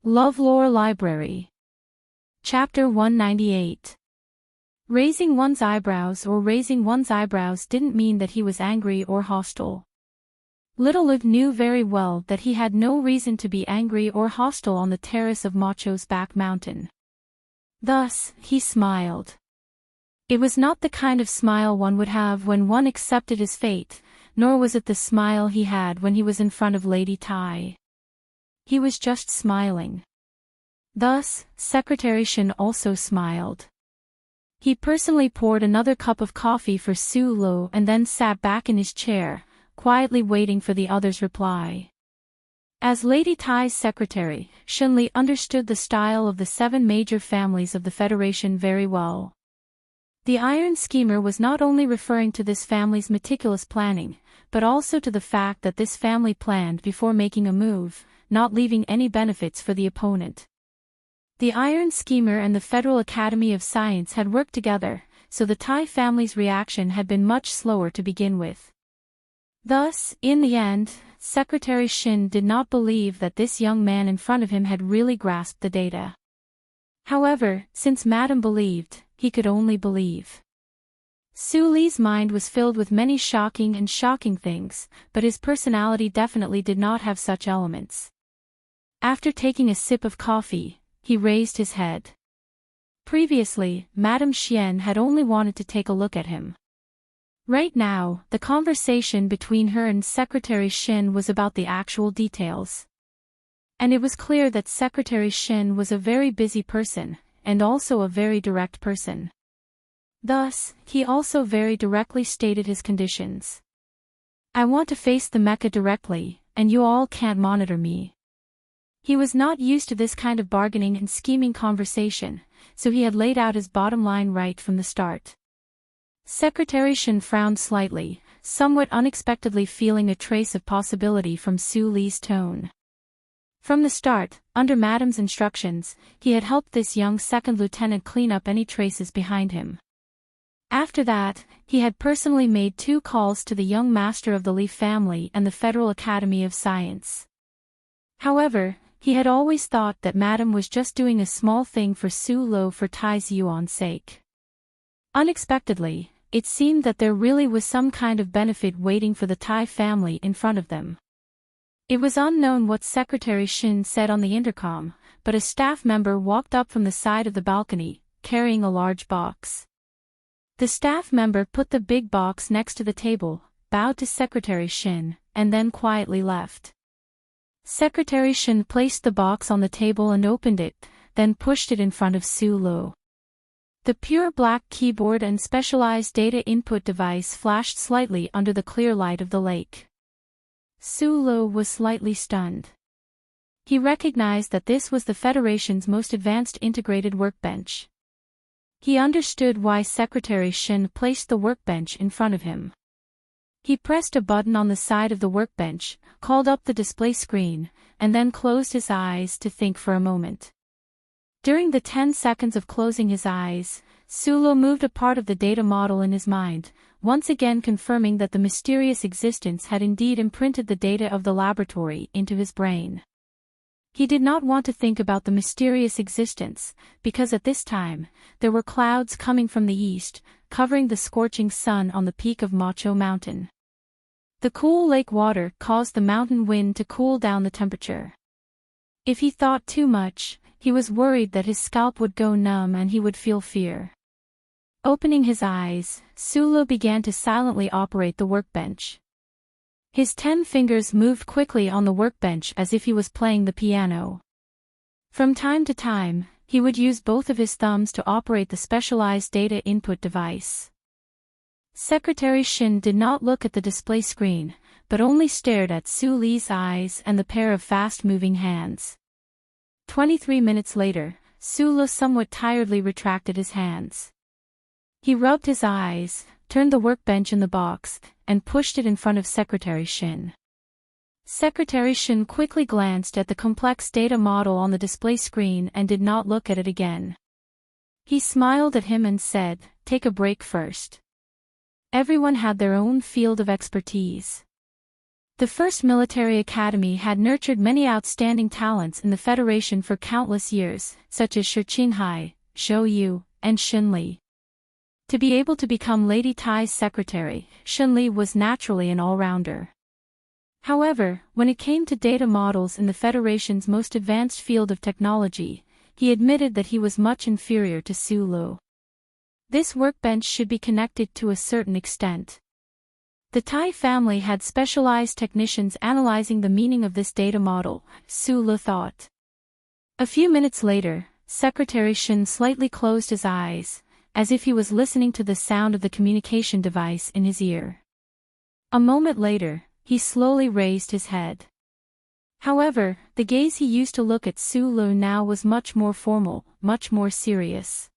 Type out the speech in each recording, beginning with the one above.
LoveLore Library. Chapter 198. Raising one's eyebrows didn't mean that he was angry or hostile. Little Liv knew very well that he had no reason to be angry or hostile on the terrace of Macho's back mountain. Thus, he smiled. It was not the kind of smile one would have when one accepted his fate, nor was it the smile he had when he was in front of Lady Tai. He was just smiling. Thus, Secretary Shin also smiled. He personally poured another cup of coffee for Su Lo and then sat back in his chair, quietly waiting for the other's reply. As Lady Tai's secretary, Shin Li understood the style of the 7 major families of the Federation very well. The Iron Schemer was not only referring to this family's meticulous planning, but also to the fact that this family planned before making a move, not leaving any benefits for the opponent. The Iron Schemer and the Federal Academy of Science had worked together, so the Tai family's reaction had been much slower to begin with. Thus, in the end, Secretary Shin did not believe that this young man in front of him had really grasped the data. However, since Madame believed, he could only believe. Su Li's mind was filled with many shocking things, but his personality definitely did not have such elements. After taking a sip of coffee, he raised his head. Previously, Madame Xian had only wanted to take a look at him. Right now, the conversation between her and Secretary Shin was about the actual details. And it was clear that Secretary Shin was a very busy person, and also a very direct person. Thus, he also very directly stated his conditions. I want to face the mecha directly, and you all can't monitor me. He was not used to this kind of bargaining and scheming conversation, so he had laid out his bottom line right from the start. Secretary Shin frowned slightly, somewhat unexpectedly feeling a trace of possibility from Su Li's tone. From the start, under Madame's instructions, he had helped this young second lieutenant clean up any traces behind him. After that, he had personally made 2 calls to the young master of the Li family and the Federal Academy of Science. However, he had always thought that Madame was just doing a small thing for Su Lo for Tai's Yuan's sake. Unexpectedly, it seemed that there really was some kind of benefit waiting for the Tai family in front of them. It was unknown what Secretary Shin said on the intercom, but a staff member walked up from the side of the balcony, carrying a large box. The staff member put the big box next to the table, bowed to Secretary Shin, and then quietly left. Secretary Shin placed the box on the table and opened it, then pushed it in front of Su Lo. The pure black keyboard and specialized data input device flashed slightly under the clear light of the lake. Su Lo was slightly stunned. He recognized that this was the Federation's most advanced integrated workbench. He understood why Secretary Shin placed the workbench in front of him. He pressed a button on the side of the workbench, called up the display screen, and then closed his eyes to think for a moment. During the 10 seconds of closing his eyes, Su Lo moved a part of the data model in his mind, once again confirming that the mysterious existence had indeed imprinted the data of the laboratory into his brain. He did not want to think about the mysterious existence, because at this time, there were clouds coming from the east, covering the scorching sun on the peak of Macho Mountain. The cool lake water caused the mountain wind to cool down the temperature. If he thought too much, he was worried that his scalp would go numb and he would feel fear. Opening his eyes, Su Lo began to silently operate the workbench. His 10 fingers moved quickly on the workbench as if he was playing the piano. From time to time, he would use both of his thumbs to operate the specialized data input device. Secretary Shin did not look at the display screen, but only stared at Su Li's eyes and the pair of fast-moving hands. 23 minutes later, Su Lo somewhat tiredly retracted his hands. He rubbed his eyes, turned the workbench in the box, and pushed it in front of Secretary Shin. Secretary Shin quickly glanced at the complex data model on the display screen and did not look at it again. He smiled at him and said, "Take a break first." Everyone had their own field of expertise. The first military academy had nurtured many outstanding talents in the Federation for countless years, such as Shi Qinghai, Zhou Yu, and Xun Li. To be able to become Lady Tai's secretary, Xun Li was naturally an all-rounder. However, when it came to data models in the Federation's most advanced field of technology, he admitted that he was much inferior to Su Lu. This workbench should be connected to a certain extent. The Tai family had specialized technicians analyzing the meaning of this data model, Su Lu thought. A few minutes later, Secretary Shin slightly closed his eyes, as if he was listening to the sound of the communication device in his ear. A moment later, he slowly raised his head. However, the gaze he used to look at Su Lu now was much more formal, much more serious.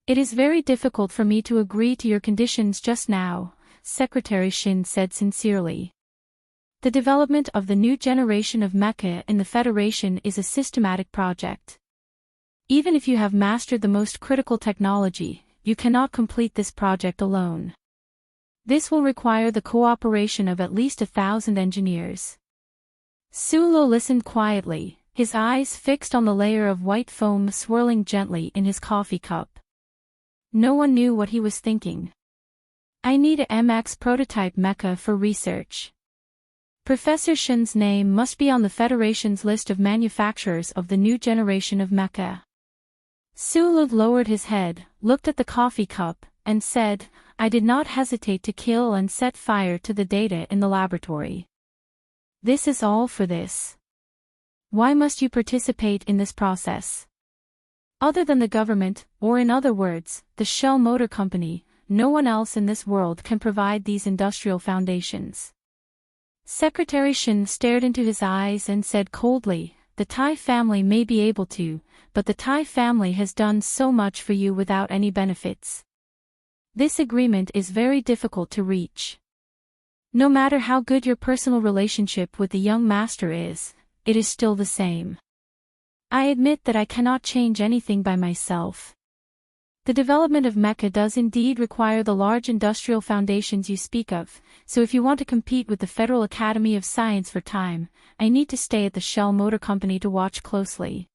"It is very difficult for me to agree to your conditions just now," Secretary Shin said sincerely. "The development of the new generation of mecha in the Federation is a systematic project. Even if you have mastered the most critical technology, you cannot complete this project alone. This will require the cooperation of at least 1,000 engineers." Su Lu listened quietly, his eyes fixed on the layer of white foam swirling gently in his coffee cup. No one knew what he was thinking. "I need a MX prototype mecha for research. Professor Shin's name must be on the Federation's list of manufacturers of the new generation of mecha." Su Lu lowered his head, looked at the coffee cup, and said, "I did not hesitate to kill and set fire to the data in the laboratory. This is all for this. Why must you participate in this process? Other than the government, or in other words, the Shell Motor Company, no one else in this world can provide these industrial foundations." Secretary Shin stared into his eyes and said coldly, "The Tai family may be able to, but the Tai family has done so much for you without any benefits. This agreement is very difficult to reach. No matter how good your personal relationship with the young master is, it is still the same. I admit that I cannot change anything by myself. The development of mecha does indeed require the large industrial foundations you speak of, so if you want to compete with the Federal Academy of Science for time, I need to stay at the Shell Motor Company to watch closely."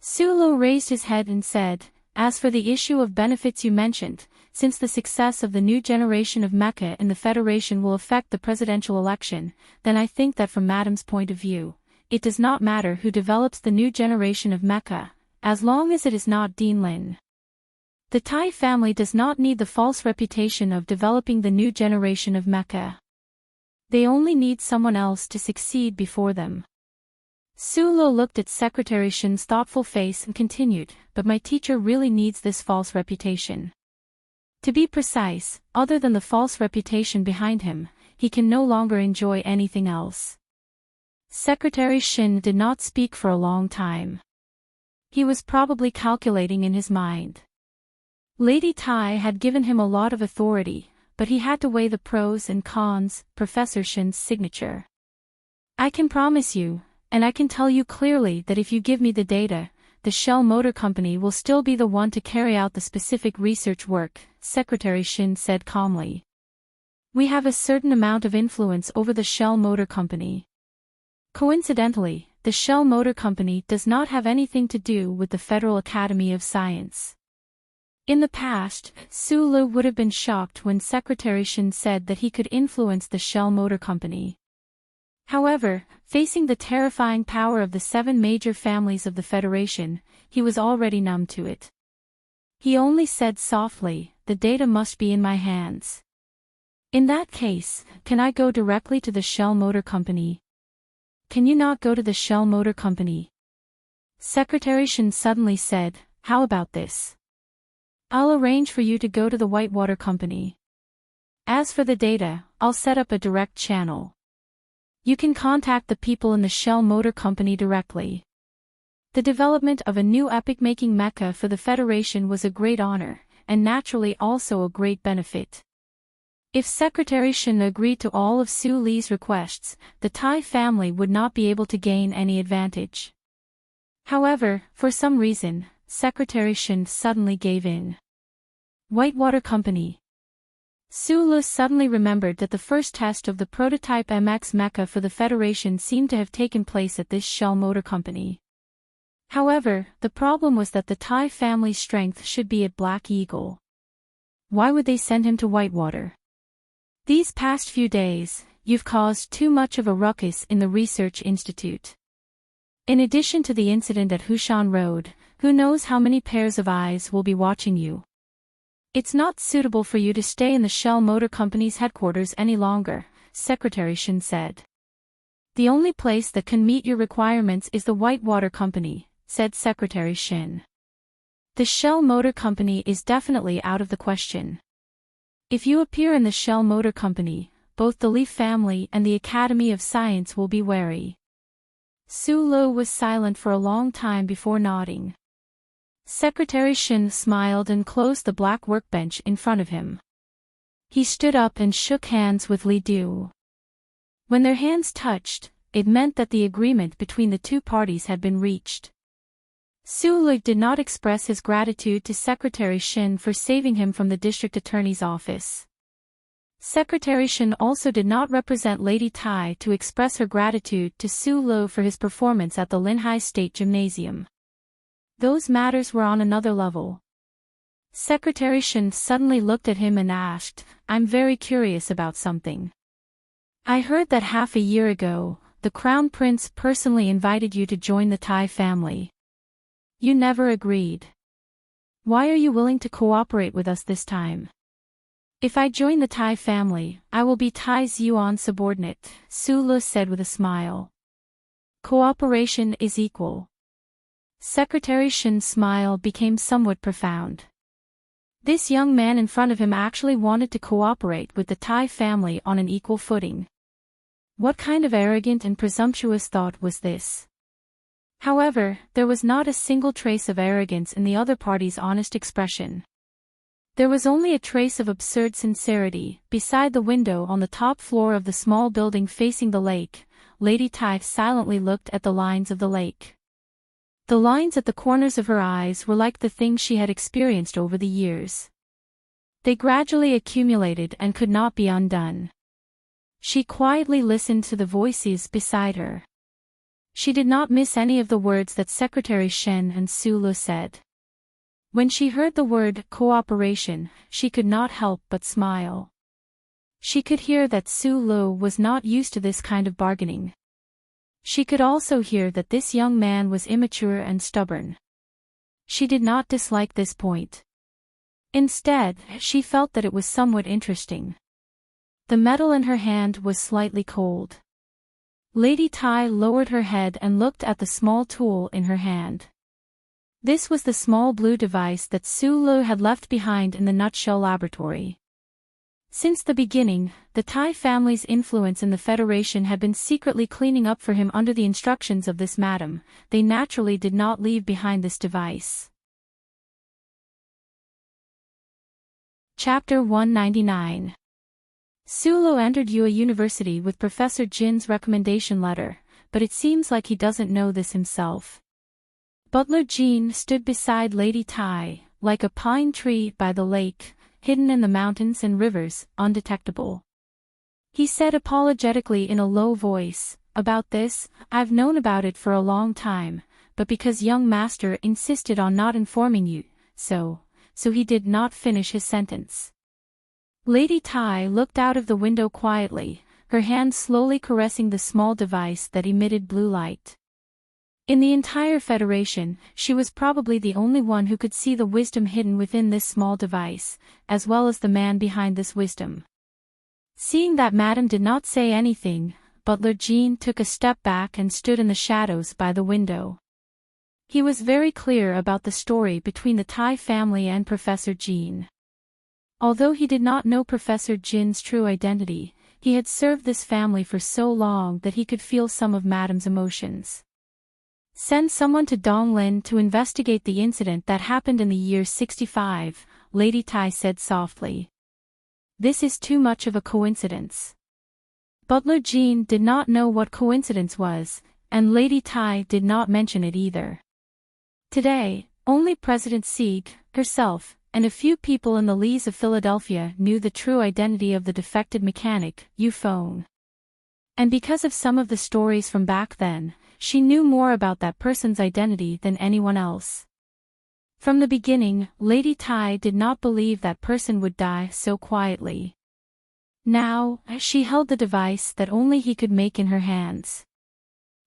Su Lu raised his head and said, "As for the issue of benefits you mentioned, since the success of the new generation of mecha in the Federation will affect the presidential election, then I think that from Madam's point of view, it does not matter who develops the new generation of mecha, as long as it is not Dean Lin. The Tai family does not need the false reputation of developing the new generation of mecha. They only need someone else to succeed before them." Su Lu looked at Secretary Shin's thoughtful face and continued, "But my teacher really needs this false reputation. To be precise, other than the false reputation behind him, he can no longer enjoy anything else." Secretary Shin did not speak for a long time. He was probably calculating in his mind. Lady Tai had given him a lot of authority, but he had to weigh the pros and cons, Professor Shin's signature. "I can promise you, and I can tell you clearly that if you give me the data, the Shell Motor Company will still be the one to carry out the specific research work," Secretary Shin said calmly. "We have a certain amount of influence over the Shell Motor Company. Coincidentally, the Shell Motor Company does not have anything to do with the Federal Academy of Science." In the past, Su Lu would have been shocked when Secretary Shin said that he could influence the Shell Motor Company. However, facing the terrifying power of the 7 major families of the Federation, he was already numb to it. He only said softly, "The data must be in my hands. In that case, can I go directly to the Shell Motor Company?" "Can you not go to the Shell Motor Company?" Secretary Shin suddenly said, "How about this? I'll arrange for you to go to the Whitewater Company. As for the data, I'll set up a direct channel. You can contact the people in the Shell Motor Company directly." The development of a new epic-making mecha for the Federation was a great honor, and naturally also a great benefit. If Secretary Shin agreed to all of Su Li's requests, the Tai family would not be able to gain any advantage. However, for some reason, Secretary Shin suddenly gave in. "Whitewater Company." Sulu suddenly remembered that the first test of the prototype MX Mecha for the Federation seemed to have taken place at this Shell Motor Company. However, the problem was that the Thai family's strength should be at Black Eagle. Why would they send him to Whitewater? These past few days, you've caused too much of a ruckus in the research institute. In addition to the incident at Hushan Road, who knows how many pairs of eyes will be watching you. It's not suitable for you to stay in the Shell Motor Company's headquarters any longer, Secretary Shin said. The only place that can meet your requirements is the Whitewater Company, said Secretary Shin. The Shell Motor Company is definitely out of the question. If you appear in the Shell Motor Company, both the Leaf family and the Academy of Science will be wary. Sulu was silent for a long time before nodding. Secretary Shin smiled and closed the black workbench in front of him. He stood up and shook hands with Li Du. When their hands touched, it meant that the agreement between the two parties had been reached. Sulu did not express his gratitude to Secretary Shin for saving him from the district attorney's office. Secretary Shin also did not represent Lady Tai to express her gratitude to Sulu for his performance at the Linhai State Gymnasium. Those matters were on another level. Secretary Shin suddenly looked at him and asked, I'm very curious about something. I heard that half a year ago, the Crown Prince personally invited you to join the Tai family. You never agreed. Why are you willing to cooperate with us this time? If I join the Tai family, I will be Tai's Yuan subordinate, Sulu said with a smile. Cooperation is equal. Secretary Shin's smile became somewhat profound. This young man in front of him actually wanted to cooperate with the Tai family on an equal footing. What kind of arrogant and presumptuous thought was this? However, there was not a single trace of arrogance in the other party's honest expression. There was only a trace of absurd sincerity. Beside the window on the top floor of the small building facing the lake, Lady Tai silently looked at the lines of the lake. The lines at the corners of her eyes were like the things she had experienced over the years. They gradually accumulated and could not be undone. She quietly listened to the voices beside her. She did not miss any of the words that Secretary Shen and Sulu said. When she heard the word cooperation, she could not help but smile. She could hear that Sulu was not used to this kind of bargaining. She could also hear that this young man was immature and stubborn. She did not dislike this point. Instead, she felt that it was somewhat interesting. The metal in her hand was slightly cold. Lady Tai lowered her head and looked at the small tool in her hand. This was the small blue device that Sulu had left behind in the Nutshell Laboratory. Since the beginning, the Tai family's influence in the Federation had been secretly cleaning up for him under the instructions of this madam. They naturally did not leave behind this device. Chapter 199. Sulu entered Yue University with Professor Jin's recommendation letter, but it seems like he doesn't know this himself. Butler Jin stood beside Lady Tai, like a pine tree by the lake, hidden in the mountains and rivers, undetectable. He said apologetically in a low voice, about this, I've known about it for a long time, but because young master insisted on not informing you, so he did not finish his sentence. Lady Tai looked out of the window quietly, her hand slowly caressing the small device that emitted blue light. In the entire Federation, she was probably the only one who could see the wisdom hidden within this small device, as well as the man behind this wisdom. Seeing that Madame did not say anything, Butler Jean took a step back and stood in the shadows by the window. He was very clear about the story between the Tai family and Professor Jean. Although he did not know Professor Jin's true identity, he had served this family for so long that he could feel some of Madame's emotions. Send someone to Donglin to investigate the incident that happened in the year 65, Lady Tai said softly. This is too much of a coincidence. Butler Jean did not know what coincidence was, and Lady Tai did not mention it either. Today, only President Sieg, herself, and a few people in the lees of Philadelphia knew the true identity of the defected mechanic, Euphone. And because of some of the stories from back then, she knew more about that person's identity than anyone else. From the beginning, Lady Tai did not believe that person would die so quietly. Now, she held the device that only he could make in her hands.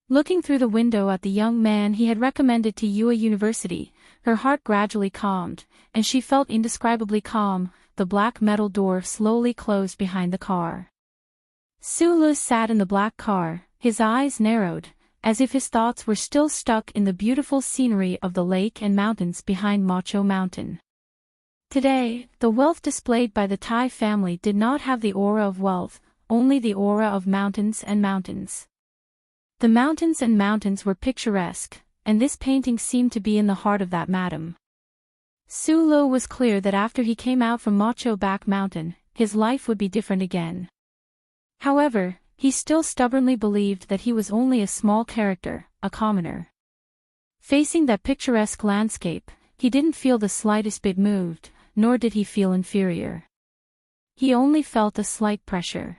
Looking through the window at the young man he had recommended to Yue University, her heart gradually calmed, and she felt indescribably calm. The black metal door slowly closed behind the car. Sulu sat in the black car, his eyes narrowed, as if his thoughts were still stuck in the beautiful scenery of the lake and mountains behind Macho Mountain. Today, the wealth displayed by the Tai family did not have the aura of wealth, only the aura of mountains and mountains. The mountains and mountains were picturesque, and this painting seemed to be in the heart of that madam. Sulu was clear that after he came out from Macho Back Mountain, his life would be different again. However, he still stubbornly believed that he was only a small character, a commoner. Facing that picturesque landscape, he didn't feel the slightest bit moved, nor did he feel inferior. He only felt a slight pressure.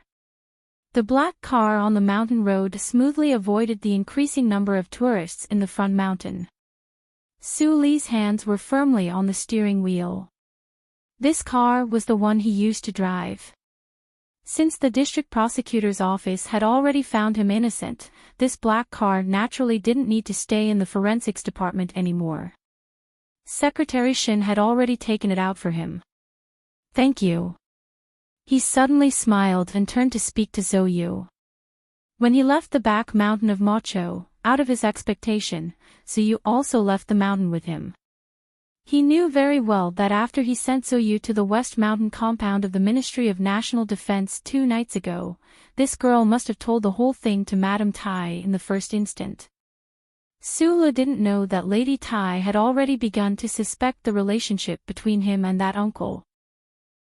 The black car on the mountain road smoothly avoided the increasing number of tourists in the front mountain. Su Li's hands were firmly on the steering wheel. This car was the one he used to drive. Since the district prosecutor's office had already found him innocent, this black car naturally didn't need to stay in the forensics department anymore. Secretary Shin had already taken it out for him. "Thank you." He suddenly smiled and turned to speak to Zhou Yu. When he left the back mountain of Macho, out of his expectation, Zhou Yu also left the mountain with him. He knew very well that after he sent Zhou Yu to the West Mountain compound of the Ministry of National Defense 2 nights ago, this girl must have told the whole thing to Madame Tai in the first instant. Sulu didn't know that Lady Tai had already begun to suspect the relationship between him and that uncle.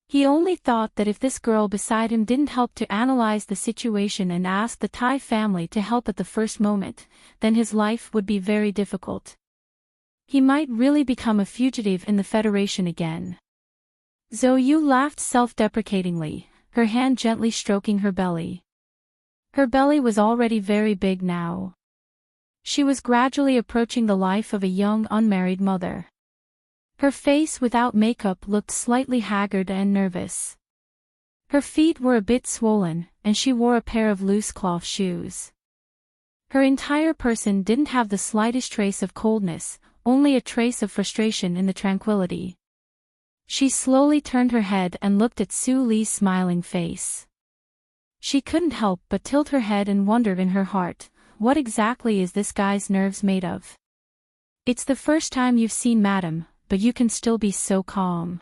He only thought that if this girl beside him didn't help to analyze the situation and ask the Tai family to help at the first moment, then his life would be very difficult. He might really become a fugitive in the Federation again. Zhou Yu laughed self-deprecatingly, her hand gently stroking her belly. Her belly was already very big now. She was gradually approaching the life of a young unmarried mother. Her face without makeup looked slightly haggard and nervous. Her feet were a bit swollen, and she wore a pair of loose cloth shoes. Her entire person didn't have the slightest trace of coldness, only a trace of frustration in the tranquility. She slowly turned her head and looked at Su Li's smiling face. She couldn't help but tilt her head and wondered in her heart, what exactly is this guy's nerves made of? It's the first time you've seen Madam, but you can still be so calm.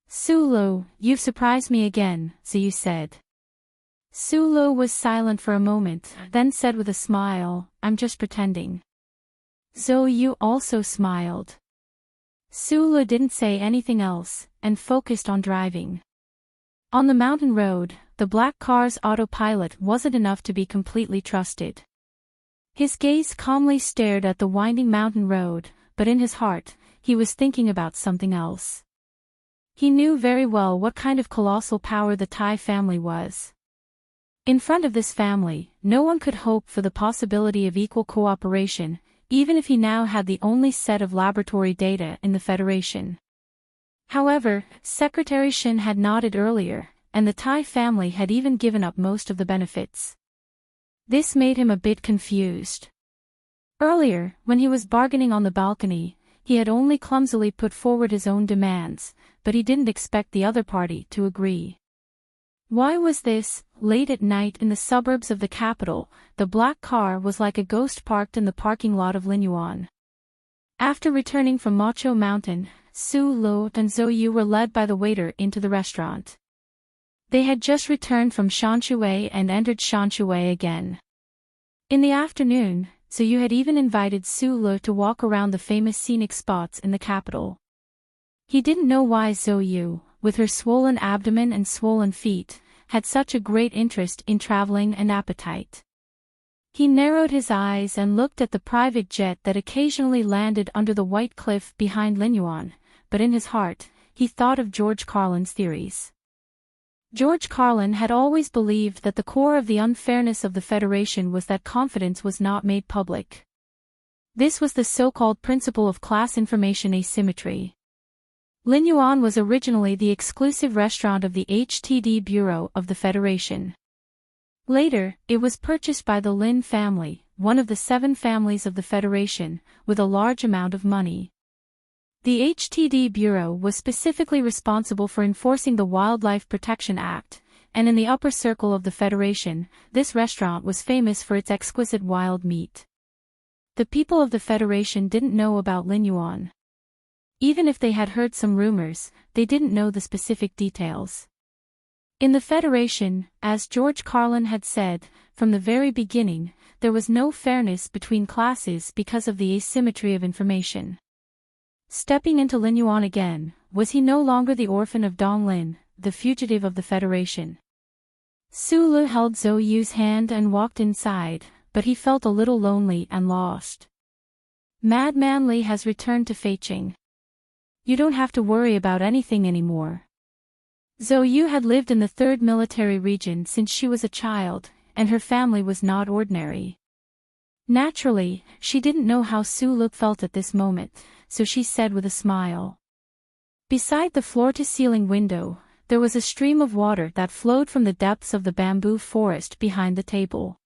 Sulu, you've surprised me again, Zhou said. Sulu was silent for a moment, then said with a smile, I'm just pretending. Zhou Yu also smiled. Sulu didn't say anything else, and focused on driving. On the mountain road, the black car's autopilot wasn't enough to be completely trusted. His gaze calmly stared at the winding mountain road, but in his heart, he was thinking about something else. He knew very well what kind of colossal power the Tai family was. In front of this family, no one could hope for the possibility of equal cooperation, even if he now had the only set of laboratory data in the Federation. However, Secretary Shin had nodded earlier, and the Tai family had even given up most of the benefits. This made him a bit confused. Earlier, when he was bargaining on the balcony, he had only clumsily put forward his own demands, but he didn't expect the other party to agree. Why was this? Late at night in the suburbs of the capital, the black car was like a ghost parked in the parking lot of Linyuan. After returning from Macho Mountain, Su Lu and Zhou Yu were led by the waiter into the restaurant. They had just returned from Shanshui and entered Shanshui again. In the afternoon, Zhou Yu had even invited Su Lu to walk around the famous scenic spots in the capital. He didn't know why Zhou Yu, with her swollen abdomen and swollen feet, had such a great interest in traveling and appetite. He narrowed his eyes and looked at the private jet that occasionally landed under the white cliff behind Linyuan, but in his heart, he thought of George Carlin's theories. George Carlin had always believed that the core of the unfairness of the Federation was that confidence was not made public. This was the so-called principle of class information asymmetry. Lin Yuan was originally the exclusive restaurant of the HTD Bureau of the Federation. Later, it was purchased by the Lin family, one of the 7 families of the Federation, with a large amount of money. The HTD Bureau was specifically responsible for enforcing the Wildlife Protection Act, and in the upper circle of the Federation, this restaurant was famous for its exquisite wild meat. The people of the Federation didn't know about Lin Yuan. Even if they had heard some rumors, they didn't know the specific details. In the Federation, as George Carlin had said, from the very beginning, there was no fairness between classes because of the asymmetry of information. Stepping into Lin Yuan again, was he no longer the orphan of Dong Lin, the fugitive of the Federation? Su Lu held Zhou Yu's hand and walked inside, but he felt a little lonely and lost. Madman Li has returned to Feiqing. You don't have to worry about anything anymore. Zhou Yu had lived in the 3rd military region since she was a child, and her family was not ordinary. Naturally, she didn't know how Su Lu felt at this moment, so she said with a smile. Beside the floor-to-ceiling window, there was a stream of water that flowed from the depths of the bamboo forest behind the table.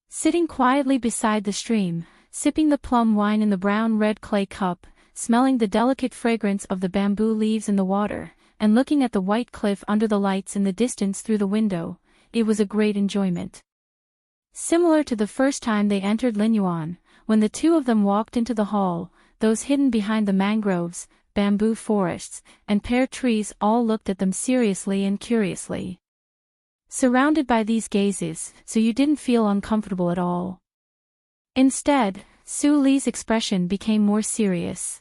Sitting quietly beside the stream, sipping the plum wine in the brown-red clay cup, smelling the delicate fragrance of the bamboo leaves in the water, and looking at the white cliff under the lights in the distance through the window, it was a great enjoyment. Similar to the first time they entered Lin Yuan, when the two of them walked into the hall, those hidden behind the mangroves, bamboo forests, and pear trees all looked at them seriously and curiously. Surrounded by these gazes, so you didn't feel uncomfortable at all. Instead, Su Li's expression became more serious.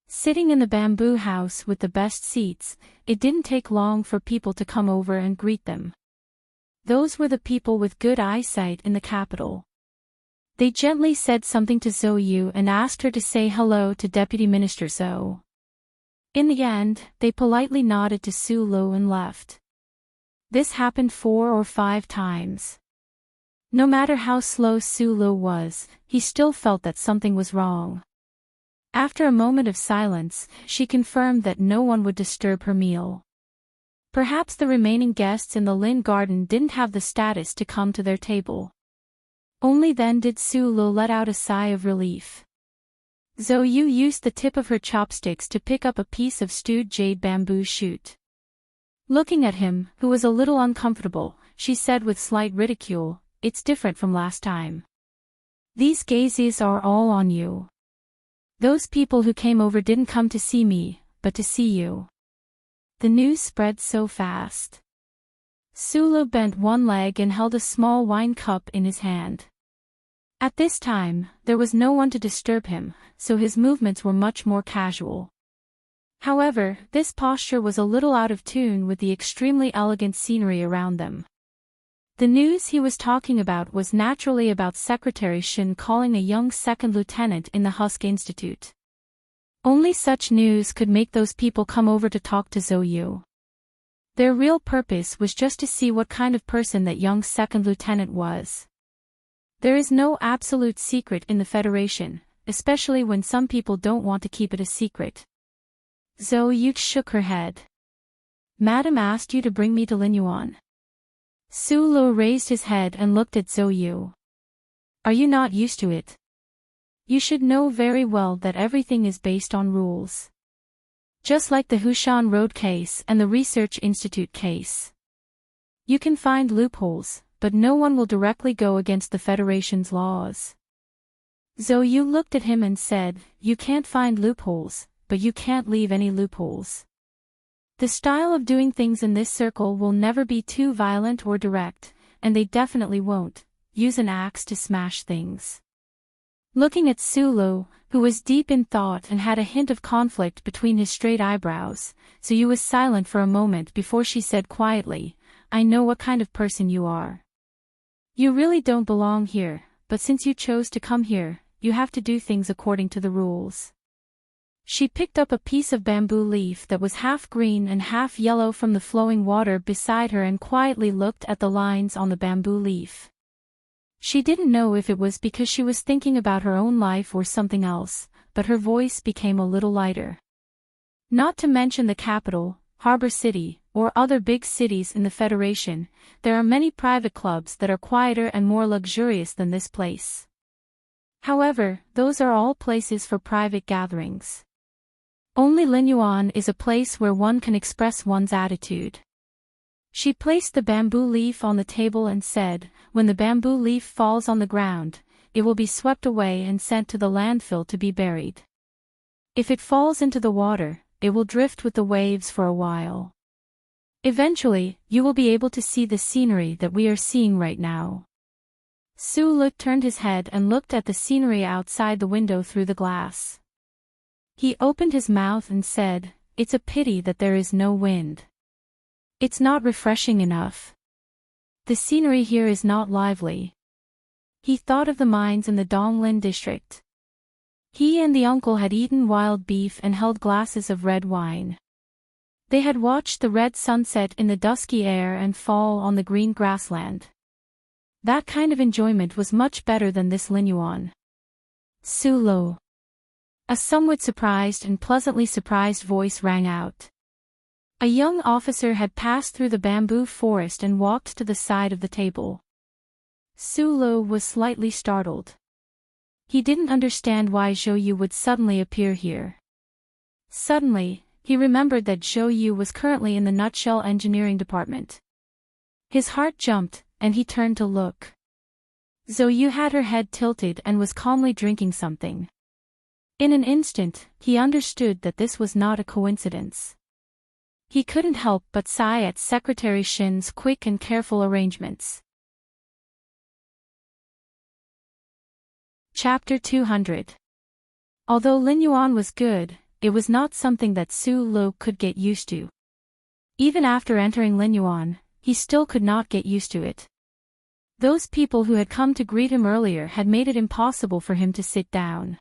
Sitting in the bamboo house with the best seats, it didn't take long for people to come over and greet them. Those were the people with good eyesight in the capital. They gently said something to Zhou Yu and asked her to say hello to Deputy Minister Zhou. In the end, they politely nodded to Su Lu and left. This happened 4 or 5 times. No matter how slow Su Lu was, he still felt that something was wrong. After a moment of silence, she confirmed that no one would disturb her meal. Perhaps the remaining guests in the Lin garden didn't have the status to come to their table. Only then did Su Lu let out a sigh of relief. Zhou Yu used the tip of her chopsticks to pick up a piece of stewed jade bamboo shoot. Looking at him, who was a little uncomfortable, she said with slight ridicule, "It's different from last time. These gazes are all on you. Those people who came over didn't come to see me, but to see you." The news spread so fast. Su Lu bent one leg and held a small wine cup in his hand. At this time, there was no one to disturb him, so his movements were much more casual. However, this posture was a little out of tune with the extremely elegant scenery around them. The news he was talking about was naturally about Secretary Shin calling a young second lieutenant in the Husk Institute. Only such news could make those people come over to talk to Zhou Yu. Their real purpose was just to see what kind of person that young second lieutenant was. There is no absolute secret in the Federation, especially when some people don't want to keep it a secret. Zhou Yu shook her head. "Madam asked you to bring me to Lin Yuan." Su Lu raised his head and looked at Zhou Yu. "Are you not used to it? You should know very well that everything is based on rules. Just like the Hushan Road case and the Research Institute case. You can find loopholes, but no one will directly go against the Federation's laws." Zhou Yu looked at him and said, "You can't find loopholes, but you can't leave any loopholes. The style of doing things in this circle will never be too violent or direct, and they definitely won't use an axe to smash things." Looking at Su Lu, who was deep in thought and had a hint of conflict between his straight eyebrows, Zhou Yu was silent for a moment before she said quietly, "I know what kind of person you are. You really don't belong here, but since you chose to come here, you have to do things according to the rules." She picked up a piece of bamboo leaf that was half green and half yellow from the flowing water beside her and quietly looked at the lines on the bamboo leaf. She didn't know if it was because she was thinking about her own life or something else, but her voice became a little lighter. Not to mention the capital, Harbor City, or other big cities in the Federation, there are many private clubs that are quieter and more luxurious than this place. However, those are all places for private gatherings. Only Linyuan is a place where one can express one's attitude. She placed the bamboo leaf on the table and said, "When the bamboo leaf falls on the ground, it will be swept away and sent to the landfill to be buried. If it falls into the water, it will drift with the waves for a while. Eventually, you will be able to see the scenery that we are seeing right now." Su-Lu turned his head and looked at the scenery outside the window through the glass. He opened his mouth and said, "It's a pity that there is no wind. It's not refreshing enough. The scenery here is not lively." He thought of the mines in the Donglin district. He and the uncle had eaten wild beef and held glasses of red wine. They had watched the red sunset in the dusky air and fall on the green grassland. That kind of enjoyment was much better than this Linyuan. Su-Lu. A somewhat surprised and pleasantly surprised voice rang out. A young officer had passed through the bamboo forest and walked to the side of the table. Su-Lu was slightly startled. He didn't understand why Zhou Yu would suddenly appear here. Suddenly, he remembered that Zhou Yu was currently in the Nutshell Engineering Department. His heart jumped, and he turned to look. Zhou Yu had her head tilted and was calmly drinking something. In an instant, he understood that this was not a coincidence. He couldn't help but sigh at Secretary Shin's quick and careful arrangements. Chapter 200. Although Linyuan was good, it was not something that Su-Lu could get used to. Even after entering Linyuan, he still could not get used to it. Those people who had come to greet him earlier had made it impossible for him to sit down.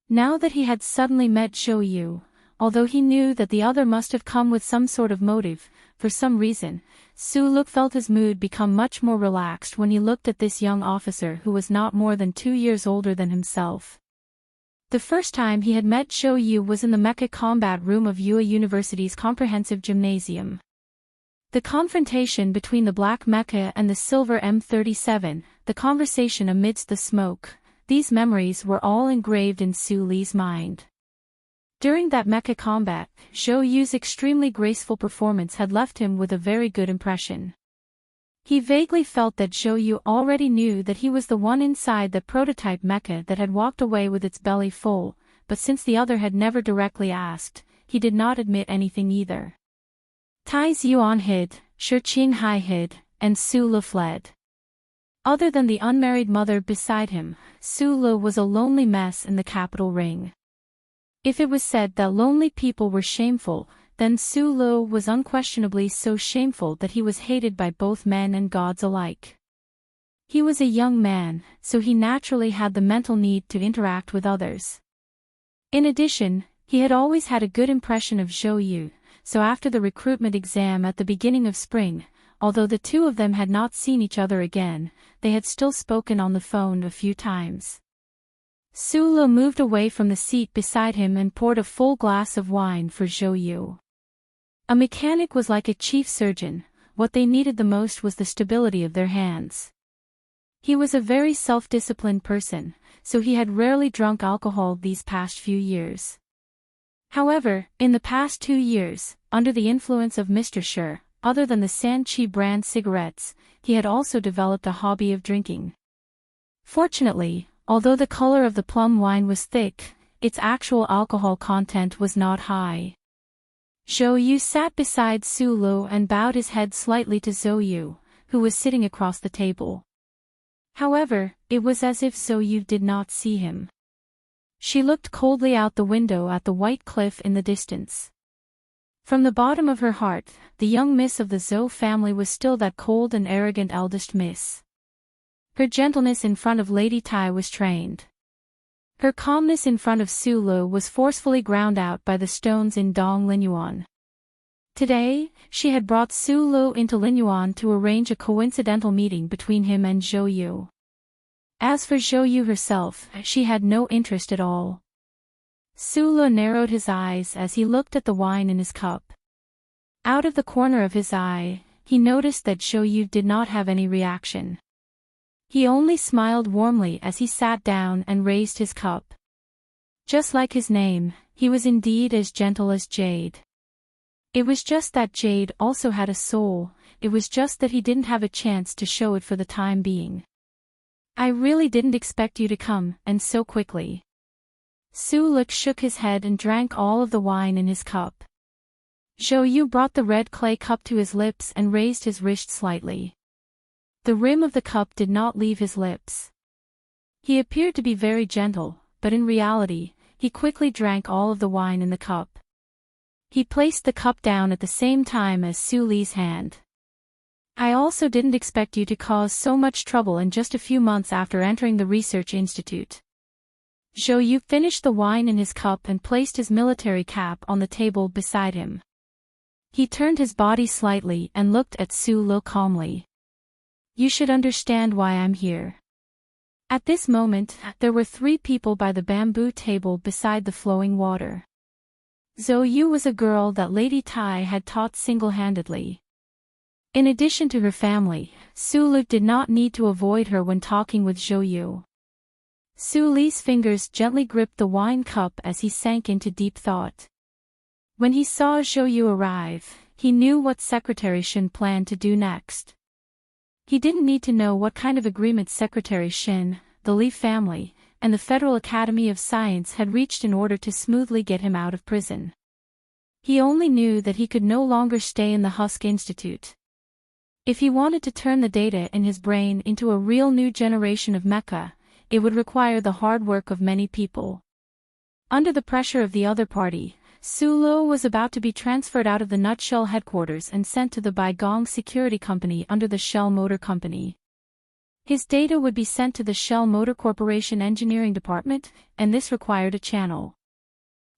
Now that he had suddenly met Zhou Yu, although he knew that the other must have come with some sort of motive, for some reason, Su-Lu felt his mood become much more relaxed when he looked at this young officer who was not more than 2 years older than himself. The first time he had met Zhou Yu was in the mecha combat room of Yue University's comprehensive gymnasium. The confrontation between the black mecha and the silver M37, the conversation amidst the smoke, these memories were all engraved in Su-Li's mind. During that mecha combat, Zhou Yu's extremely graceful performance had left him with a very good impression. He vaguely felt that Zhou Yu already knew that he was the one inside the prototype mecha that had walked away with its belly full, but since the other had never directly asked, he did not admit anything either. Tai Yuan hid, Shi Qinghai hid, and Su-Lu fled. Other than the unmarried mother beside him, Su-Lu was a lonely mess in the capital ring. If it was said that lonely people were shameful, then Su-Lu was unquestionably so shameful that he was hated by both men and gods alike. He was a young man, so he naturally had the mental need to interact with others. In addition, he had always had a good impression of Zhou Yu, so after the recruitment exam at the beginning of spring, although the two of them had not seen each other again, they had still spoken on the phone a few times. Su-Lu moved away from the seat beside him and poured a full glass of wine for Zhou Yu. A mechanic was like a chief surgeon, what they needed the most was the stability of their hands. He was a very self-disciplined person, so he had rarely drunk alcohol these past few years. However, in the past 2 years, under the influence of Mr. Shi, other than the Sanchi brand cigarettes, he had also developed a hobby of drinking. Fortunately, although the color of the plum wine was thick, its actual alcohol content was not high. Zhou Yu sat beside Su-Lu and bowed his head slightly to Zhou Yu, who was sitting across the table. However, it was as if Zhou Yu did not see him. She looked coldly out the window at the white cliff in the distance. From the bottom of her heart, the young miss of the Zhou family was still that cold and arrogant eldest miss. Her gentleness in front of Lady Tai was trained. Her calmness in front of Su Lu was forcefully ground out by the stones in Dong Linyuan. Today, she had brought Su Lu into Linyuan to arrange a coincidental meeting between him and Zhou Yu. As for Zhou Yu herself, she had no interest at all. Su Lu narrowed his eyes as he looked at the wine in his cup. Out of the corner of his eye, he noticed that Zhou Yu did not have any reaction. He only smiled warmly as he sat down and raised his cup. Just like his name, he was indeed as gentle as jade. It was just that jade also had a soul, it was just that he didn't have a chance to show it for the time being. I really didn't expect you to come, and so quickly. Su Lu shook his head and drank all of the wine in his cup. Zhou Yu brought the red clay cup to his lips and raised his wrist slightly. The rim of the cup did not leave his lips. He appeared to be very gentle, but in reality, he quickly drank all of the wine in the cup. He placed the cup down at the same time as Su Li's hand. I also didn't expect you to cause so much trouble in just a few months after entering the research institute. Zhou Yu finished the wine in his cup and placed his military cap on the table beside him. He turned his body slightly and looked at Su Lu calmly. You should understand why I'm here. At this moment, there were 3 people by the bamboo table beside the flowing water. Zhou Yu was a girl that Lady Tai had taught single-handedly. In addition to her family, Su Lu did not need to avoid her when talking with Zhou Yu. Su Li's fingers gently gripped the wine cup as he sank into deep thought. When he saw Zhou Yu arrive, he knew what Secretary Shen planned to do next. He didn't need to know what kind of agreement Secretary Shen, the Li family, and the Federal Academy of Science had reached in order to smoothly get him out of prison. He only knew that he could no longer stay in the Husk Institute. If he wanted to turn the data in his brain into a real new generation of mecha, it would require the hard work of many people. Under the pressure of the other party, Su Lu was about to be transferred out of the Nutshell headquarters and sent to the Baigong Security Company under the Shell Motor Company. His data would be sent to the Shell Motor Corporation Engineering Department, and this required a channel.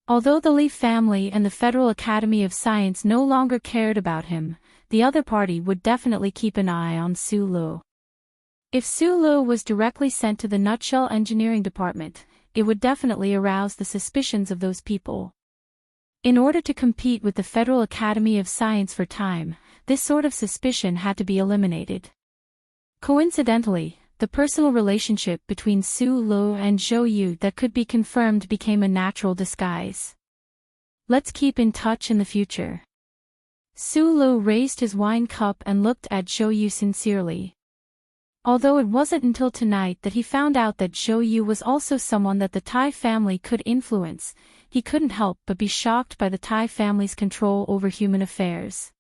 Although the Li family and the Federal Academy of Science no longer cared about him, the other party would definitely keep an eye on Su Lu. If Su Lu was directly sent to the Nutshell Engineering Department, it would definitely arouse the suspicions of those people. In order to compete with the Federal Academy of Science for time, this sort of suspicion had to be eliminated. Coincidentally, the personal relationship between Su Lu and Zhou Yu that could be confirmed became a natural disguise. Let's keep in touch in the future. Su Lu raised his wine cup and looked at Zhou Yu sincerely. Although it wasn't until tonight that he found out that Zhou Yu was also someone that the Tai family could influence, he couldn't help but be shocked by the Tai family's control over human affairs.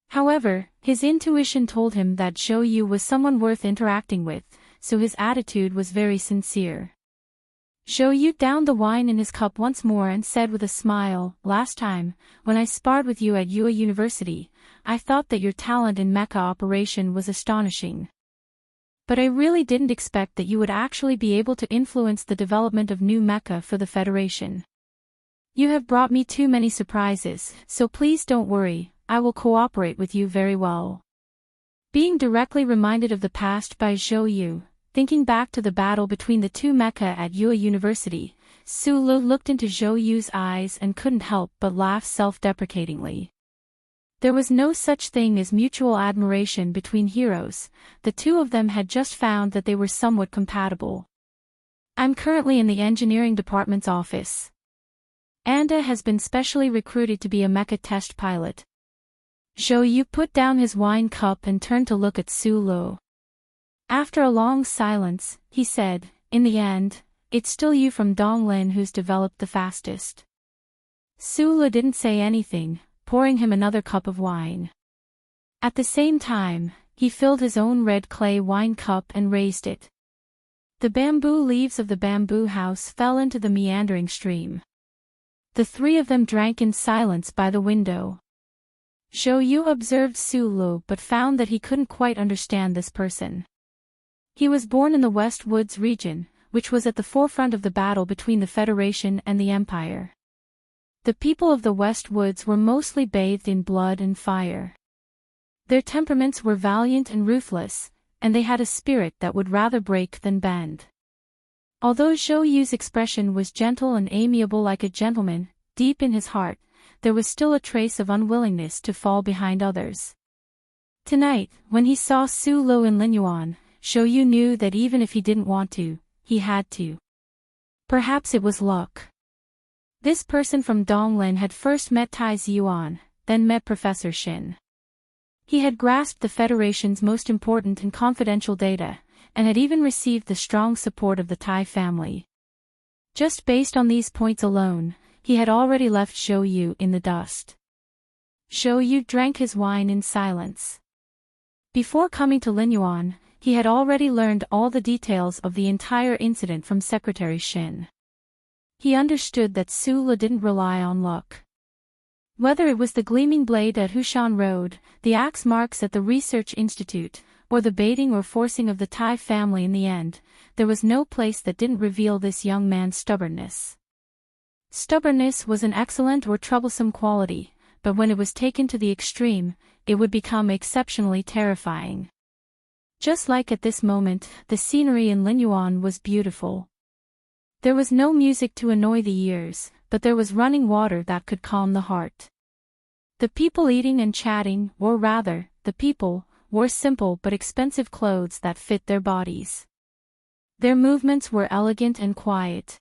However, his intuition told him that Zhou Yu was someone worth interacting with, so his attitude was very sincere. Zhou Yu downed the wine in his cup once more and said with a smile, "Last time, when I sparred with you at Yue University, I thought that your talent in mecha operation was astonishing. But I really didn't expect that you would actually be able to influence the development of new mecha for the Federation. You have brought me too many surprises, so please don't worry, I will cooperate with you very well." Being directly reminded of the past by Zhou Yu, thinking back to the battle between the 2 mecha at Yue University, Su Lu looked into Zhou Yu's eyes and couldn't help but laugh self-deprecatingly. There was no such thing as mutual admiration between heroes, the 2 of them had just found that they were somewhat compatible. I'm currently in the engineering department's office. Anda has been specially recruited to be a mecha test pilot. Zhou Yu put down his wine cup and turned to look at Su Lu. After a long silence, he said, "In the end, it's still you from Donglin who's developed the fastest." Su Lu didn't say anything, pouring him another cup of wine. At the same time, he filled his own red clay wine cup and raised it. The bamboo leaves of the bamboo house fell into the meandering stream. The 3 of them drank in silence by the window. Zhou Yu observed Su Lu but found that he couldn't quite understand this person. He was born in the West Woods region, which was at the forefront of the battle between the Federation and the Empire. The people of the West Woods were mostly bathed in blood and fire. Their temperaments were valiant and ruthless, and they had a spirit that would rather break than bend. Although Zhou Yu's expression was gentle and amiable like a gentleman, deep in his heart, there was still a trace of unwillingness to fall behind others. Tonight, when he saw Su Lo and Lin Yuan, Zhou Yu knew that even if he didn't want to, he had to. Perhaps it was luck. This person from Donglin had first met Tai Ziyuan, then met Professor Shin. He had grasped the Federation's most important and confidential data, and had even received the strong support of the Tai family. Just based on these points alone, he had already left Zhou Yu in the dust. Zhou Yu drank his wine in silence. Before coming to Lin Yuan, he had already learned all the details of the entire incident from Secretary Shin. He understood that Su Le didn't rely on luck. Whether it was the gleaming blade at Hushan Road, the axe marks at the Research Institute, or the baiting or forcing of the Tai family in the end, there was no place that didn't reveal this young man's stubbornness. Stubbornness was an excellent or troublesome quality, but when it was taken to the extreme, it would become exceptionally terrifying. Just like at this moment, the scenery in Lin Yuan was beautiful. There was no music to annoy the ears, but there was running water that could calm the heart. The people eating and chatting, or rather, the people, wore simple but expensive clothes that fit their bodies. Their movements were elegant and quiet.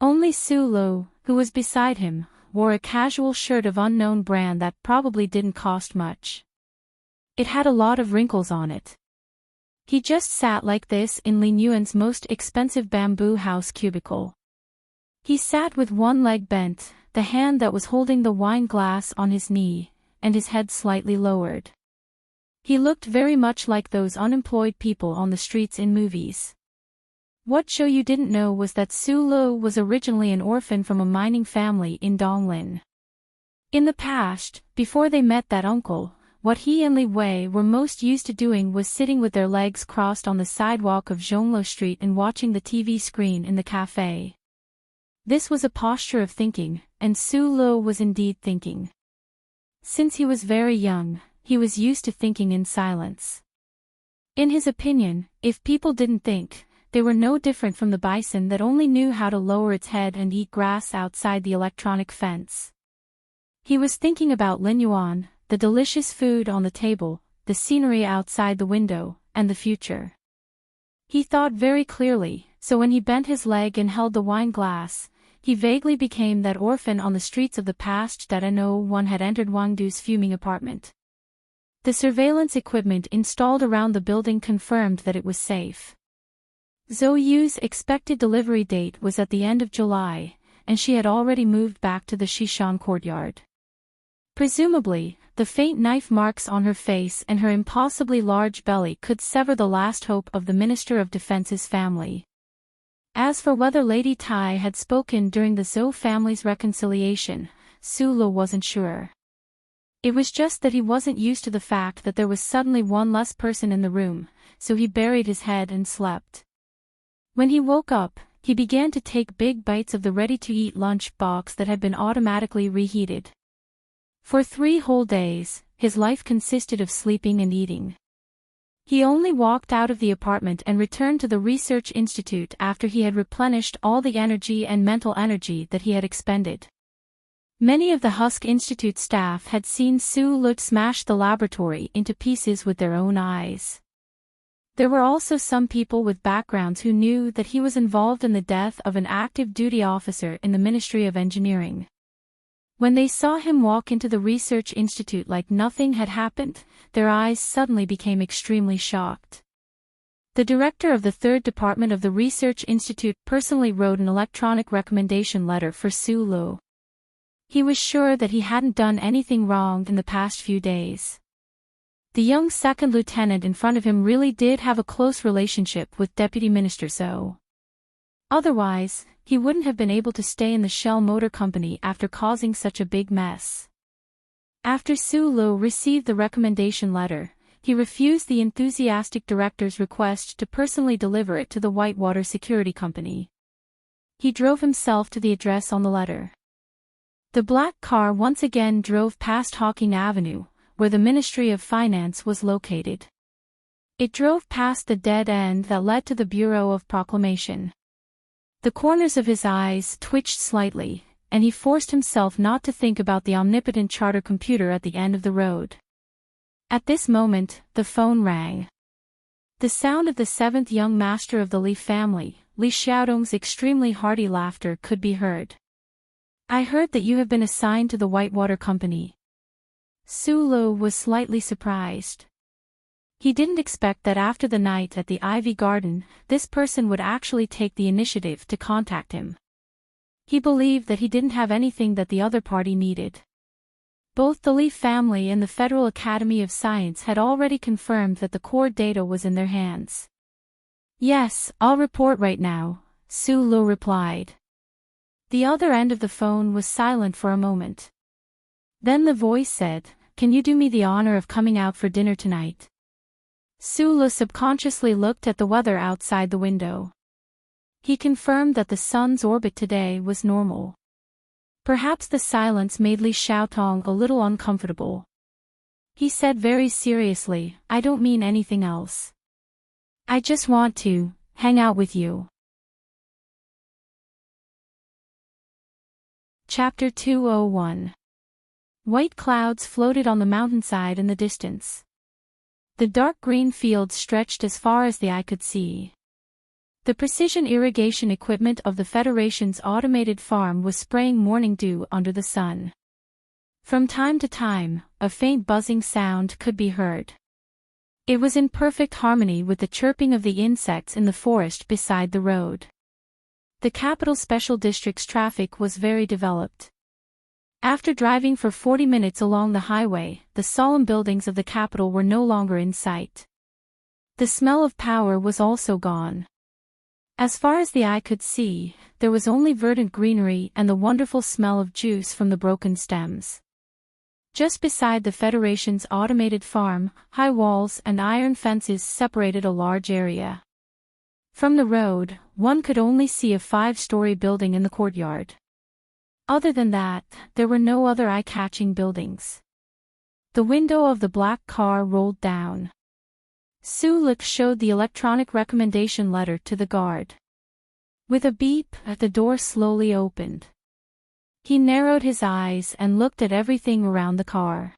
Only Su Lo, who was beside him, wore a casual shirt of unknown brand that probably didn't cost much. It had a lot of wrinkles on it. He just sat like this in Lin Yuan's most expensive bamboo house cubicle. He sat with one leg bent, the hand that was holding the wine glass on his knee, and his head slightly lowered. He looked very much like those unemployed people on the streets in movies. What Zhou Yu didn't know was that Su Lo was originally an orphan from a mining family in Donglin. In the past, before they met that uncle, what he and Li Wei were most used to doing was sitting with their legs crossed on the sidewalk of Zhonglo Street and watching the TV screen in the cafe. This was a posture of thinking, and Su Lo was indeed thinking. Since he was very young, he was used to thinking in silence. In his opinion, if people didn't think, they were no different from the bison that only knew how to lower its head and eat grass outside the electronic fence. He was thinking about Lin Yuan, the delicious food on the table, the scenery outside the window, and the future. He thought very clearly, so when he bent his leg and held the wine glass, he vaguely became that orphan on the streets of the past that No1 had entered Wang Du's fuming apartment. The surveillance equipment installed around the building confirmed that it was safe. Zhou Yu's expected delivery date was at the end of July, and she had already moved back to the Shishan courtyard. Presumably, the faint knife marks on her face and her impossibly large belly could sever the last hope of the Minister of Defense's family. As for whether Lady Tai had spoken during the Zhou family's reconciliation, Su Le wasn't sure. It was just that he wasn't used to the fact that there was suddenly one less person in the room, so he buried his head and slept. When he woke up, he began to take big bites of the ready-to-eat lunch box that had been automatically reheated. For 3 whole days, his life consisted of sleeping and eating. He only walked out of the apartment and returned to the Research Institute after he had replenished all the energy and mental energy that he had expended. Many of the Husk Institute staff had seen Su Le smash the laboratory into pieces with their own eyes. There were also some people with backgrounds who knew that he was involved in the death of an active duty officer in the Ministry of Engineering. When they saw him walk into the Research Institute like nothing had happened, their eyes suddenly became extremely shocked. The director of the 3rd Department of the Research Institute personally wrote an electronic recommendation letter for Su Le. He was sure that he hadn't done anything wrong in the past few days. The young second lieutenant in front of him really did have a close relationship with Deputy Minister Zhou. Otherwise, he wouldn't have been able to stay in the Shell Motor Company after causing such a big mess. After Su Le received the recommendation letter, he refused the enthusiastic director's request to personally deliver it to the Whitewater Security Company. He drove himself to the address on the letter. The black car once again drove past Hawking Avenue, where the Ministry of Finance was located. It drove past the dead end that led to the Bureau of Proclamation. The corners of his eyes twitched slightly, and he forced himself not to think about the omnipotent charter computer at the end of the road. At this moment, the phone rang. The sound of the seventh young master of the Li family, Li Xiaodong's extremely hearty laughter, could be heard. "I heard that you have been assigned to the Whitewater Company." Su Lu was slightly surprised. He didn't expect that after the night at the Ivy Garden, this person would actually take the initiative to contact him. He believed that he didn't have anything that the other party needed. Both the Li family and the Federal Academy of Science had already confirmed that the core data was in their hands. "Yes, I'll report right now," Su Lu replied. The other end of the phone was silent for a moment. Then the voice said, "Can you do me the honor of coming out for dinner tonight?" Su Lu subconsciously looked at the weather outside the window. He confirmed that the sun's orbit today was normal. Perhaps the silence made Li Xiaotong a little uncomfortable. He said very seriously, "I don't mean anything else. I just want to hang out with you." Chapter 201. White clouds floated on the mountainside in the distance. The dark green fields stretched as far as the eye could see. The precision irrigation equipment of the Federation's automated farm was spraying morning dew under the sun. From time to time, a faint buzzing sound could be heard. It was in perfect harmony with the chirping of the insects in the forest beside the road. The Capital Special District's traffic was very developed. After driving for 40 minutes along the highway, the solemn buildings of the capital were no longer in sight. The smell of power was also gone. As far as the eye could see, there was only verdant greenery and the wonderful smell of juice from the broken stems. Just beside the Federation's automated farm, high walls and iron fences separated a large area. From the road, one could only see a 5-story building in the courtyard. Other than that, there were no other eye-catching buildings. The window of the black car rolled down. Su Luk showed the electronic recommendation letter to the guard. With a beep, the door slowly opened. He narrowed his eyes and looked at everything around the car.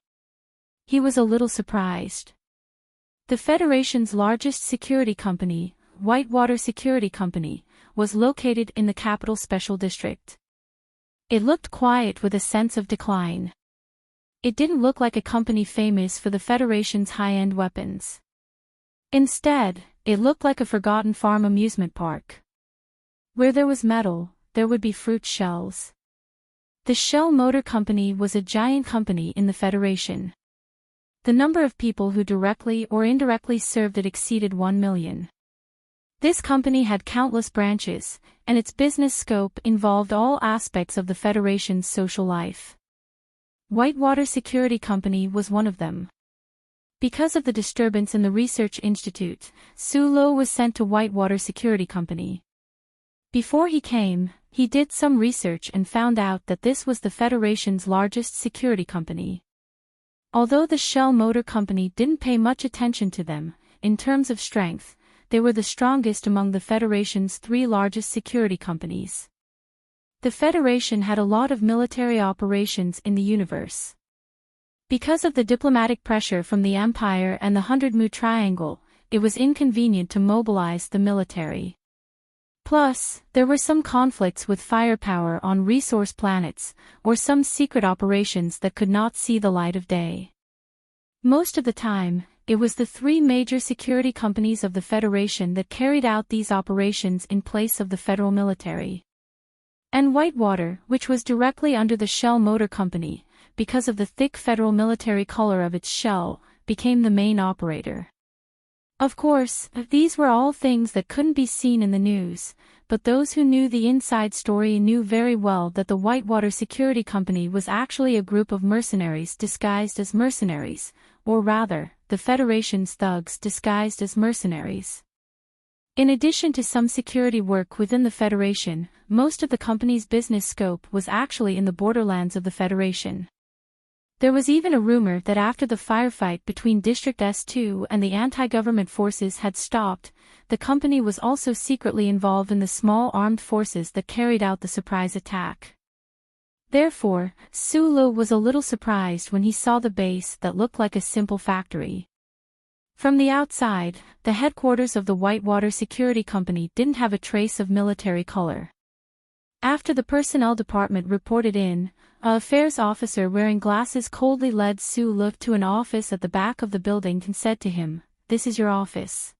He was a little surprised. The Federation's largest security company, Whitewater Security Company, was located in the Capital Special District. It looked quiet with a sense of decline. It didn't look like a company famous for the Federation's high-end weapons. Instead, it looked like a forgotten farm amusement park. Where there was metal, there would be fruit shells. The Shell Motor Company was a giant company in the Federation. The number of people who directly or indirectly served it exceeded 1 million. This company had countless branches, and its business scope involved all aspects of the Federation's social life. Whitewater Security Company was one of them. Because of the disturbance in the research institute, Su Lo was sent to Whitewater Security Company. Before he came, he did some research and found out that this was the Federation's largest security company. Although the Shell Motor Company didn't pay much attention to them, in terms of strength, they were the strongest among the Federation's 3 largest security companies. The Federation had a lot of military operations in the universe. Because of the diplomatic pressure from the Empire and the 100 Mu Triangle, it was inconvenient to mobilize the military. Plus, there were some conflicts with firepower on resource planets, or some secret operations that could not see the light of day. Most of the time, it was the 3 major security companies of the Federation that carried out these operations in place of the federal military. And Whitewater, which was directly under the Shell Motor Company, because of the thick federal military color of its shell, became the main operator. Of course, these were all things that couldn't be seen in the news, but those who knew the inside story knew very well that the Whitewater Security Company was actually a group of mercenaries disguised as mercenaries, or rather, the Federation's thugs disguised as mercenaries. In addition to some security work within the Federation, most of the company's business scope was actually in the borderlands of the Federation. There was even a rumor that after the firefight between District S2 and the anti-government forces had stopped, the company was also secretly involved in the small armed forces that carried out the surprise attack. Therefore, Sulu was a little surprised when he saw the base that looked like a simple factory. From the outside, the headquarters of the Whitewater Security Company didn't have a trace of military color. After the personnel department reported in, an affairs officer wearing glasses coldly led Sulu to an office at the back of the building and said to him, "This is your office.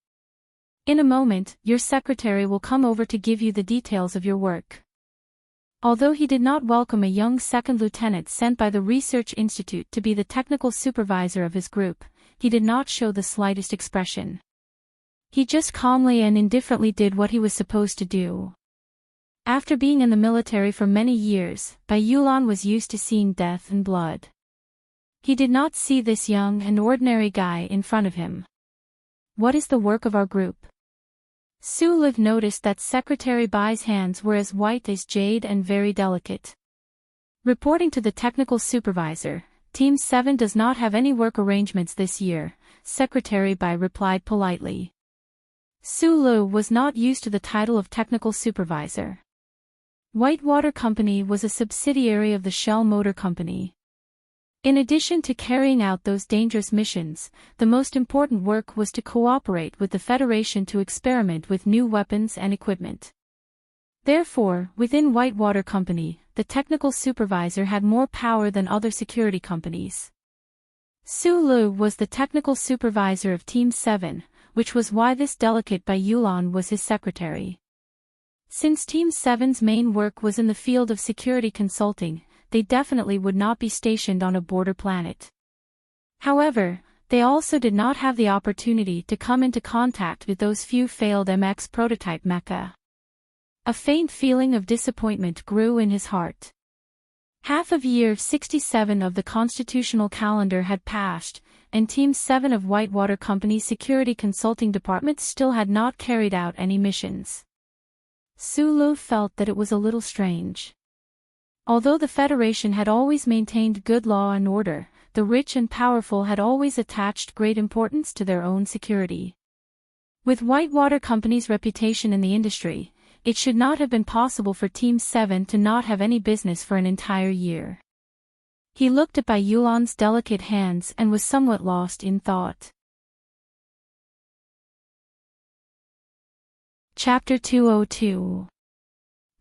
In a moment, your secretary will come over to give you the details of your work." Although he did not welcome a young second lieutenant sent by the Research Institute to be the technical supervisor of his group, he did not show the slightest expression. He just calmly and indifferently did what he was supposed to do. After being in the military for many years, Bai Yulan was used to seeing death and blood. He did not see this young and ordinary guy in front of him. "What is the work of our group?" Sulu noticed that Secretary Bai's hands were as white as jade and very delicate. Reporting to the technical supervisor, Team 7 does not have any work arrangements this year, Secretary Bai replied politely. Sulu was not used to the title of technical supervisor. Whitewater Company was a subsidiary of the Shell Motor Company. In addition to carrying out those dangerous missions, the most important work was to cooperate with the Federation to experiment with new weapons and equipment. Therefore, within Whitewater Company, the technical supervisor had more power than other security companies. Sulu was the technical supervisor of Team 7, which was why this delegate Bai Yulan was his secretary. Since Team 7's main work was in the field of security consulting, they definitely would not be stationed on a border planet. However, they also did not have the opportunity to come into contact with those few failed MX prototype mecha. A faint feeling of disappointment grew in his heart. Half of year 67 of the constitutional calendar had passed, and Team 7 of Whitewater Company's Security Consulting Department still had not carried out any missions. Sulu felt that it was a little strange. Although the Federation had always maintained good law and order, the rich and powerful had always attached great importance to their own security. With Whitewater Company's reputation in the industry, it should not have been possible for Team 7 to not have any business for an entire year. He looked at Bai Yulan's delicate hands and was somewhat lost in thought. Chapter 202.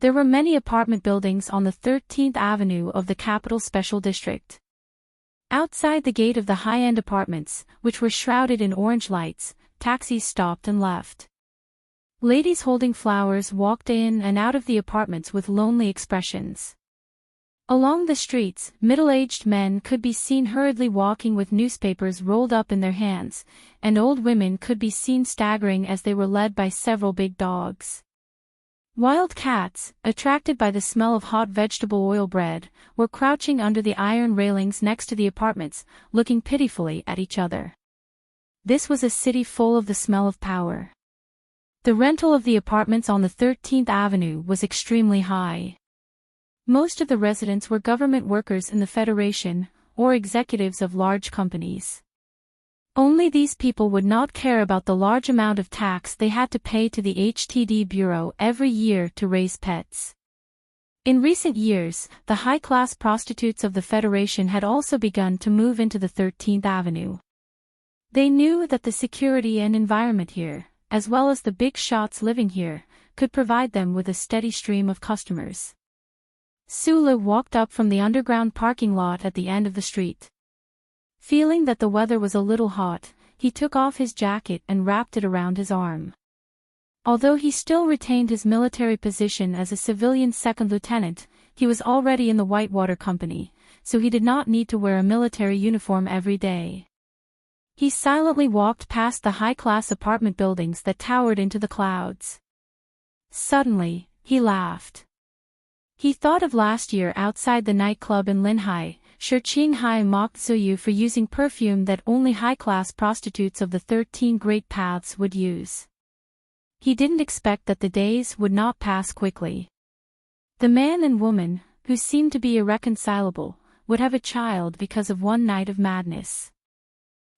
There were many apartment buildings on the 13th Avenue of the Capital Special District. Outside the gate of the high-end apartments, which were shrouded in orange lights, taxis stopped and left. Ladies holding flowers walked in and out of the apartments with lonely expressions. Along the streets, middle-aged men could be seen hurriedly walking with newspapers rolled up in their hands, and old women could be seen staggering as they were led by several big dogs. Wild cats, attracted by the smell of hot vegetable oil bread, were crouching under the iron railings next to the apartments, looking pitifully at each other. This was a city full of the smell of power. The rental of the apartments on the 13th Avenue was extremely high. Most of the residents were government workers in the Federation, or executives of large companies. Only these people would not care about the large amount of tax they had to pay to the HTD Bureau every year to raise pets. In recent years, the high-class prostitutes of the Federation had also begun to move into the 13th Avenue. They knew that the security and environment here, as well as the big shots living here, could provide them with a steady stream of customers. Sulu walked up from the underground parking lot at the end of the street. Feeling that the weather was a little hot, he took off his jacket and wrapped it around his arm. Although he still retained his military position as a civilian second lieutenant, he was already in the Whitewater Company, so he did not need to wear a military uniform every day. He silently walked past the high-class apartment buildings that towered into the clouds. Suddenly, he laughed. He thought of last year outside the nightclub in Linhai, Qinghai mocked Zuyu for using perfume that only high-class prostitutes of the 13 Great Paths would use. He didn't expect that the days would not pass quickly. The man and woman, who seemed to be irreconcilable, would have a child because of one night of madness.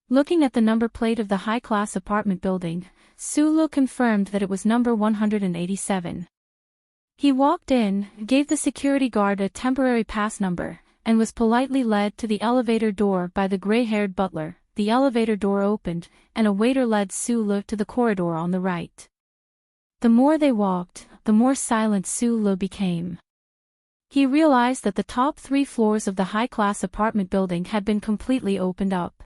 Looking at the number plate of the high-class apartment building, Sulu confirmed that it was number 187. He walked in, gave the security guard a temporary pass number, and was politely led to the elevator door by the gray-haired butler. The elevator door opened, and a waiter led Sulu to the corridor on the right. The more they walked, the more silent Sulu became. He realized that the top 3 floors of the high-class apartment building had been completely opened up.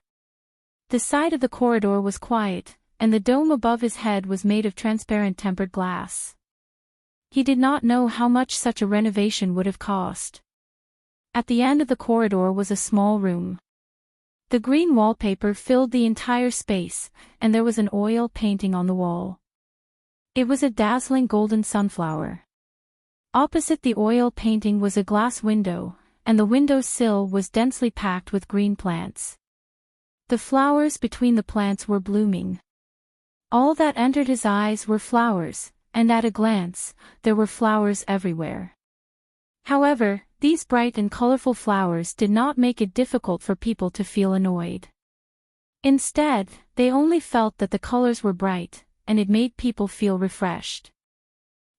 The side of the corridor was quiet, and the dome above his head was made of transparent tempered glass. He did not know how much such a renovation would have cost. At the end of the corridor was a small room. The green wallpaper filled the entire space, and there was an oil painting on the wall. It was a dazzling golden sunflower. Opposite the oil painting was a glass window, and the window sill was densely packed with green plants. The flowers between the plants were blooming. All that entered his eyes were flowers, and at a glance, there were flowers everywhere. However, these bright and colorful flowers did not make it difficult for people to feel annoyed. Instead, they only felt that the colors were bright, and it made people feel refreshed.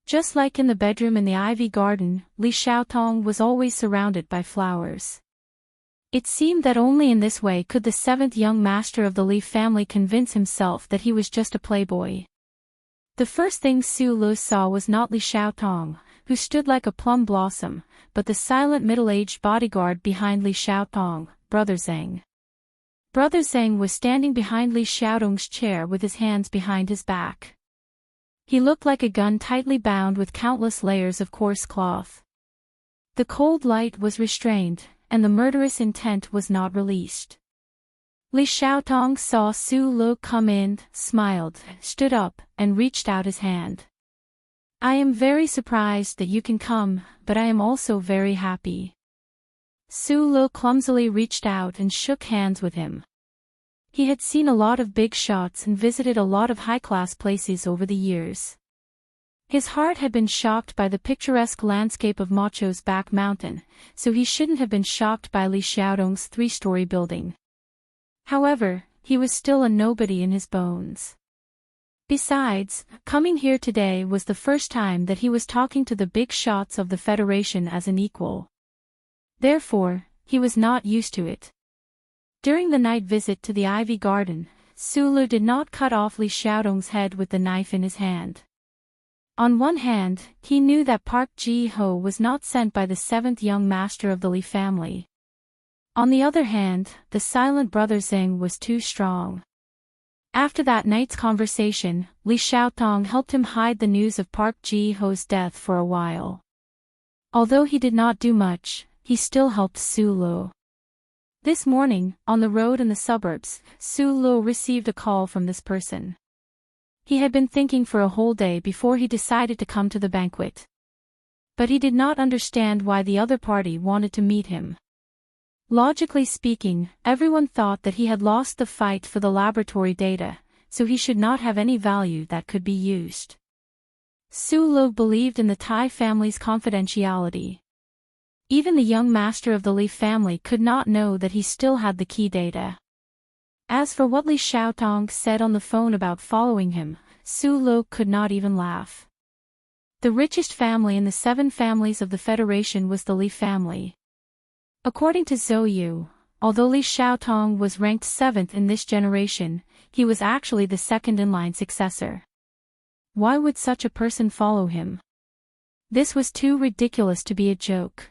Just like in the bedroom in the ivy garden, Li Xiaotong was always surrounded by flowers. It seemed that only in this way could the 7th young master of the Li family convince himself that he was just a playboy. The first thing Sulu saw was not Li Xiaotong, who stood like a plum blossom, but the silent middle-aged bodyguard behind Li Xiaotong, Brother Zhang. Brother Zhang was standing behind Li Xiaotong's chair with his hands behind his back. He looked like a gun tightly bound with countless layers of coarse cloth. The cold light was restrained, and the murderous intent was not released. Li Xiaotong saw Sulu come in, smiled, stood up, and reached out his hand. "I am very surprised that you can come, but I am also very happy." Sulu clumsily reached out and shook hands with him. He had seen a lot of big shots and visited a lot of high-class places over the years. His heart had been shocked by the picturesque landscape of Macho's back mountain, so he shouldn't have been shocked by Li Xiaotong's 3-story building. However, he was still a nobody in his bones. Besides, coming here today was the first time that he was talking to the big shots of the Federation as an equal. Therefore, he was not used to it. During the night visit to the ivy garden, Sulu did not cut off Li Xiaotong's head with the knife in his hand. On one hand, he knew that Park Ji-ho was not sent by the 7th young master of the Li family. On the other hand, the silent Brother Zhang was too strong. After that night's conversation, Li Xiaotong helped him hide the news of Park Ji-ho's death for a while. Although he did not do much, he still helped Sulu. This morning, on the road in the suburbs, Sulu received a call from this person. He had been thinking for a whole day before he decided to come to the banquet. But he did not understand why the other party wanted to meet him. Logically speaking, everyone thought that he had lost the fight for the laboratory data, so he should not have any value that could be used. Sulu believed in the Tai family's confidentiality. Even the young master of the Li family could not know that he still had the key data. As for what Li Xiaotong said on the phone about following him, Sulu could not even laugh. The richest family in the 7 families of the Federation was the Li family. According to Zhou Yu, although Li Xiaotong was ranked 7th in this generation, he was actually the second-in-line successor. Why would such a person follow him? This was too ridiculous to be a joke.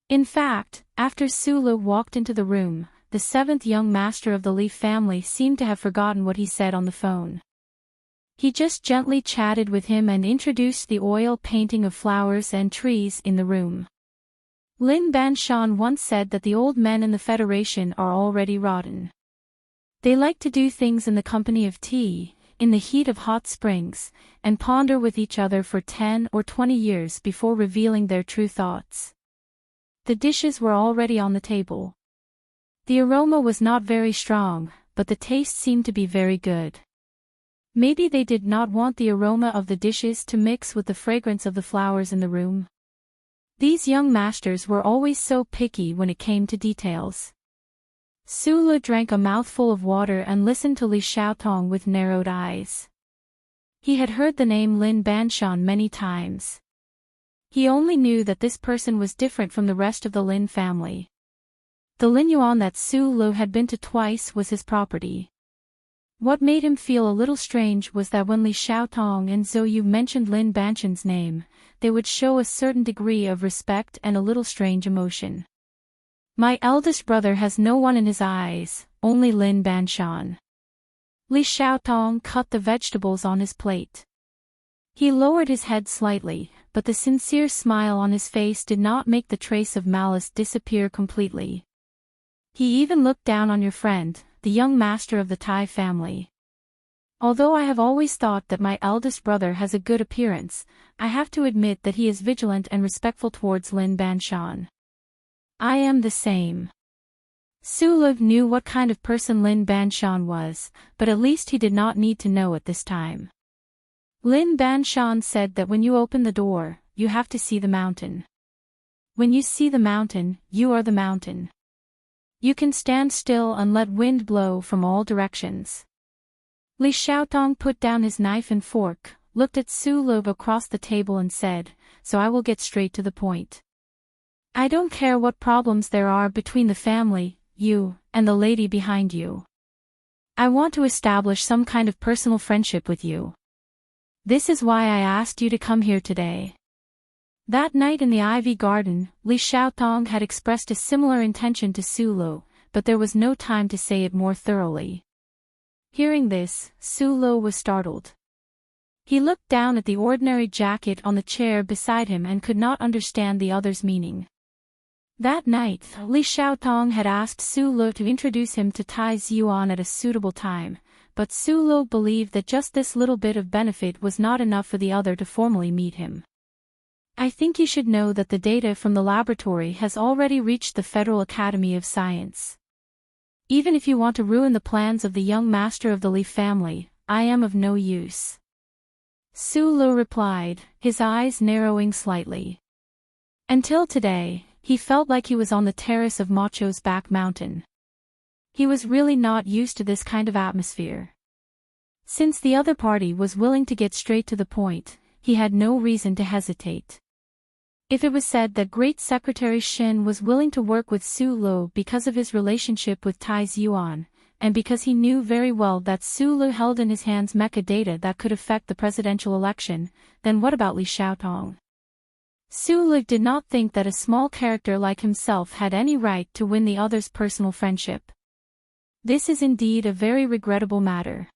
In fact, after Sulu walked into the room, the 7th young master of the Li family seemed to have forgotten what he said on the phone. He just gently chatted with him and introduced the oil painting of flowers and trees in the room. Lin Banshan once said that the old men in the Federation are already rotten. They like to do things in the company of tea, in the heat of hot springs, and ponder with each other for 10 or 20 years before revealing their true thoughts. The dishes were already on the table. The aroma was not very strong, but the taste seemed to be very good. Maybe they did not want the aroma of the dishes to mix with the fragrance of the flowers in the room. These young masters were always so picky when it came to details. Sulu drank a mouthful of water and listened to Li Xiaotong with narrowed eyes. He had heard the name Lin Banshan many times. He only knew that this person was different from the rest of the Lin family. The Lin Yuan that Sulu had been to twice was his property. What made him feel a little strange was that when Li Xiaotong and Zhou Yu mentioned Lin Banshan's name, they would show a certain degree of respect and a little strange emotion. My eldest brother has no one in his eyes, only Lin Banshan. Li Xiaotong cut the vegetables on his plate. He lowered his head slightly, but the sincere smile on his face did not make the trace of malice disappear completely. He even looked down on your friend, the young master of the Tai family. Although I have always thought that my eldest brother has a good appearance, I have to admit that he is vigilant and respectful towards Lin Banshan. I am the same. Sulu knew what kind of person Lin Banshan was, but at least he did not need to know at this time. Lin Banshan said that when you open the door, you have to see the mountain. When you see the mountain, you are the mountain. You can stand still and let wind blow from all directions. Li Xiaotong put down his knife and fork, looked at Sulu across the table and said, "So I will get straight to the point. I don't care what problems there are between the family, you, and the lady behind you. I want to establish some kind of personal friendship with you. This is why I asked you to come here today." That night in the Ivy Garden, Li Xiaotong had expressed a similar intention to Sulu, but there was no time to say it more thoroughly. Hearing this, Sulu was startled. He looked down at the ordinary jacket on the chair beside him and could not understand the other's meaning. That night, Li Xiaotong had asked Sulu to introduce him to Tai Ziyuan at a suitable time, but Sulu believed that just this little bit of benefit was not enough for the other to formally meet him. I think you should know that the data from the laboratory has already reached the Federal Academy of Science. Even if you want to ruin the plans of the young master of the Li family, I am of no use. Sulu replied, his eyes narrowing slightly. Until today, he felt like he was on the terrace of Macho's back mountain. He was really not used to this kind of atmosphere. Since the other party was willing to get straight to the point, he had no reason to hesitate. If it was said that Great Secretary Shin was willing to work with Sulu because of his relationship with Tai Ziyuan, and because he knew very well that Sulu held in his hands mecha data that could affect the presidential election, then what about Li Xiaotong? Sulu did not think that a small character like himself had any right to win the other's personal friendship. This is indeed a very regrettable matter.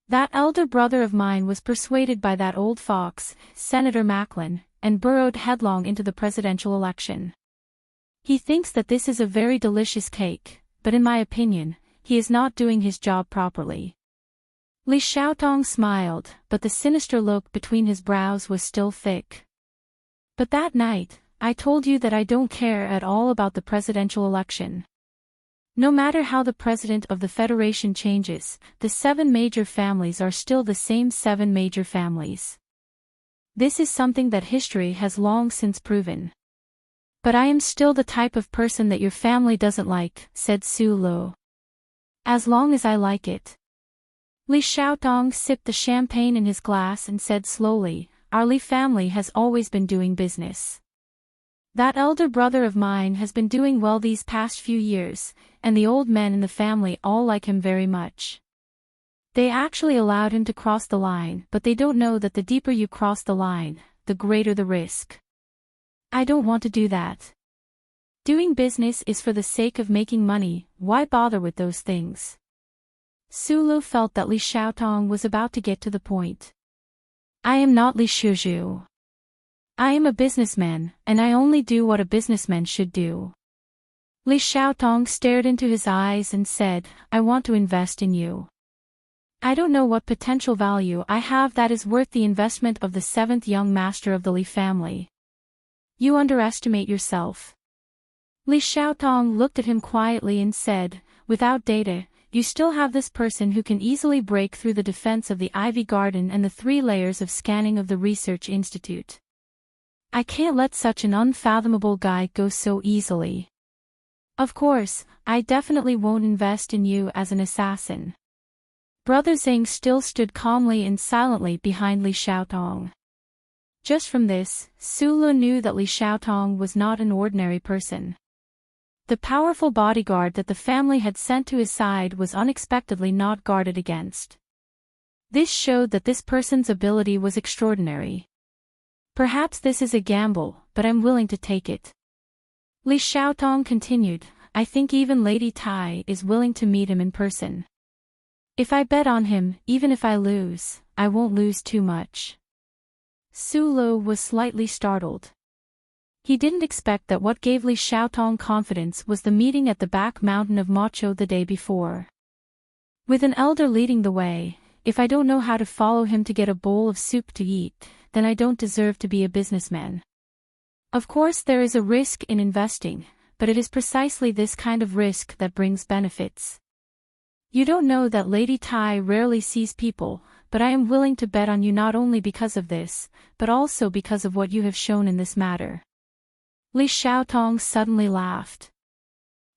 That elder brother of mine was persuaded by that old fox, Senator Macklin, and burrowed headlong into the presidential election. He thinks that this is a very delicious cake, but in my opinion, he is not doing his job properly. Li Xiaotong smiled, but the sinister look between his brows was still thick. But that night, I told you that I don't care at all about the presidential election. No matter how the president of the Federation changes, the 7 major families are still the same 7 major families. This is something that history has long since proven. But I am still the type of person that your family doesn't like, said Sulu. As long as I like it. Li Xiaotong sipped the champagne in his glass and said slowly, our Li family has always been doing business. That elder brother of mine has been doing well these past few years, and the old men in the family all like him very much. They actually allowed him to cross the line, but they don't know that the deeper you cross the line, the greater the risk. I don't want to do that. Doing business is for the sake of making money, why bother with those things? Sulu felt that Li Xiaotong was about to get to the point. I am not Li Shuzhu. I am a businessman, and I only do what a businessman should do. Li Xiaotong stared into his eyes and said, I want to invest in you. I don't know what potential value I have that is worth the investment of the 7th young master of the Li family. You underestimate yourself. Li Xiaotong looked at him quietly and said, "Without data, you still have this person who can easily break through the defense of the Ivy Garden and the 3 layers of scanning of the Research Institute. I can't let such an unfathomable guy go so easily. Of course, I definitely won't invest in you as an assassin." Brother Zhang still stood calmly and silently behind Li Xiaotong. Just from this, Su Le knew that Li Xiaotong was not an ordinary person. The powerful bodyguard that the family had sent to his side was unexpectedly not guarded against. This showed that this person's ability was extraordinary. "Perhaps this is a gamble, but I'm willing to take it." Li Xiaotong continued, "I think even Lady Tai is willing to meet him in person. If I bet on him, even if I lose, I won't lose too much." Su Le was slightly startled. He didn't expect that what gave Li Xiaotong confidence was the meeting at the back mountain of Macho the day before. With an elder leading the way, if I don't know how to follow him to get a bowl of soup to eat, then I don't deserve to be a businessman. Of course there is a risk in investing, but it is precisely this kind of risk that brings benefits. You don't know that Lady Tai rarely sees people, but I am willing to bet on you not only because of this, but also because of what you have shown in this matter. Li Xiaotong suddenly laughed.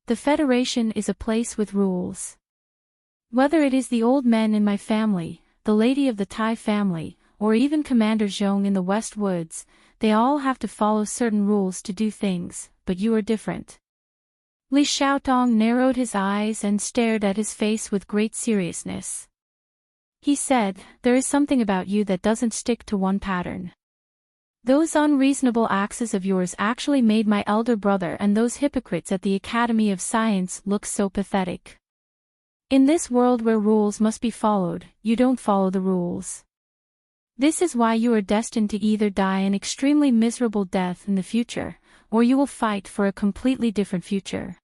The Federation is a place with rules. Whether it is the old men in my family, the lady of the Tai family, or even Commander Zhong in the West Woods, they all have to follow certain rules to do things, but you are different. Li Xiaotong narrowed his eyes and stared at his face with great seriousness. He said, "There is something about you that doesn't stick to one pattern. Those unreasonable axes of yours actually made my elder brother and those hypocrites at the Academy of Science look so pathetic. In this world where rules must be followed, you don't follow the rules. This is why you are destined to either die an extremely miserable death in the future, or you will fight for a completely different future."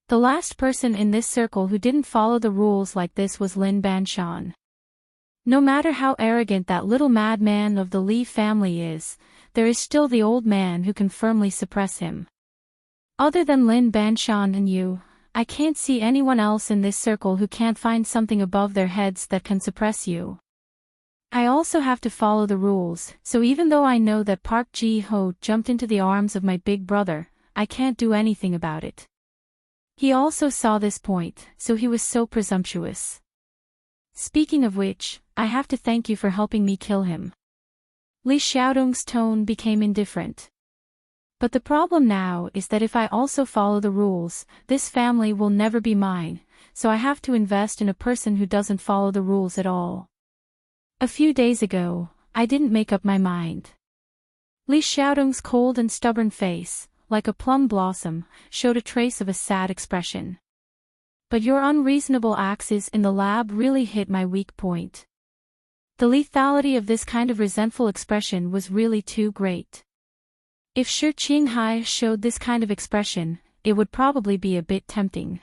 The last person in this circle who didn't follow the rules like this was Lin Banshan. No matter how arrogant that little madman of the Li family is, there is still the old man who can firmly suppress him. Other than Lin Banshan and you, I can't see anyone else in this circle who can't find something above their heads that can suppress you. I also have to follow the rules, so even though I know that Park Ji-ho jumped into the arms of my big brother, I can't do anything about it. He also saw this point, so he was so presumptuous. Speaking of which, I have to thank you for helping me kill him. Li Xiaotong's tone became indifferent. But the problem now is that if I also follow the rules, this family will never be mine, so I have to invest in a person who doesn't follow the rules at all. A few days ago, I didn't make up my mind. Li Xiaotong's cold and stubborn face, like a plum blossom, showed a trace of a sad expression. But your unreasonable axes in the lab really hit my weak point. The lethality of this kind of resentful expression was really too great. If Shi Qinghai showed this kind of expression, it would probably be a bit tempting.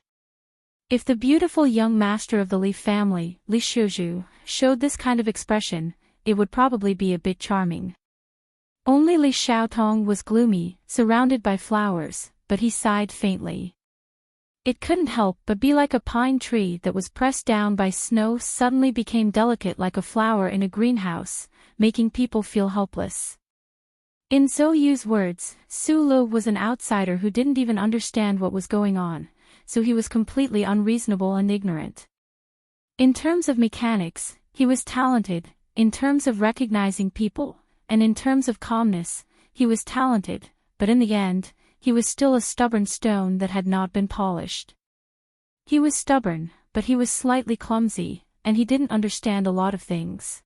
If the beautiful young master of the Li family, Li Shuzhu, showed this kind of expression, it would probably be a bit charming. Only Li Xiaotong was gloomy, surrounded by flowers, but he sighed faintly. It couldn't help but be like a pine tree that was pressed down by snow suddenly became delicate like a flower in a greenhouse, making people feel helpless. In Zhou Yu's words, Su Le was an outsider who didn't even understand what was going on, so he was completely unreasonable and ignorant. In terms of mechanics, he was talented, in terms of recognizing people, and in terms of calmness, he was talented, but in the end, he was still a stubborn stone that had not been polished. He was stubborn, but he was slightly clumsy, and he didn't understand a lot of things.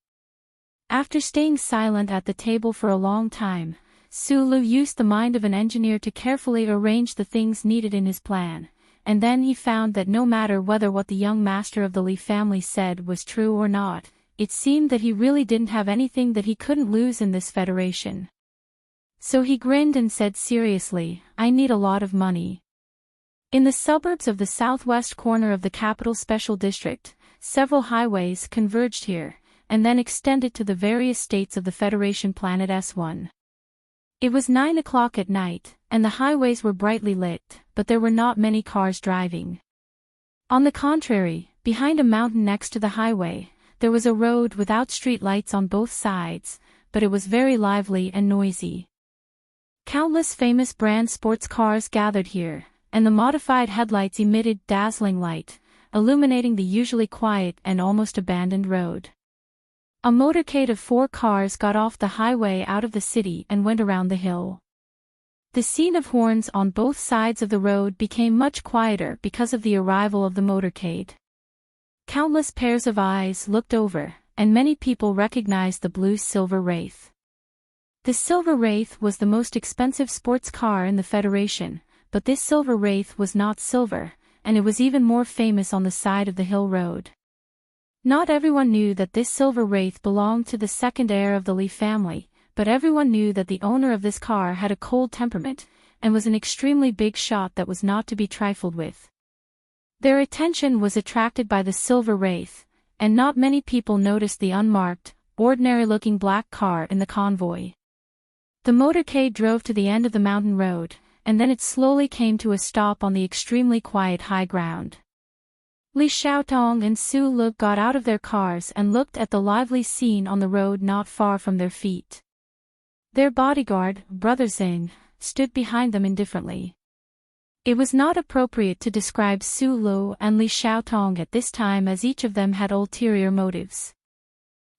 After staying silent at the table for a long time, Su Lu used the mind of an engineer to carefully arrange the things needed in his plan, and then he found that no matter whether what the young master of the Li family said was true or not, it seemed that he really didn't have anything that he couldn't lose in this federation. So he grinned and said seriously, "I need a lot of money." In the suburbs of the southwest corner of the capital special district, several highways converged here, and then extended to the various states of the Federation planet S1. It was 9 o'clock at night, and the highways were brightly lit, but there were not many cars driving. On the contrary, behind a mountain next to the highway, there was a road without street lights on both sides, but it was very lively and noisy. Countless famous brand sports cars gathered here, and the modified headlights emitted dazzling light, illuminating the usually quiet and almost abandoned road. A motorcade of 4 cars got off the highway out of the city and went around the hill. The scene of horns on both sides of the road became much quieter because of the arrival of the motorcade. Countless pairs of eyes looked over, and many people recognized the blue Silver Wraith. The Silver Wraith was the most expensive sports car in the Federation, but this Silver Wraith was not silver, and it was even more famous on the side of the hill road. Not everyone knew that this Silver Wraith belonged to the second heir of the Lee family, but everyone knew that the owner of this car had a cold temperament, and was an extremely big shot that was not to be trifled with. Their attention was attracted by the Silver Wraith, and not many people noticed the unmarked, ordinary-looking black car in the convoy. The motorcade drove to the end of the mountain road, and then it slowly came to a stop on the extremely quiet high ground. Li Xiaotong and Su Le got out of their cars and looked at the lively scene on the road not far from their feet. Their bodyguard, Brother Xing, stood behind them indifferently. It was not appropriate to describe Su Le and Li Xiaotong at this time, as each of them had ulterior motives.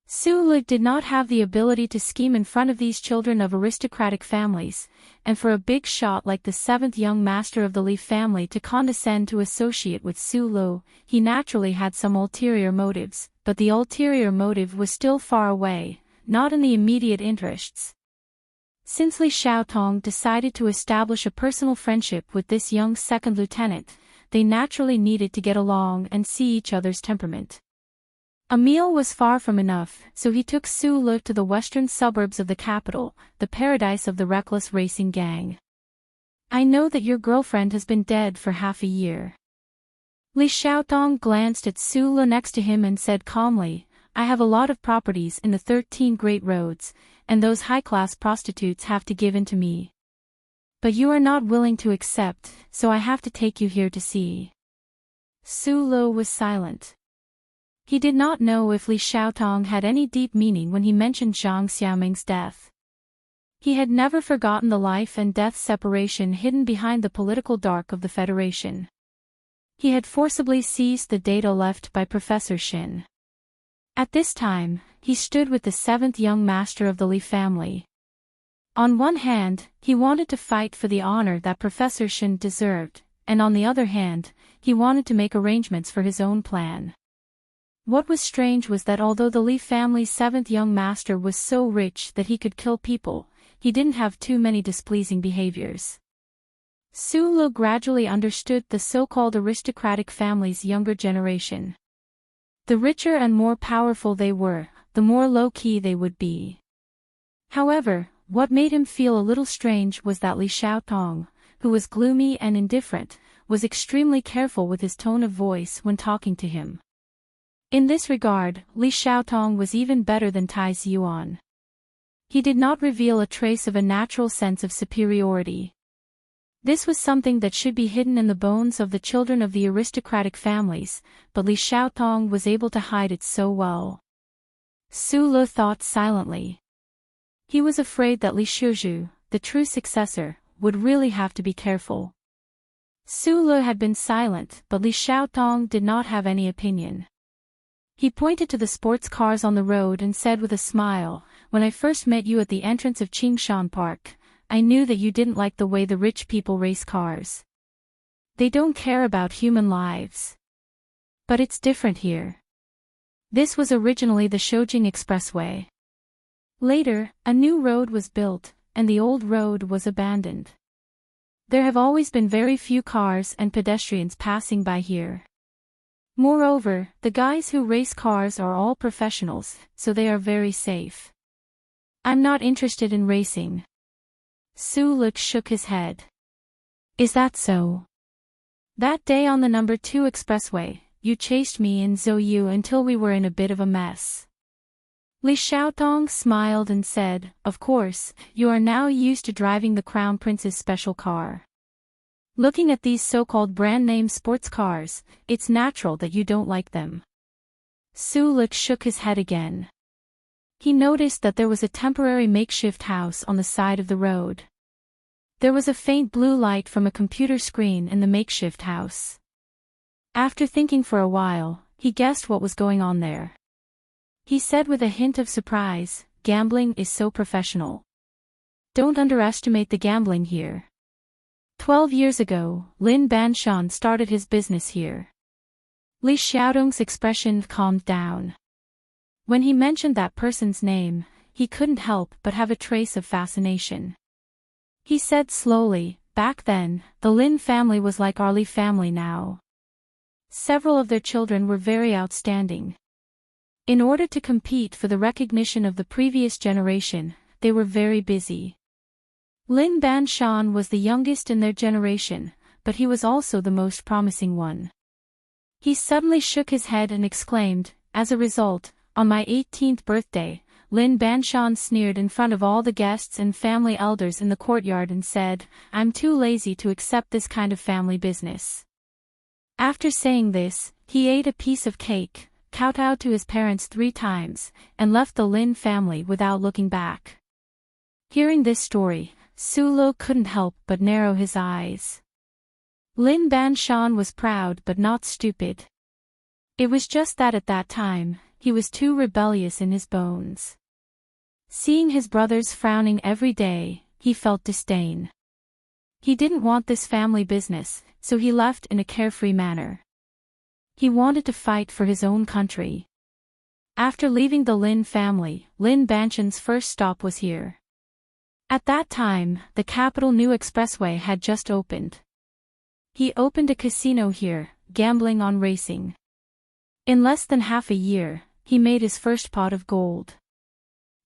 Su Le did not have the ability to scheme in front of these children of aristocratic families, and for a big shot like the 7th young master of the Li family to condescend to associate with Su Le, he naturally had some ulterior motives, but the ulterior motive was still far away, not in the immediate interests. Since Li Xiaotong decided to establish a personal friendship with this young second lieutenant, they naturally needed to get along and see each other's temperament. A meal was far from enough, so he took Su Le to the western suburbs of the capital, the paradise of the reckless racing gang. "I know that your girlfriend has been dead for half a year." Li Xiaotong glanced at Su Le next to him and said calmly, "I have a lot of properties in the 13 great roads, and those high-class prostitutes have to give in to me. But you are not willing to accept, so I have to take you here to see." Su Le was silent. He did not know if Li Xiaotong had any deep meaning when he mentioned Zhang Xiaoming's death. He had never forgotten the life and death separation hidden behind the political dark of the Federation. He had forcibly seized the data left by Professor Shin. At this time, he stood with the 7th young master of the Li family. On one hand, he wanted to fight for the honor that Professor Shin deserved, and on the other hand, he wanted to make arrangements for his own plan. What was strange was that although the Li family's 7th young master was so rich that he could kill people, he didn't have too many displeasing behaviors. Su Le gradually understood the so-called aristocratic family's younger generation. The richer and more powerful they were, the more low-key they would be. However, what made him feel a little strange was that Li Xiaotong, who was gloomy and indifferent, was extremely careful with his tone of voice when talking to him. In this regard, Li Xiaotong was even better than Tai Ziyuan. He did not reveal a trace of a natural sense of superiority. This was something that should be hidden in the bones of the children of the aristocratic families, but Li Xiaotong was able to hide it so well. Su Le thought silently. He was afraid that Li Shuzhu, the true successor, would really have to be careful. Su Le had been silent, but Li Xiaotong did not have any opinion. He pointed to the sports cars on the road and said with a smile, "When I first met you at the entrance of Qingshan Park, I knew that you didn't like the way the rich people race cars. They don't care about human lives. But it's different here." This was originally the Shoujing Expressway. Later, a new road was built, and the old road was abandoned. There have always been very few cars and pedestrians passing by here. Moreover, the guys who race cars are all professionals, so they are very safe. "I'm not interested in racing." Su Le shook his head. "Is that so? That day on the number 2 expressway, you chased me and Zhou Yu until we were in a bit of a mess. Li Xiaotong smiled and said, "Of course, you are now used to driving the Crown Prince's special car. Looking at these so-called brand-name sports cars, it's natural that you don't like them." Su Luk shook his head again. He noticed that there was a temporary makeshift house on the side of the road. There was a faint blue light from a computer screen in the makeshift house. After thinking for a while, he guessed what was going on there. He said with a hint of surprise, "Gambling is so professional. Don't underestimate the gambling here. 12 years ago, Lin Banshan started his business here." Li Xiaodong's expression calmed down. When he mentioned that person's name, he couldn't help but have a trace of fascination. He said slowly, "Back then, the Lin family was like our Li family now. Several of their children were very outstanding. In order to compete for the recognition of the previous generation, they were very busy. Lin Banshan was the youngest in their generation, but he was also the most promising one." He suddenly shook his head and exclaimed, "As a result, on my 18th birthday, Lin Banshan sneered in front of all the guests and family elders in the courtyard and said, 'I'm too lazy to accept this kind of family business.' After saying this, he ate a piece of cake, kowtowed to his parents 3 times, and left the Lin family without looking back." Hearing this story, Su Luk couldn't help but narrow his eyes. Lin Banshan was proud but not stupid. It was just that at that time, he was too rebellious in his bones. Seeing his brothers frowning every day, he felt disdain. He didn't want this family business, so he left in a carefree manner. He wanted to fight for his own country. After leaving the Lin family, Lin Banshan's first stop was here. At that time, the capital New Expressway had just opened. He opened a casino here, gambling on racing. In less than half a year, he made his first pot of gold.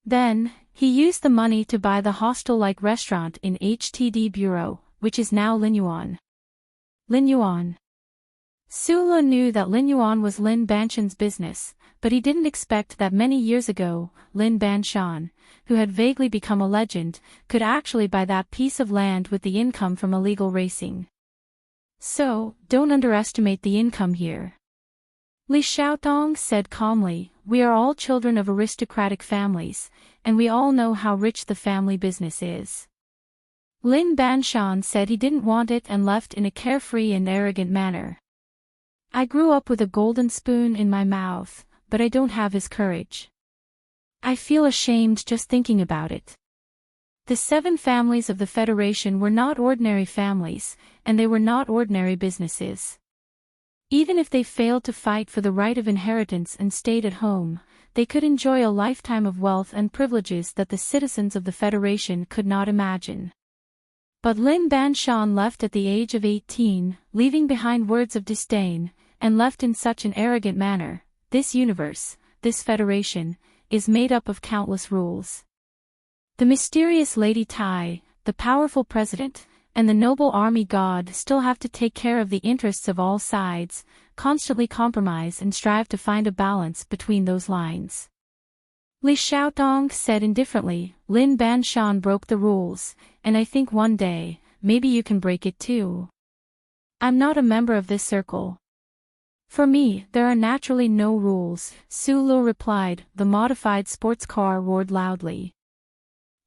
Then, he used the money to buy the hostel-like restaurant in HTD Bureau, which is now Linyuan. Linyuan. Su Luk knew that Linyuan was Lin Banshan's business, but he didn't expect that many years ago, Lin Banshan, who had vaguely become a legend, could actually buy that piece of land with the income from illegal racing. So, don't underestimate the income here. Li Xiaotong said calmly, "We are all children of aristocratic families, and we all know how rich the family business is." Lin Banshan said he didn't want it and left in a carefree and arrogant manner. "I grew up with a golden spoon in my mouth, but I don't have his courage. I feel ashamed just thinking about it." The 7 families of the Federation were not ordinary families, and they were not ordinary businesses. Even if they failed to fight for the right of inheritance and stayed at home, they could enjoy a lifetime of wealth and privileges that the citizens of the Federation could not imagine. But Lin Banshan left at the age of 18, leaving behind words of disdain, and left in such an arrogant manner. This universe, this Federation, is made up of countless rules. The mysterious Lady Tai, the powerful president, and the noble army god still have to take care of the interests of all sides, constantly compromise and strive to find a balance between those lines. Li Xiaotong said indifferently, "Lin Banshan broke the rules, and I think one day, maybe you can break it too. I'm not a member of this circle." "For me, there are naturally no rules," Su Luk replied. The modified sports car roared loudly.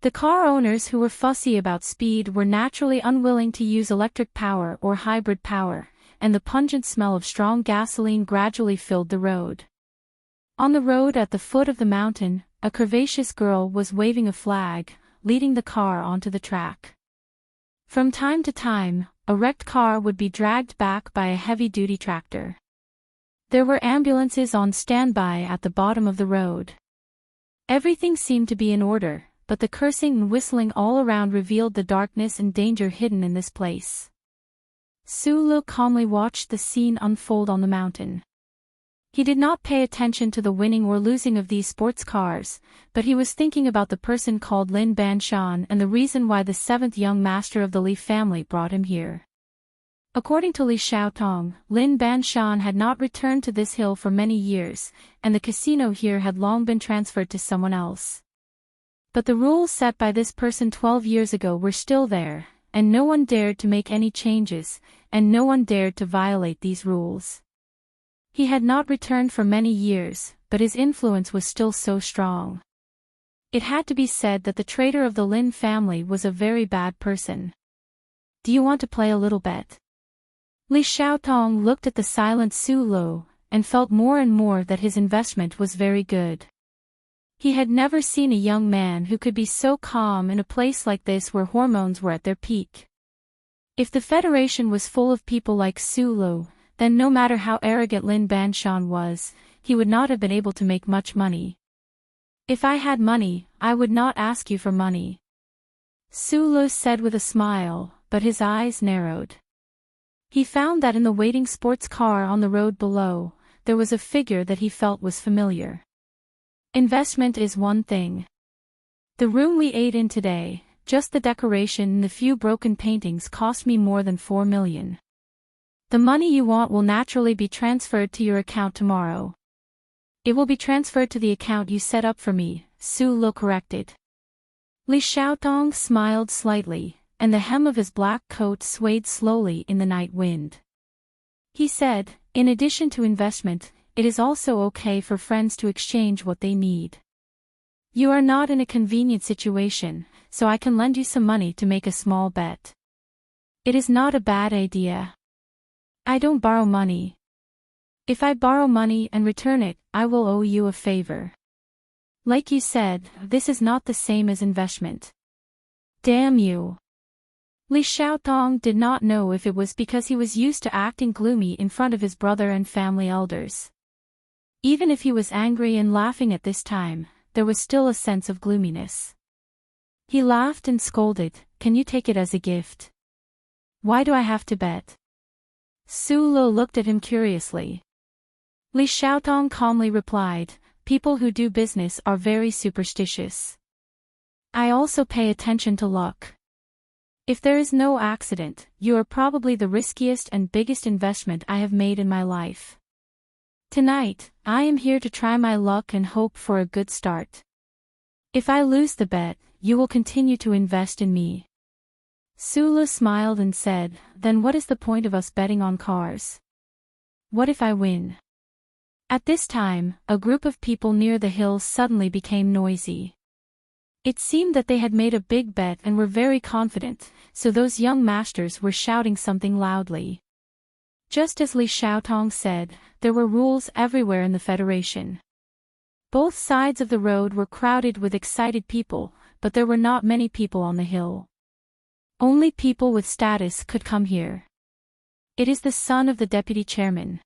The car owners who were fussy about speed were naturally unwilling to use electric power or hybrid power, and the pungent smell of strong gasoline gradually filled the road. On the road at the foot of the mountain, a curvaceous girl was waving a flag, leading the car onto the track. From time to time, a wrecked car would be dragged back by a heavy-duty tractor. There were ambulances on standby at the bottom of the road. Everything seemed to be in order, but the cursing and whistling all around revealed the darkness and danger hidden in this place. Su Luk calmly watched the scene unfold on the mountain. He did not pay attention to the winning or losing of these sports cars, but he was thinking about the person called Lin Banshan and the reason why the 7th young master of the Li family brought him here. According to Li Xiaotong, Lin Banshan had not returned to this hill for many years, and the casino here had long been transferred to someone else. But the rules set by this person 12 years ago were still there, and no one dared to make any changes, and no one dared to violate these rules. He had not returned for many years, but his influence was still so strong. It had to be said that the traitor of the Lin family was a very bad person. Do you want to play a little bet? Li Xiaotong looked at the silent Su Lo, and felt more and more that his investment was very good. He had never seen a young man who could be so calm in a place like this where hormones were at their peak. If the Federation was full of people like Su Lo, then no matter how arrogant Lin Banshan was, he would not have been able to make much money. If I had money, I would not ask you for money. Su Lo said with a smile, but his eyes narrowed. He found that in the waiting sports car on the road below, there was a figure that he felt was familiar. Investment is one thing. The room we ate in today, just the decoration and the few broken paintings cost me more than 4 million. The money you want will naturally be transferred to your account tomorrow. It will be transferred to the account you set up for me, Su Lo corrected. Li Xiaotong smiled slightly, and the hem of his black coat swayed slowly in the night wind. He said, in addition to investment, it is also okay for friends to exchange what they need. You are not in a convenient situation, so I can lend you some money to make a small bet. It is not a bad idea. I don't borrow money. If I borrow money and return it, I will owe you a favor. Like you said, this is not the same as investment. Damn you. Li Xiaotong did not know if it was because he was used to acting gloomy in front of his brother and family elders. Even if he was angry and laughing at this time, there was still a sense of gloominess. He laughed and scolded, "Can you take it as a gift? Why do I have to bet?" Su Lo looked at him curiously. Li Xiaotong calmly replied, "People who do business are very superstitious. I also pay attention to luck. If there is no accident, you are probably the riskiest and biggest investment I have made in my life. Tonight, I am here to try my luck and hope for a good start. If I lose the bet, you will continue to invest in me." Su Lo smiled and said, "Then what is the point of us betting on cars? What if I win?" At this time, a group of people near the hills suddenly became noisy. It seemed that they had made a big bet and were very confident, so those young masters were shouting something loudly. Just as Li Xiaotong said, there were rules everywhere in the Federation. Both sides of the road were crowded with excited people, but there were not many people on the hill. Only people with status could come here. It is the son of the deputy chairman.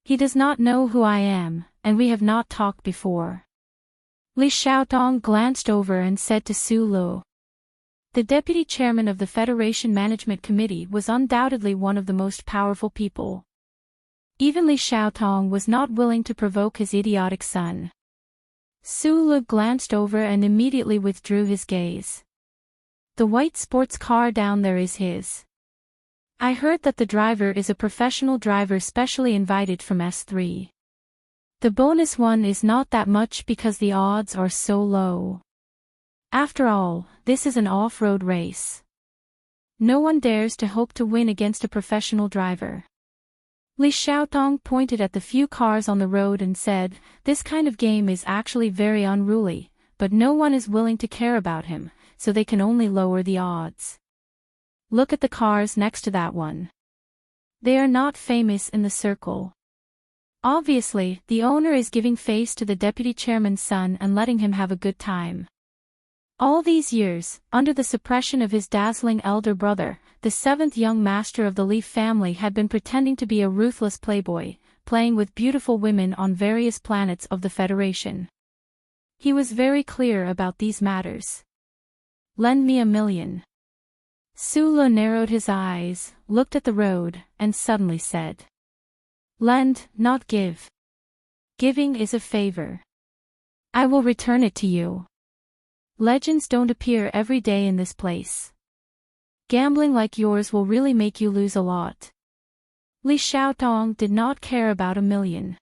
He does not know who I am, and we have not talked before. Li Xiaotong glanced over and said to Su Lo. The deputy chairman of the Federation Management Committee was undoubtedly one of the most powerful people. Even Li Xiaotong was not willing to provoke his idiotic son. Su Lo glanced over and immediately withdrew his gaze. The white sports car down there is his. I heard that the driver is a professional driver specially invited from S3. The bonus one is not that much because the odds are so low. After all, this is an off-road race. No one dares to hope to win against a professional driver. Li Xiaotong pointed at the few cars on the road and said, "This kind of game is actually very unruly, but no one is willing to care about him, so they can only lower the odds. Look at the cars next to that one. They are not famous in the circle. Obviously, the owner is giving face to the deputy chairman's son and letting him have a good time. All these years, under the suppression of his dazzling elder brother, the seventh young master of the Leaf family had been pretending to be a ruthless playboy, playing with beautiful women on various planets of the Federation. He was very clear about these matters. Lend me 1,000,000. Su Lo narrowed his eyes, looked at the road, and suddenly said. Lend, not give. Giving is a favor. I will return it to you. Legends don't appear every day in this place. Gambling like yours will really make you lose a lot. Li Xiaotong did not care about $1,000,000.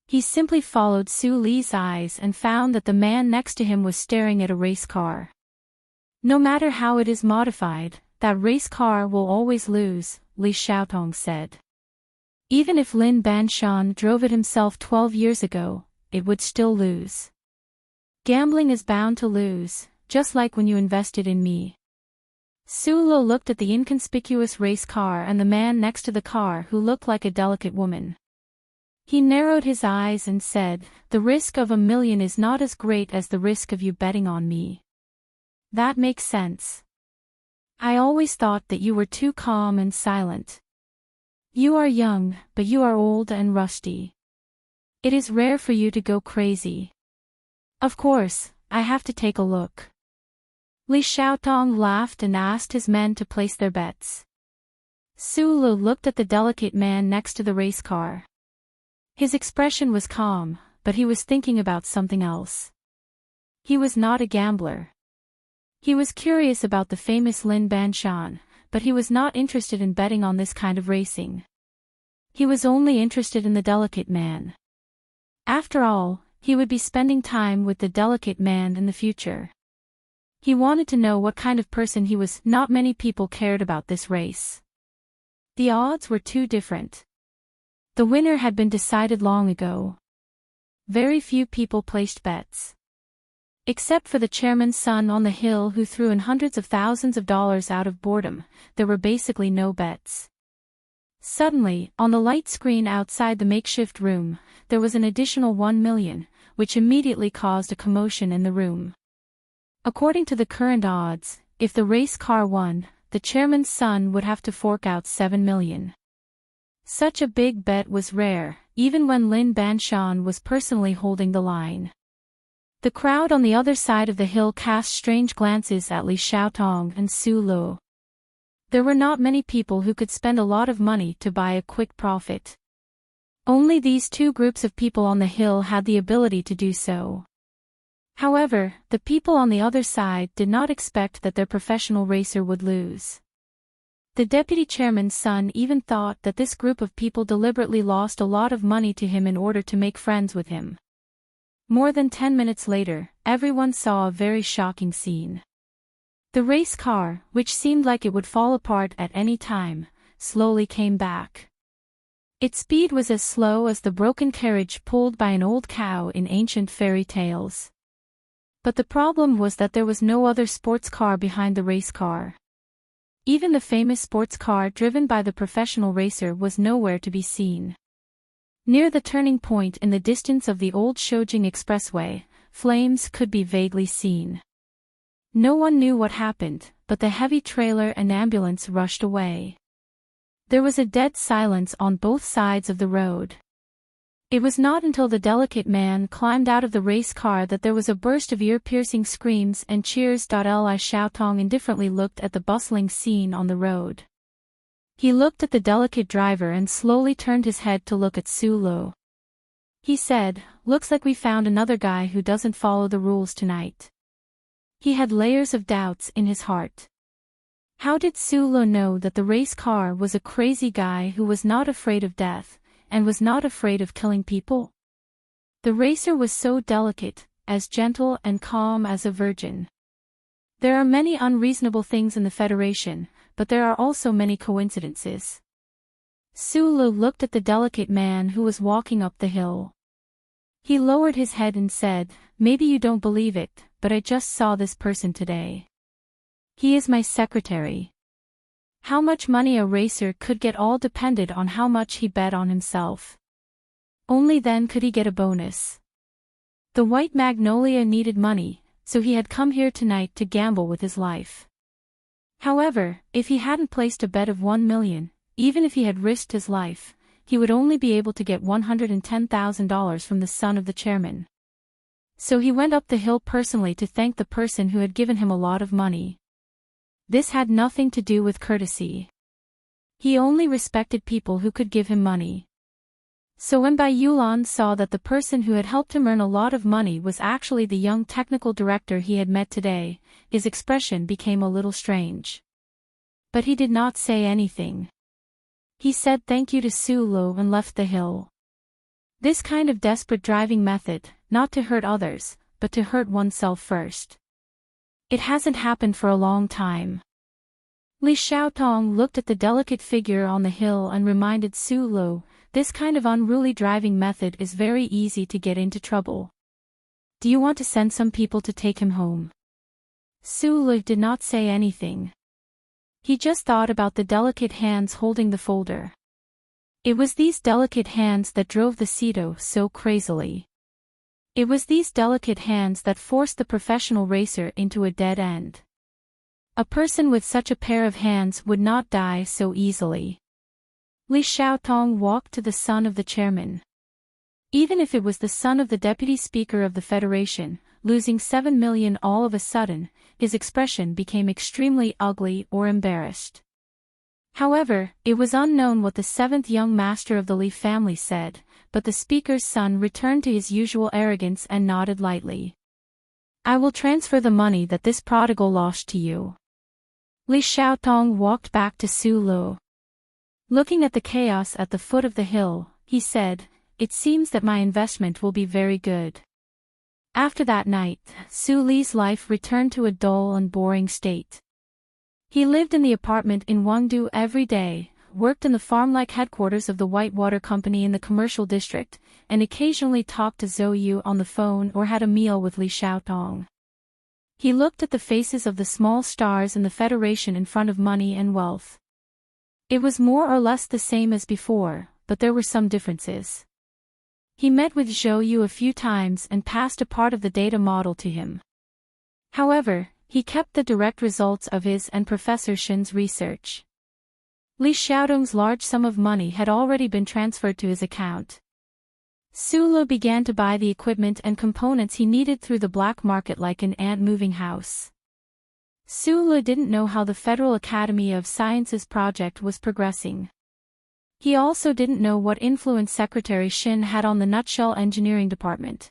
He simply followed Su Li's eyes and found that the man next to him was staring at a race car. No matter how it is modified, that race car will always lose, Li Xiaotong said. Even if Lin Banshan drove it himself 12 years ago, it would still lose. Gambling is bound to lose, just like when you invested in me. Su Lo looked at the inconspicuous race car and the man next to the car who looked like a delicate woman. He narrowed his eyes and said, "The risk of $1,000,000 is not as great as the risk of you betting on me." That makes sense. I always thought that you were too calm and silent. You are young, but you are old and rusty. It is rare for you to go crazy. Of course, I have to take a look. Li Xiaotong laughed and asked his men to place their bets. Su Lu looked at the delicate man next to the race car. His expression was calm, but he was thinking about something else. He was not a gambler. He was curious about the famous Lin Banshan, but he was not interested in betting on this kind of racing. He was only interested in the delicate man. After all, he would be spending time with the delicate man in the future. He wanted to know what kind of person he was. Not many people cared about this race. The odds were too different. The winner had been decided long ago. Very few people placed bets. Except for the chairman's son on the hill who threw in hundreds of thousands of dollars out of boredom, there were basically no bets. Suddenly, on the light screen outside the makeshift room, there was an additional $1,000,000, which immediately caused a commotion in the room. According to the current odds, if the race car won, the chairman's son would have to fork out $7,000,000. Such a big bet was rare, even when Lin Banshan was personally holding the line. The crowd on the other side of the hill cast strange glances at Li Xiaotong and Su Lu. There were not many people who could spend a lot of money to buy a quick profit. Only these two groups of people on the hill had the ability to do so. However, the people on the other side did not expect that their professional racer would lose. The deputy chairman's son even thought that this group of people deliberately lost a lot of money to him in order to make friends with him. More than 10 minutes later, everyone saw a very shocking scene. The race car, which seemed like it would fall apart at any time, slowly came back. Its speed was as slow as the broken carriage pulled by an old cow in ancient fairy tales. But the problem was that there was no other sports car behind the race car. Even the famous sports car driven by the professional racer was nowhere to be seen. Near the turning point in the distance of the old Shoujing Expressway, flames could be vaguely seen. No one knew what happened, but the heavy trailer and ambulance rushed away. There was a dead silence on both sides of the road. It was not until the delicate man climbed out of the race car that there was a burst of ear-piercing screams and cheers. Li Xiaotong indifferently looked at the bustling scene on the road. He looked at the delicate driver and slowly turned his head to look at Su Lu. He said, "Looks like we found another guy who doesn't follow the rules tonight." He had layers of doubts in his heart. How did Su Lu know that the race car was a crazy guy who was not afraid of death, and was not afraid of killing people? The racer was so delicate, as gentle and calm as a virgin. There are many unreasonable things in the Federation, but there are also many coincidences. Su Lu looked at the delicate man who was walking up the hill. He lowered his head and said, "Maybe you don't believe it, but I just saw this person today. He is my secretary." How much money a racer could get all depended on how much he bet on himself. Only then could he get a bonus. The White Magnolia needed money, so he had come here tonight to gamble with his life. However, if he hadn't placed a bet of $1,000,000, even if he had risked his life, he would only be able to get $110,000 from the son of the chairman. So he went up the hill personally to thank the person who had given him a lot of money. This had nothing to do with courtesy. He only respected people who could give him money. So when Bai Yulan saw that the person who had helped him earn a lot of money was actually the young technical director he had met today, his expression became a little strange. But he did not say anything. He said thank you to Su Lo and left the hill. This kind of desperate driving method, not to hurt others, but to hurt oneself first. It hasn't happened for a long time. Li Xiaotong looked at the delicate figure on the hill and reminded Su Lo, this kind of unruly driving method is very easy to get into trouble. Do you want to send some people to take him home? Su Lo did not say anything. He just thought about the delicate hands holding the folder. It was these delicate hands that drove the Ceto so crazily. It was these delicate hands that forced the professional racer into a dead end. A person with such a pair of hands would not die so easily. Li Xiaotong walked to the son of the chairman. Even if it was the son of the deputy speaker of the Federation, losing 7 million all of a sudden, his expression became extremely ugly or embarrassed. However, it was unknown what the seventh young master of the Li family said, but the speaker's son returned to his usual arrogance and nodded lightly. I will transfer the money that this prodigal lost to you. Li Xiaotong walked back to Su Lo. Looking at the chaos at the foot of the hill, he said, it seems that my investment will be very good. After that night, Su Li's life returned to a dull and boring state. He lived in the apartment in Wangdu every day, worked in the farm-like headquarters of the Whitewater Company in the commercial district, and occasionally talked to Zhou Yu on the phone or had a meal with Li Xiaotong. He looked at the faces of the small stars in the Federation in front of money and wealth. It was more or less the same as before, but there were some differences. He met with Zhou Yu a few times and passed a part of the data model to him. However, he kept the direct results of his and Professor Shin's research. Li Xiaotong's large sum of money had already been transferred to his account. Su Lo began to buy the equipment and components he needed through the black market like an ant moving house. Su Lo didn't know how the Federal Academy of Sciences project was progressing. He also didn't know what influence Secretary Shin had on the Nutshell Engineering Department.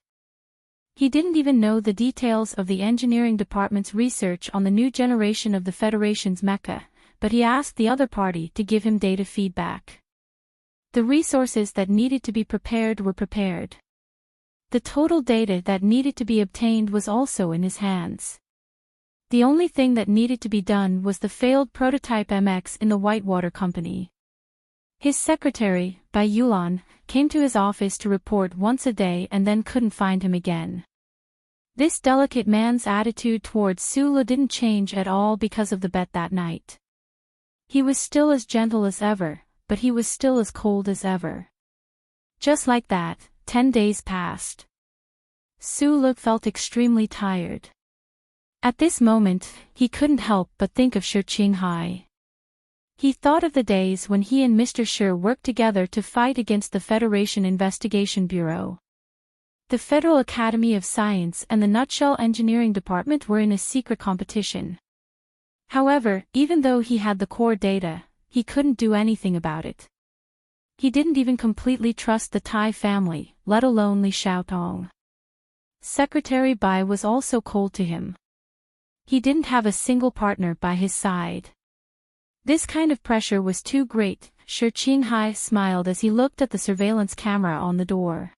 He didn't even know the details of the engineering department's research on the new generation of the Federation's mecha, but he asked the other party to give him data feedback. The resources that needed to be prepared were prepared. The total data that needed to be obtained was also in his hands. The only thing that needed to be done was the failed prototype MX in the Whitewater Company. His secretary, Bai Yulan, came to his office to report once a day and then couldn't find him again. This delicate man's attitude towards Su Lo didn't change at all because of the bet that night. He was still as gentle as ever, but he was still as cold as ever. Just like that, 10 days passed. Su Lo felt extremely tired. At this moment, he couldn't help but think of Shi Qinghai. He thought of the days when he and Mr. Shi worked together to fight against the Federation Investigation Bureau. The Federal Academy of Science and the Nutshell Engineering Department were in a secret competition. However, even though he had the core data, he couldn't do anything about it. He didn't even completely trust the Tai family, let alone Li Xiaotong. Secretary Bai was also cold to him. He didn't have a single partner by his side. This kind of pressure was too great. Shi Qinghai smiled as he looked at the surveillance camera on the door.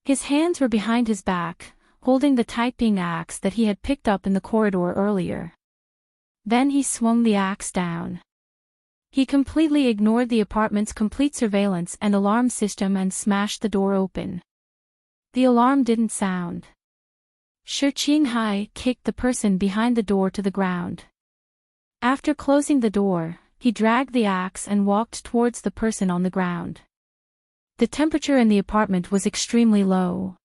His hands were behind his back, holding the typing axe that he had picked up in the corridor earlier. Then he swung the axe down. He completely ignored the apartment's complete surveillance and alarm system and smashed the door open. The alarm didn't sound. Shi Qinghai kicked the person behind the door to the ground. After closing the door, he dragged the axe and walked towards the person on the ground. The temperature in the apartment was extremely low.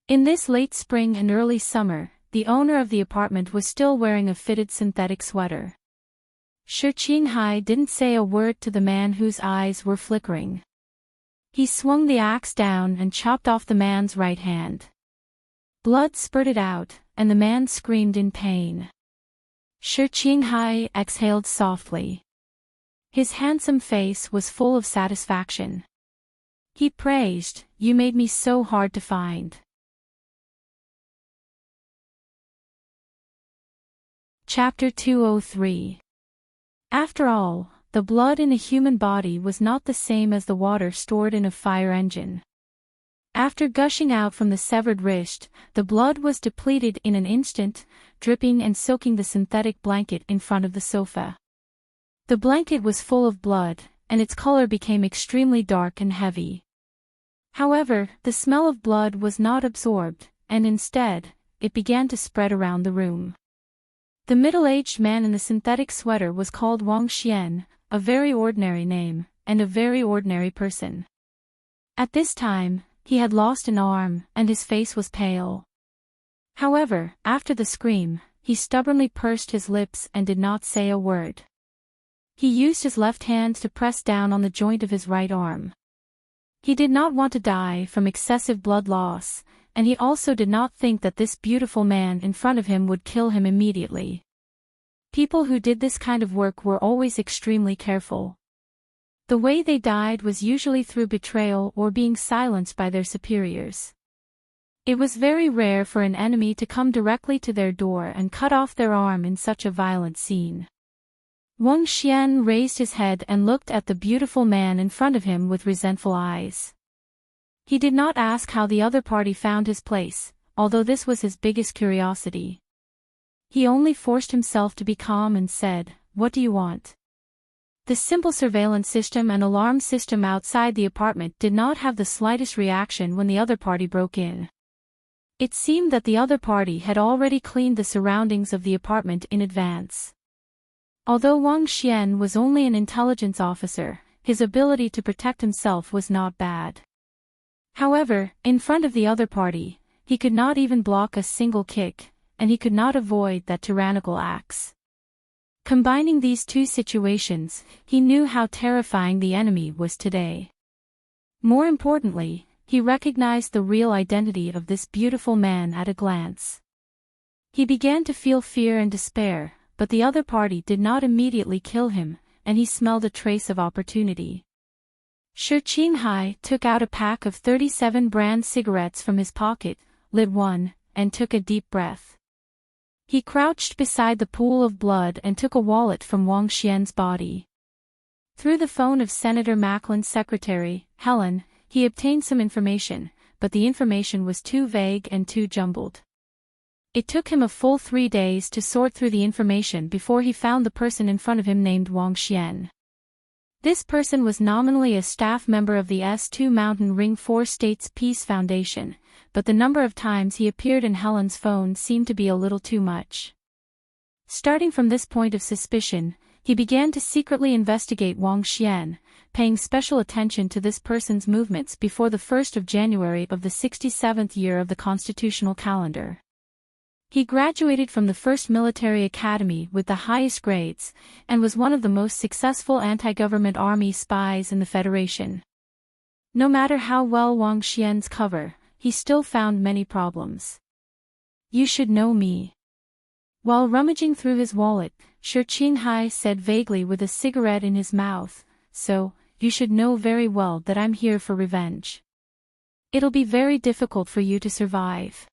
In this late spring and early summer, the owner of the apartment was still wearing a fitted synthetic sweater. Shi Qinghai didn't say a word to the man whose eyes were flickering. He swung the axe down and chopped off the man's right hand. Blood spurted out, and the man screamed in pain. Shi Qinghai exhaled softly. His handsome face was full of satisfaction. He praised, "You made me so hard to find." Chapter 203. After all, the blood in a human body was not the same as the water stored in a fire engine. After gushing out from the severed wrist, the blood was depleted in an instant, dripping and soaking the synthetic blanket in front of the sofa. The blanket was full of blood, and its color became extremely dark and heavy. However, the smell of blood was not absorbed, and instead, it began to spread around the room. The middle-aged man in the synthetic sweater was called Wang Xian, a very ordinary name, and a very ordinary person. At this time, he had lost an arm, and his face was pale. However, after the scream, he stubbornly pursed his lips and did not say a word. He used his left hand to press down on the joint of his right arm. He did not want to die from excessive blood loss, and he also did not think that this beautiful man in front of him would kill him immediately. People who did this kind of work were always extremely careful. The way they died was usually through betrayal or being silenced by their superiors. It was very rare for an enemy to come directly to their door and cut off their arm in such a violent scene. Wang Xian raised his head and looked at the beautiful man in front of him with resentful eyes. He did not ask how the other party found his place, although this was his biggest curiosity. He only forced himself to be calm and said, "What do you want?" The simple surveillance system and alarm system outside the apartment did not have the slightest reaction when the other party broke in. It seemed that the other party had already cleaned the surroundings of the apartment in advance. Although Wang Xian was only an intelligence officer, his ability to protect himself was not bad. However, in front of the other party, he could not even block a single kick, and he could not avoid that tyrannical axe. Combining these two situations, he knew how terrifying the enemy was today. More importantly, he recognized the real identity of this beautiful man at a glance. He began to feel fear and despair, but the other party did not immediately kill him, and he smelled a trace of opportunity. Shi Qinghai took out a pack of 37 brand cigarettes from his pocket, lit one, and took a deep breath. He crouched beside the pool of blood and took a wallet from Wang Xian's body. Through the phone of Senator Macklin's secretary, Helen, he obtained some information, but the information was too vague and too jumbled. It took him a full 3 days to sort through the information before he found the person in front of him named Wang Xian. This person was nominally a staff member of the S2 Mountain Ring 4 States Peace Foundation, but the number of times he appeared in Helen's phone seemed to be a little too much. Starting from this point of suspicion, he began to secretly investigate Wang Xian, paying special attention to this person's movements before the 1st of January of the 67th year of the constitutional calendar. He graduated from the first military academy with the highest grades, and was one of the most successful anti-government army spies in the Federation. No matter how well Wang Xian's cover, he still found many problems. "You should know me." While rummaging through his wallet, Shi Qinghai said vaguely with a cigarette in his mouth, "So, you should know very well that I'm here for revenge. It'll be very difficult for you to survive.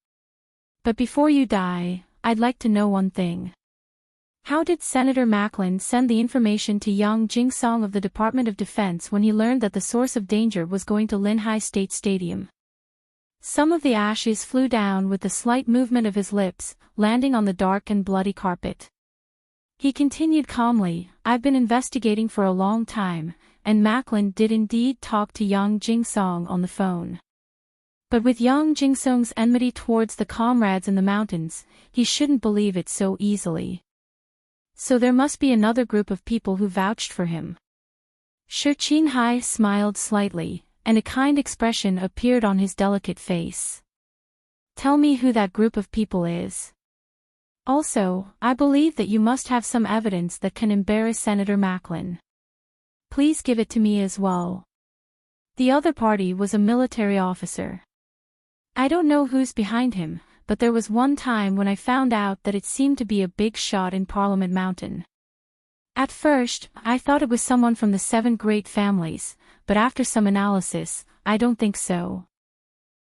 But before you die, I'd like to know one thing. How did Senator Macklin send the information to Yang Jingsong of the Department of Defense when he learned that the source of danger was going to Linhai State Stadium?" Some of the ashes flew down with the slight movement of his lips, landing on the dark and bloody carpet. He continued calmly, "I've been investigating for a long time, and Macklin did indeed talk to Yang Jingsong on the phone. But with Yang Jingsong's enmity towards the comrades in the mountains, he shouldn't believe it so easily. So there must be another group of people who vouched for him." Shi Qinghai smiled slightly, and a kind expression appeared on his delicate face. "Tell me who that group of people is. Also, I believe that you must have some evidence that can embarrass Senator Macklin. Please give it to me as well." The other party was a military officer. "I don't know who's behind him, but there was one time when I found out that it seemed to be a big shot in Parliament Mountain. At first, I thought it was someone from the 7 great families, but after some analysis, I don't think so."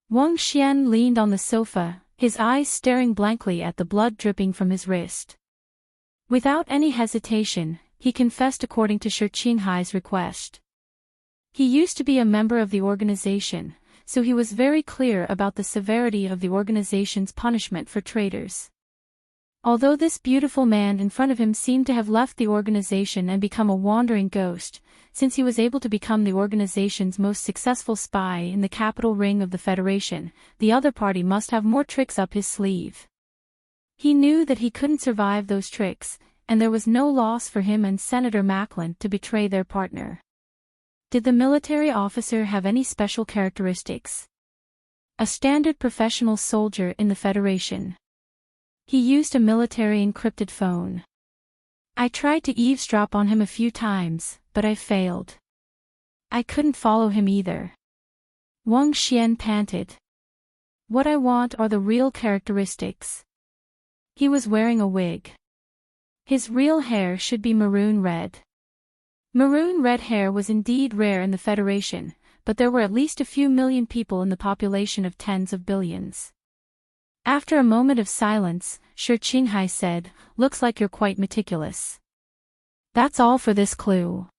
Wang Xian leaned on the sofa, his eyes staring blankly at the blood dripping from his wrist. Without any hesitation, he confessed according to Shi Qinghai's request. He used to be a member of the organization, so he was very clear about the severity of the organization's punishment for traitors. Although this beautiful man in front of him seemed to have left the organization and become a wandering ghost, since he was able to become the organization's most successful spy in the capital ring of the Federation, the other party must have more tricks up his sleeve. He knew that he couldn't survive those tricks, and there was no loss for him and Senator Macklin to betray their partner. Did the military officer have any special characteristics? A standard professional soldier in the Federation. He used a military encrypted phone. I tried to eavesdrop on him a few times, but I failed. I couldn't follow him either. Wang Xian panted. What I want are the real characteristics. He was wearing a wig. His real hair should be maroon red. Maroon red hair was indeed rare in the Federation, but there were at least a few million people in the population of tens of billions. After a moment of silence, Shi Qinghai said, "Looks like you're quite meticulous. That's all for this clue.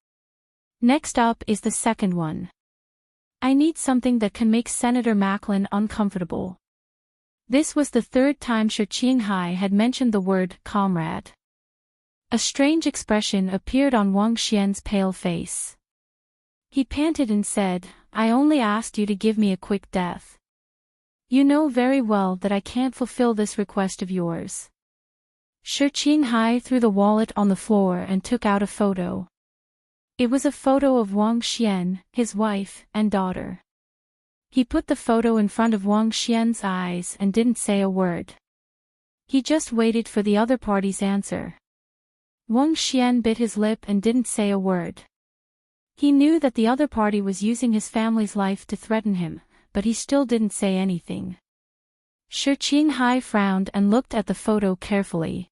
Next up is the second one. I need something that can make Senator Macklin uncomfortable." This was the third time Shi Qinghai had mentioned the word comrade. A strange expression appeared on Wang Xian's pale face. He panted and said, "I only asked you to give me a quick death. You know very well that I can't fulfill this request of yours." Shi Qinghai threw the wallet on the floor and took out a photo. It was a photo of Wang Xian, his wife, and daughter. He put the photo in front of Wang Xian's eyes and didn't say a word. He just waited for the other party's answer. Wang Xian bit his lip and didn't say a word. He knew that the other party was using his family's life to threaten him, but he still didn't say anything. Shi Qinghai frowned and looked at the photo carefully.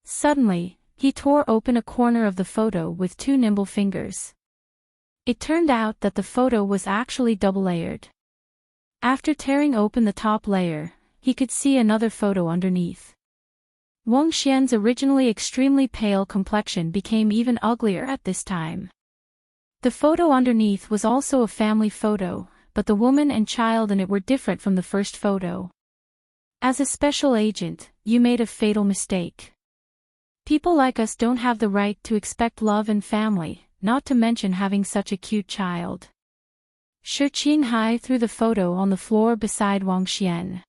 Suddenly, he tore open a corner of the photo with two nimble fingers. It turned out that the photo was actually double-layered. After tearing open the top layer, he could see another photo underneath. Wang Xian's originally extremely pale complexion became even uglier at this time. The photo underneath was also a family photo, but the woman and child in it were different from the first photo. As a special agent, you made a fatal mistake. People like us don't have the right to expect love and family, not to mention having such a cute child. Shi Qinghai threw the photo on the floor beside Wang Xian.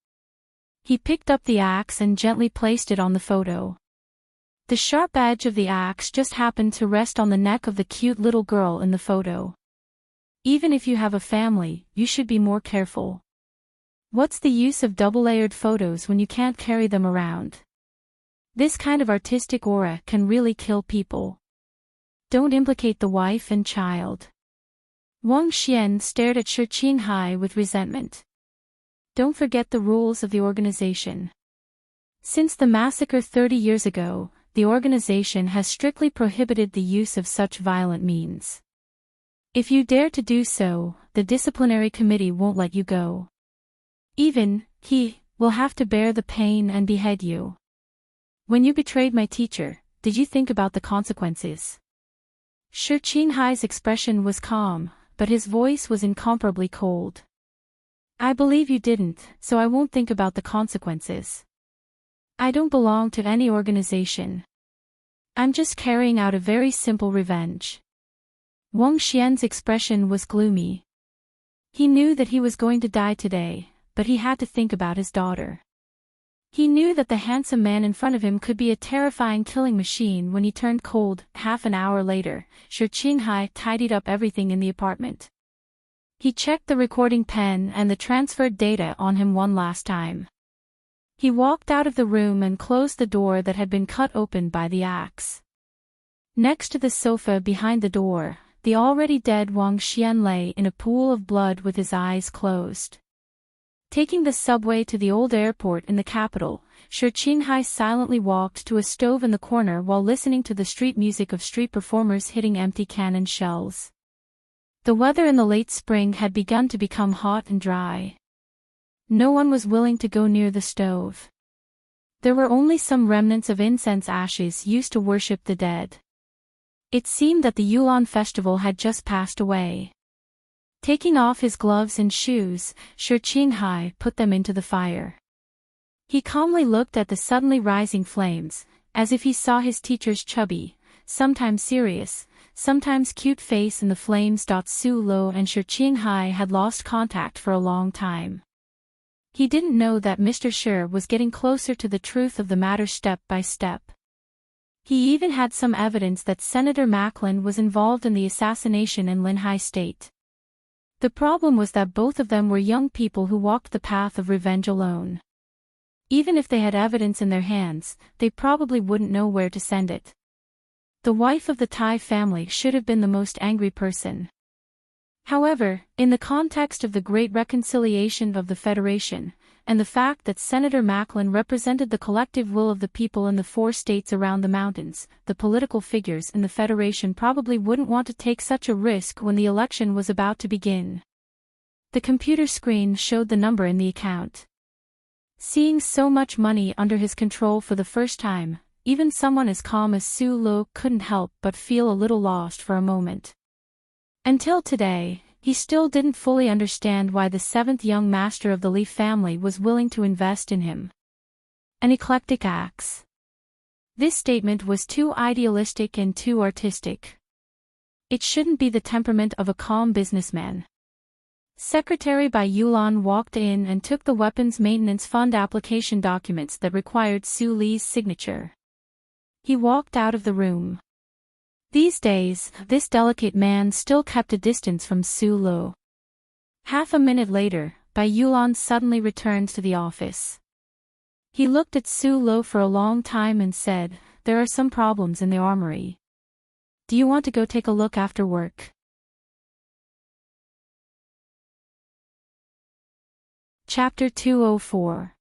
He picked up the axe and gently placed it on the photo. The sharp edge of the axe just happened to rest on the neck of the cute little girl in the photo. Even if you have a family, you should be more careful. What's the use of double-layered photos when you can't carry them around? This kind of artistic aura can really kill people. Don't implicate the wife and child. Wang Xian stared at Shi Qinghai with resentment. Don't forget the rules of the organization. Since the massacre 30 years ago, the organization has strictly prohibited the use of such violent means. If you dare to do so, the disciplinary committee won't let you go. Even, he will have to bear the pain and behead you. When you betrayed my teacher, did you think about the consequences? Shi Qinghai's expression was calm, but his voice was incomparably cold. I believe you didn't, so I won't think about the consequences. I don't belong to any organization. I'm just carrying out a very simple revenge. Wang Xian's expression was gloomy. He knew that he was going to die today, but he had to think about his daughter. He knew that the handsome man in front of him could be a terrifying killing machine when he turned cold. Half an hour later, Shi Qinghai tidied up everything in the apartment. He checked the recording pen and the transferred data on him one last time. He walked out of the room and closed the door that had been cut open by the axe. Next to the sofa behind the door, the already dead Wang Xian lay in a pool of blood with his eyes closed. Taking the subway to the old airport in the capital, Shi Qinghai silently walked to a stove in the corner while listening to the street music of street performers hitting empty cannon shells. The weather in the late spring had begun to become hot and dry. No one was willing to go near the stove. There were only some remnants of incense ashes used to worship the dead. It seemed that the Yulon festival had just passed away. Taking off his gloves and shoes, Shi Qinghai put them into the fire. He calmly looked at the suddenly rising flames, as if he saw his teacher's chubby, sometimes serious, sometimes cute face in the flames. Su Lo and Shi Qinghai had lost contact for a long time. He didn't know that Mr. Shi was getting closer to the truth of the matter step by step. He even had some evidence that Senator Macklin was involved in the assassination in Linhai State. The problem was that both of them were young people who walked the path of revenge alone. Even if they had evidence in their hands, they probably wouldn't know where to send it. The wife of the Tai family should have been the most angry person. However, in the context of the Great Reconciliation of the Federation, and the fact that Senator Macklin represented the collective will of the people in the 4 states around the mountains, the political figures in the Federation probably wouldn't want to take such a risk when the election was about to begin. The computer screen showed the number in the account. Seeing so much money under his control for the first time, even someone as calm as Su Lo couldn't help but feel a little lost for a moment. Until today, he still didn't fully understand why the 7th young master of the Li family was willing to invest in him. An eclectic axe. This statement was too idealistic and too artistic. It shouldn't be the temperament of a calm businessman. Secretary Bai Yulan walked in and took the Weapons Maintenance Fund application documents that required Su Li's signature. He walked out of the room. These days, this delicate man still kept a distance from Su Lo. Half a minute later, Bai Yulan suddenly returned to the office. He looked at Su Lo for a long time and said, "There are some problems in the armory. Do you want to go take a look after work?" Chapter 204.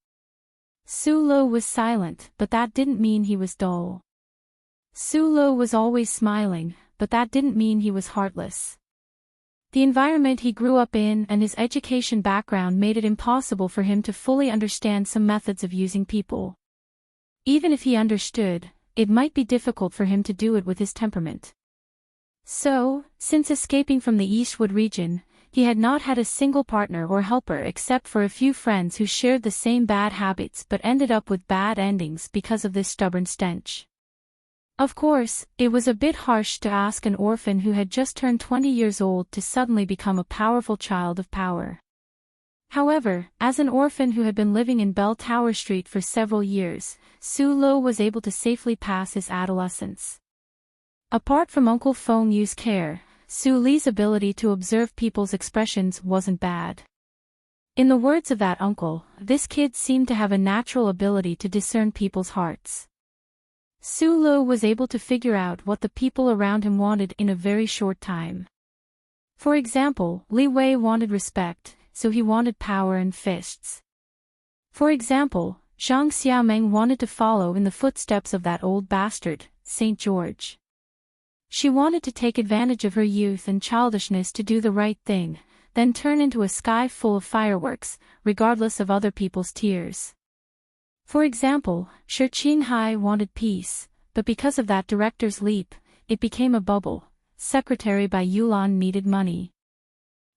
Su Lo was silent, but that didn't mean he was dull. Su Lo was always smiling, but that didn't mean he was heartless. The environment he grew up in and his education background made it impossible for him to fully understand some methods of using people. Even if he understood, it might be difficult for him to do it with his temperament. So, since escaping from the Eastwood region, he had not had a single partner or helper except for a few friends who shared the same bad habits but ended up with bad endings because of this stubborn stench. Of course, it was a bit harsh to ask an orphan who had just turned 20 years old to suddenly become a powerful child of power. However, as an orphan who had been living in Bell Tower Street for several years, Su Lo was able to safely pass his adolescence. Apart from Uncle Feng Yu's care, Su Li's ability to observe people's expressions wasn't bad. In the words of that uncle, this kid seemed to have a natural ability to discern people's hearts. Su Lo was able to figure out what the people around him wanted in a very short time. For example, Li Wei wanted respect, so he wanted power and fists. For example, Zhang Xiaomeng wanted to follow in the footsteps of that old bastard, St. George. She wanted to take advantage of her youth and childishness to do the right thing, then turn into a sky full of fireworks, regardless of other people's tears. For example, Shi Qinghai wanted peace, but because of that director's leap, it became a bubble. Secretary Bai Yulan needed money.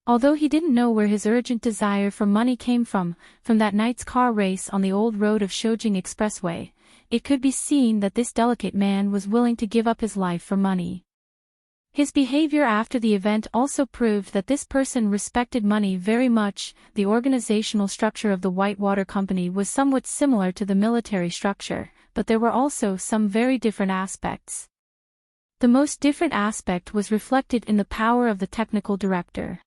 Although he didn't know where his urgent desire for money came from that night's car race on the old road of Shoujing Expressway, it could be seen that this delicate man was willing to give up his life for money. His behavior after the event also proved that this person respected money very much. The organizational structure of the Whitewater Company was somewhat similar to the military structure, but there were also some very different aspects. The most different aspect was reflected in the power of the technical director.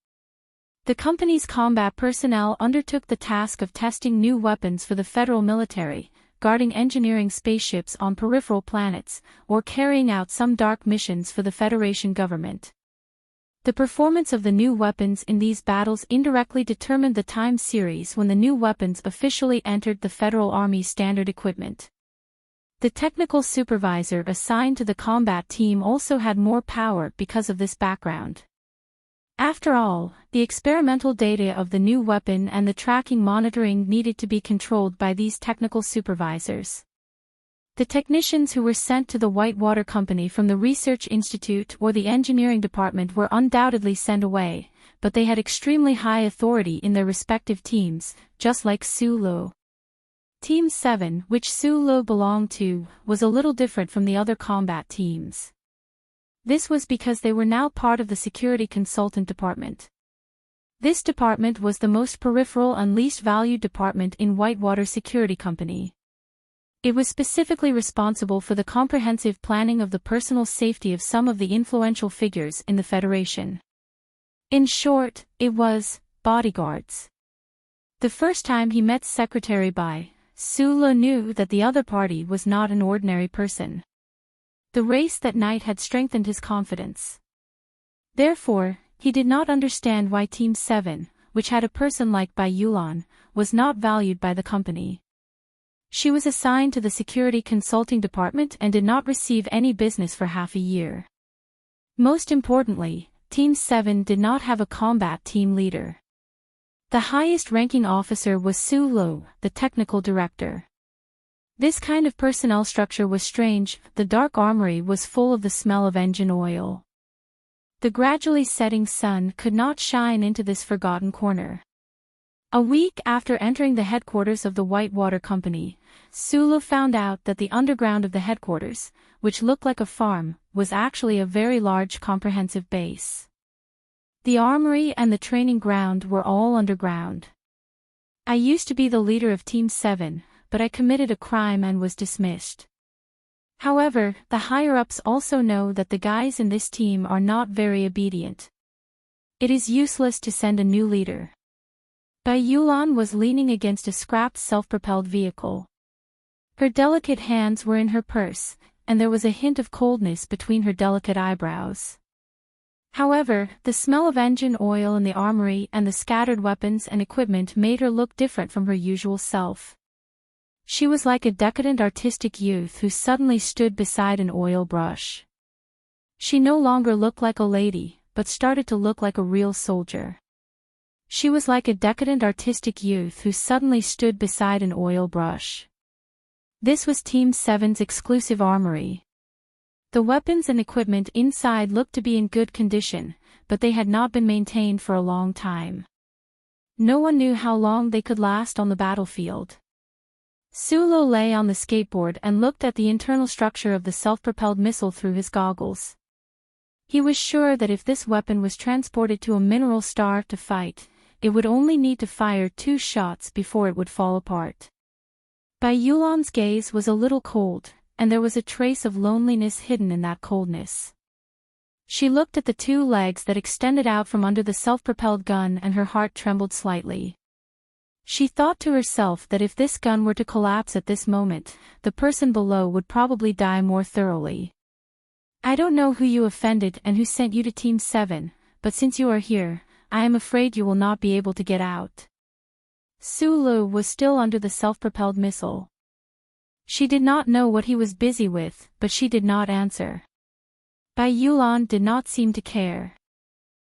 The company's combat personnel undertook the task of testing new weapons for the federal military, guarding engineering spaceships on peripheral planets, or carrying out some dark missions for the Federation government. The performance of the new weapons in these battles indirectly determined the time series when the new weapons officially entered the Federal Army's standard equipment. The technical supervisor assigned to the combat team also had more power because of this background. After all, the experimental data of the new weapon and the tracking monitoring needed to be controlled by these technical supervisors. The technicians who were sent to the Whitewater Company from the Research Institute or the Engineering Department were undoubtedly sent away, but they had extremely high authority in their respective teams, just like Sulu. Team 7, which Sulu belonged to, was a little different from the other combat teams. This was because they were now part of the Security Consultant Department. This department was the most peripheral and least valued department in Whitewater Security Company. It was specifically responsible for the comprehensive planning of the personal safety of some of the influential figures in the Federation. In short, it was bodyguards. The first time he met Secretary Bai, Sulu knew that the other party was not an ordinary person. The race that night had strengthened his confidence. Therefore, he did not understand why Team 7, which had a person like Bai Yulan, was not valued by the company. She was assigned to the Security Consulting Department and did not receive any business for half a year. Most importantly, Team 7 did not have a combat team leader. The highest-ranking officer was Sulu, the technical director. This kind of personnel structure was strange. The dark armory was full of the smell of engine oil. The gradually setting sun could not shine into this forgotten corner. A week after entering the headquarters of the Whitewater Company, Sulu found out that the underground of the headquarters, which looked like a farm, was actually a very large comprehensive base. The armory and the training ground were all underground. I used to be the leader of Team 7, but I committed a crime and was dismissed. However, the higher-ups also know that the guys in this team are not very obedient. It is useless to send a new leader. Bai Yulan was leaning against a scrapped self-propelled vehicle. Her delicate hands were in her purse, and there was a hint of coldness between her delicate eyebrows. However, the smell of engine oil in the armory and the scattered weapons and equipment made her look different from her usual self. She was like a decadent artistic youth who suddenly stood beside an oil brush. She no longer looked like a lady, but started to look like a real soldier. She was like a decadent artistic youth who suddenly stood beside an oil brush. This was Team 7's exclusive armory. The weapons and equipment inside looked to be in good condition, but they had not been maintained for a long time. No one knew how long they could last on the battlefield. Sulu lay on the skateboard and looked at the internal structure of the self-propelled missile through his goggles. He was sure that if this weapon was transported to a mineral star to fight, it would only need to fire 2 shots before it would fall apart. Bai Yulan's gaze was a little cold, and there was a trace of loneliness hidden in that coldness. She looked at the 2 legs that extended out from under the self-propelled gun and her heart trembled slightly. She thought to herself that if this gun were to collapse at this moment, the person below would probably die more thoroughly. I don't know who you offended and who sent you to Team 7, but since you are here, I am afraid you will not be able to get out. Sulu was still under the self-propelled missile. She did not know what he was busy with, but she did not answer. Bai Yulan did not seem to care.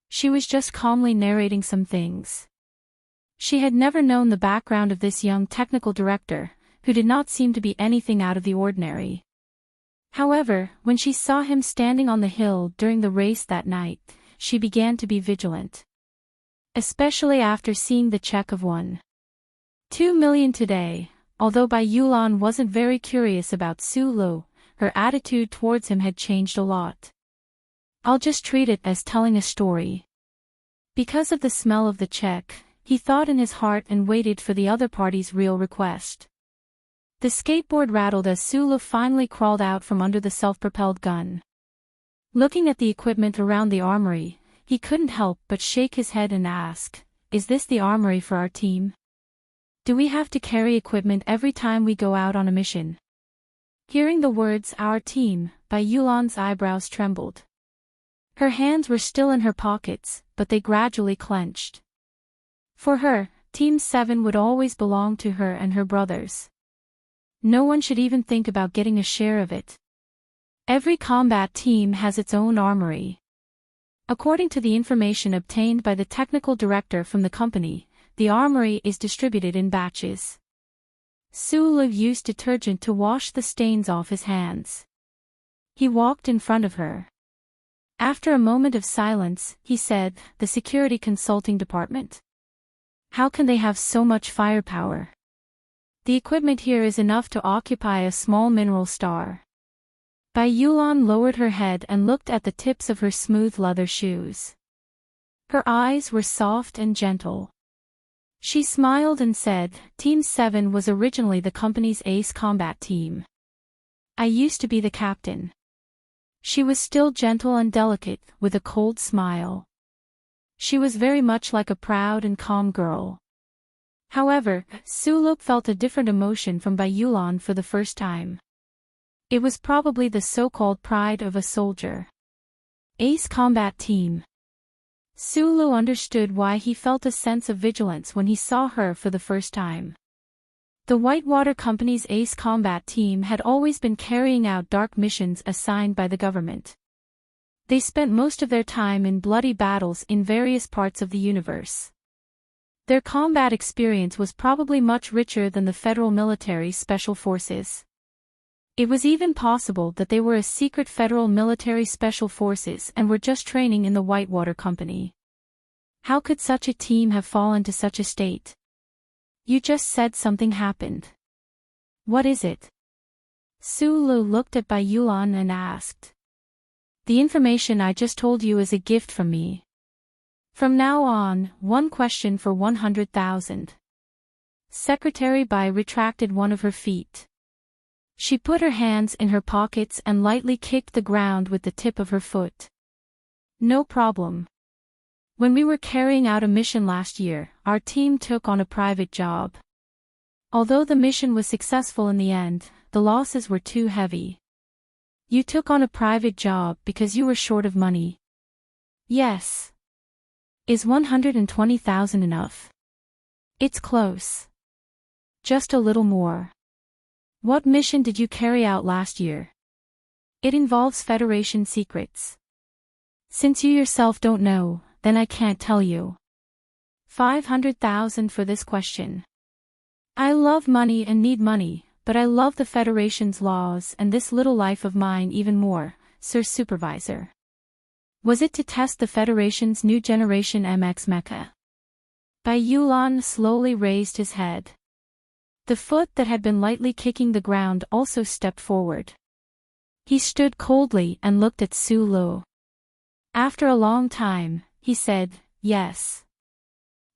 She was just calmly narrating some things. She had never known the background of this young technical director, who did not seem to be anything out of the ordinary. However, when she saw him standing on the hill during the race that night, she began to be vigilant. Especially after seeing the check of 1.2 million today, although Bai Yulan wasn't very curious about Sulu, her attitude towards him had changed a lot. I'll just treat it as telling a story. Because of the smell of the check, he thought in his heart and waited for the other party's real request. The skateboard rattled as Sulu finally crawled out from under the self-propelled gun. Looking at the equipment around the armory, he couldn't help but shake his head and ask, "Is this the armory for our team? Do we have to carry equipment every time we go out on a mission?" Hearing the words "our team," Bai Yulan's eyebrows trembled. Her hands were still in her pockets, but they gradually clenched. For her, Team 7 would always belong to her and her brothers. No one should even think about getting a share of it. Every combat team has its own armory. According to the information obtained by the technical director from the company, the armory is distributed in batches. Sulu used detergent to wash the stains off his hands. He walked in front of her. After a moment of silence, he said, "The security consulting department? How can they have so much firepower? The equipment here is enough to occupy a small mineral star." Bai Yulan lowered her head and looked at the tips of her smooth leather shoes. Her eyes were soft and gentle. She smiled and said, "Team 7 was originally the company's ace combat team. I used to be the captain." She was still gentle and delicate, with a cold smile. She was very much like a proud and calm girl. However, Sulu felt a different emotion from Bai Yulan for the first time. It was probably the so-called pride of a soldier. Ace combat team. Sulu understood why he felt a sense of vigilance when he saw her for the first time. The Whitewater Company's ace combat team had always been carrying out dark missions assigned by the government. They spent most of their time in bloody battles in various parts of the universe. Their combat experience was probably much richer than the federal military special forces. It was even possible that they were a secret federal military special forces and were just training in the Whitewater Company. How could such a team have fallen to such a state? "You just said something happened. What is it?" Sulu looked at Bai Yulan and asked. "The information I just told you is a gift from me. From now on, one question for 100,000. Secretary Bai retracted one of her feet. She put her hands in her pockets and lightly kicked the ground with the tip of her foot. "No problem. When we were carrying out a mission last year, our team took on a private job. Although the mission was successful in the end, the losses were too heavy." "You took on a private job because you were short of money?" "Yes." "Is 120,000 enough?" "It's close. Just a little more." "What mission did you carry out last year?" "It involves Federation secrets." "Since you yourself don't know, then I can't tell you." 500,000 for this question. "I love money and need money, but I love the Federation's laws and this little life of mine even more, Sir Supervisor." "Was it to test the Federation's new generation MX mecha?" Bai Yulan slowly raised his head. The foot that had been lightly kicking the ground also stepped forward. He stood coldly and looked at Sulu. After a long time, he said, "Yes.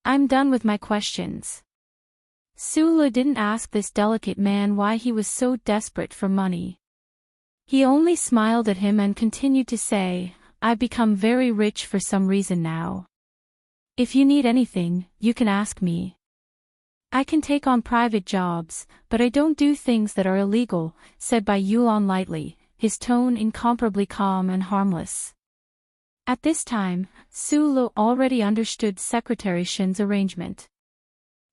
I'm done with my questions." Sulu didn't ask this delicate man why he was so desperate for money. He only smiled at him and continued to say, "I've become very rich for some reason now. If you need anything, you can ask me. I can take on private jobs, but I don't do things that are illegal," said Bai Yulan lightly, his tone incomparably calm and harmless. At this time, Sulu already understood Secretary Shin's arrangement.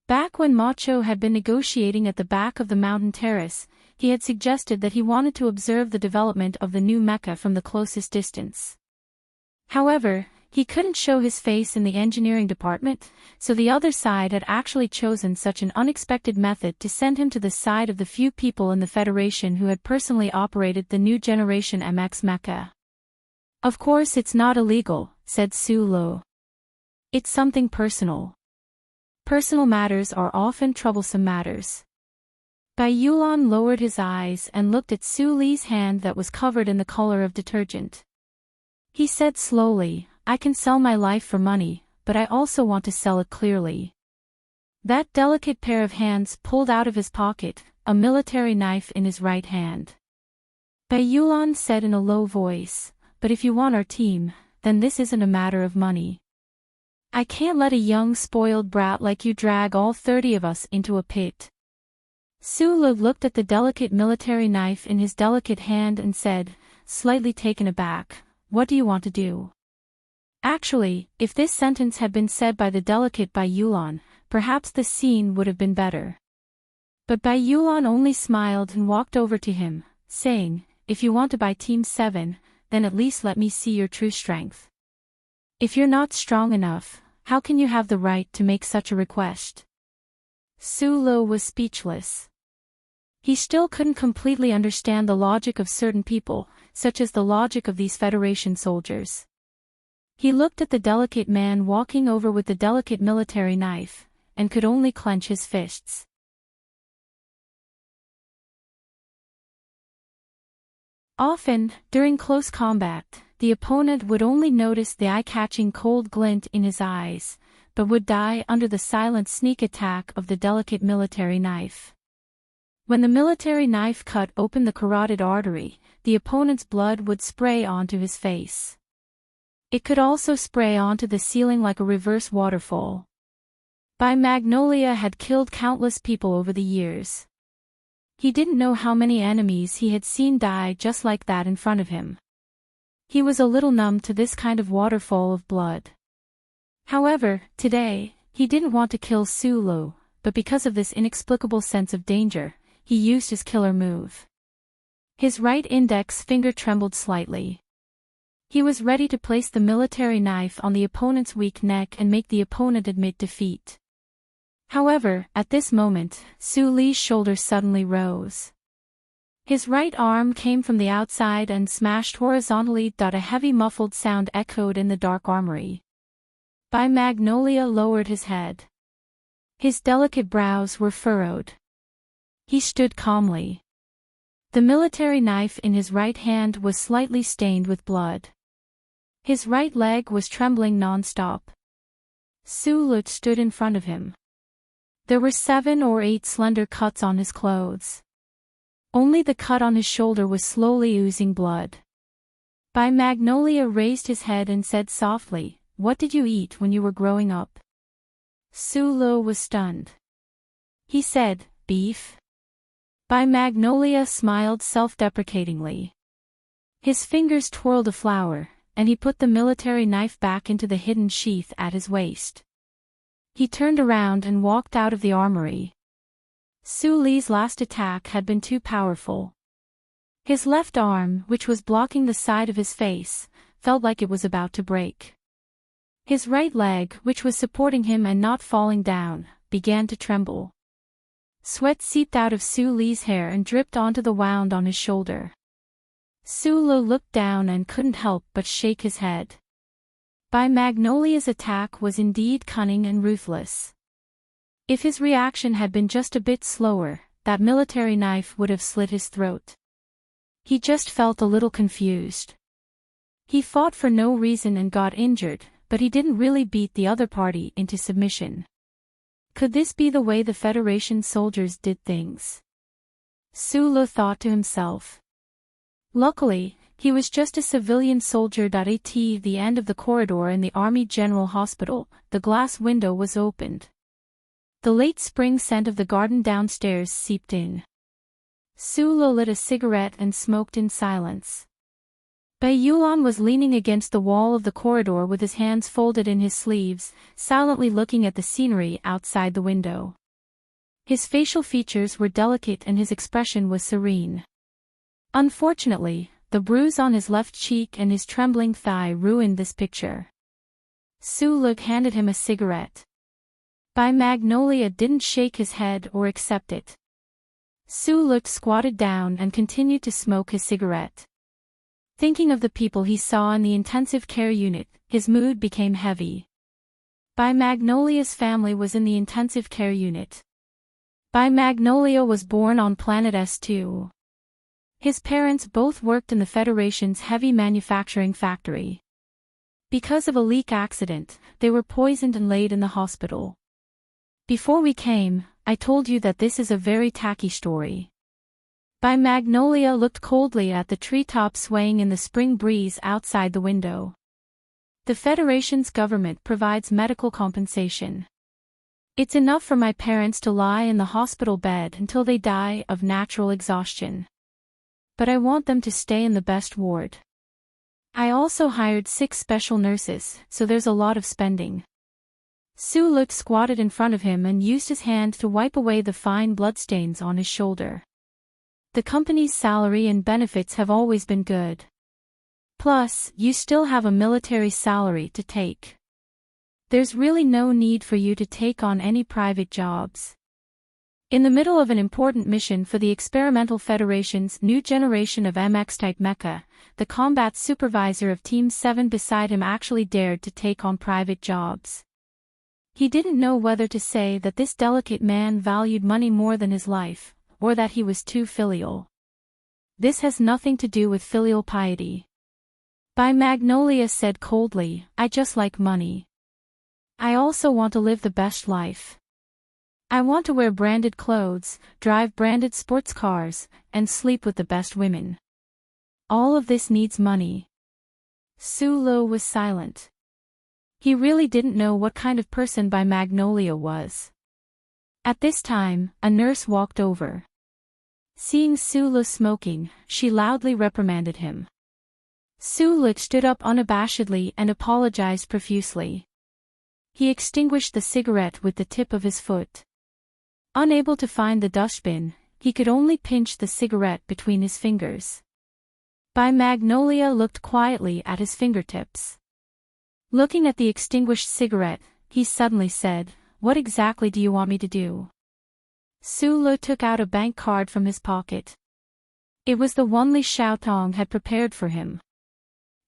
Back when Macho had been negotiating at the back of the mountain terrace, he had suggested that he wanted to observe the development of the new mecha from the closest distance. However, he couldn't show his face in the engineering department, so the other side had actually chosen such an unexpected method to send him to the side of the few people in the Federation who had personally operated the new generation MX mecha. "Of course it's not illegal," said Sulu. "It's something personal. Personal matters are often troublesome matters." Bai Yulan lowered his eyes and looked at Su Li's hand that was covered in the color of detergent. He said slowly, "I can sell my life for money, but I also want to sell it clearly." That delicate pair of hands pulled out of his pocket, a military knife in his right hand. Bai Yulan said in a low voice, "But if you want our team, then this isn't a matter of money. I can't let a young spoiled brat like you drag all 30 of us into a pit." Sulu looked at the delicate military knife in his delicate hand and said, slightly taken aback, "What do you want to do?" Actually, if this sentence had been said by the delicate Bai Yulan, perhaps the scene would have been better. But Bai Yulan only smiled and walked over to him, saying, "If you want to buy Team 7, then at least let me see your true strength. If you're not strong enough, how can you have the right to make such a request?" Sulu was speechless. He still couldn't completely understand the logic of certain people, such as the logic of these Federation soldiers. He looked at the delicate man walking over with the delicate military knife, and could only clench his fists. Often, during close combat, the opponent would only notice the eye-catching cold glint in his eyes, but would die under the silent sneak attack of the delicate military knife. When the military knife cut open the carotid artery, the opponent's blood would spray onto his face. It could also spray onto the ceiling like a reverse waterfall. Magnolia had killed countless people over the years. He didn't know how many enemies he had seen die just like that in front of him. He was a little numb to this kind of waterfall of blood. However, today, he didn't want to kill Sulu, but because of this inexplicable sense of danger, he used his killer move. His right index finger trembled slightly. He was ready to place the military knife on the opponent's weak neck and make the opponent admit defeat. However, at this moment, Su Li's shoulders suddenly rose. His right arm came from the outside and smashed horizontally. A heavy muffled sound echoed in the dark armory. Magnolia lowered his head. His delicate brows were furrowed. He stood calmly. The military knife in his right hand was slightly stained with blood. His right leg was trembling non-stop. Su stood in front of him. There were 7 or 8 slender cuts on his clothes. Only the cut on his shoulder was slowly oozing blood. Magnolia raised his head and said softly, "What did you eat when you were growing up?" Su was stunned. He said, "Beef." Magnolia smiled self-deprecatingly. His fingers twirled a flower, and he put the military knife back into the hidden sheath at his waist. He turned around and walked out of the armory. Su Li's last attack had been too powerful. His left arm, which was blocking the side of his face, felt like it was about to break. His right leg, which was supporting him and not falling down, began to tremble. Sweat seeped out of Su Li's hair and dripped onto the wound on his shoulder. Su looked down and couldn't help but shake his head. Magnolia's attack was indeed cunning and ruthless. If his reaction had been just a bit slower, that military knife would have slit his throat. He just felt a little confused. He fought for no reason and got injured, but he didn't really beat the other party into submission. Could this be the way the Federation soldiers did things? Su thought to himself. Luckily, he was just a civilian soldier. At the end of the corridor in the Army General Hospital, the glass window was opened. The late spring scent of the garden downstairs seeped in. Su lit a cigarette and smoked in silence. Yulan was leaning against the wall of the corridor with his hands folded in his sleeves, silently looking at the scenery outside the window. His facial features were delicate and his expression was serene. Unfortunately, the bruise on his left cheek and his trembling thigh ruined this picture. Su handed him a cigarette. Magnolia didn't shake his head or accept it. Su squatted down and continued to smoke his cigarette. Thinking of the people he saw in the intensive care unit, his mood became heavy. Magnolia's family was in the intensive care unit. Magnolia was born on planet S2. His parents both worked in the Federation's heavy manufacturing factory. Because of a leak accident, they were poisoned and laid in the hospital. Before we came, I told you that this is a very tacky story. Magnolia looked coldly at the treetops swaying in the spring breeze outside the window. The Federation's government provides medical compensation. It's enough for my parents to lie in the hospital bed until they die of natural exhaustion. But I want them to stay in the best ward. I also hired 6 special nurses, so there's a lot of spending. Su squatted in front of him and used his hand to wipe away the fine bloodstains on his shoulder. The company's salary and benefits have always been good. Plus, you still have a military salary to take. There's really no need for you to take on any private jobs. In the middle of an important mission for the Experimental Federation's new generation of MX-type mecha, the combat supervisor of Team 7 beside him actually dared to take on private jobs. He didn't know whether to say that this delicate man valued money more than his life, or that he was too filial. This has nothing to do with filial piety. By Magnolia said coldly, I just like money. I also want to live the best life. I want to wear branded clothes, drive branded sports cars, and sleep with the best women. All of this needs money. Su-lo was silent. He really didn't know what kind of person By Magnolia was. At this time, a nurse walked over. Seeing Su-lo smoking, she loudly reprimanded him. Su-lo stood up unabashedly and apologized profusely. He extinguished the cigarette with the tip of his foot. Unable to find the dustbin, he could only pinch the cigarette between his fingers. By Magnolia looked quietly at his fingertips. Looking at the extinguished cigarette, he suddenly said, What exactly do you want me to do? Su-lo took out a bank card from his pocket. It was the one Li Xiaotong had prepared for him.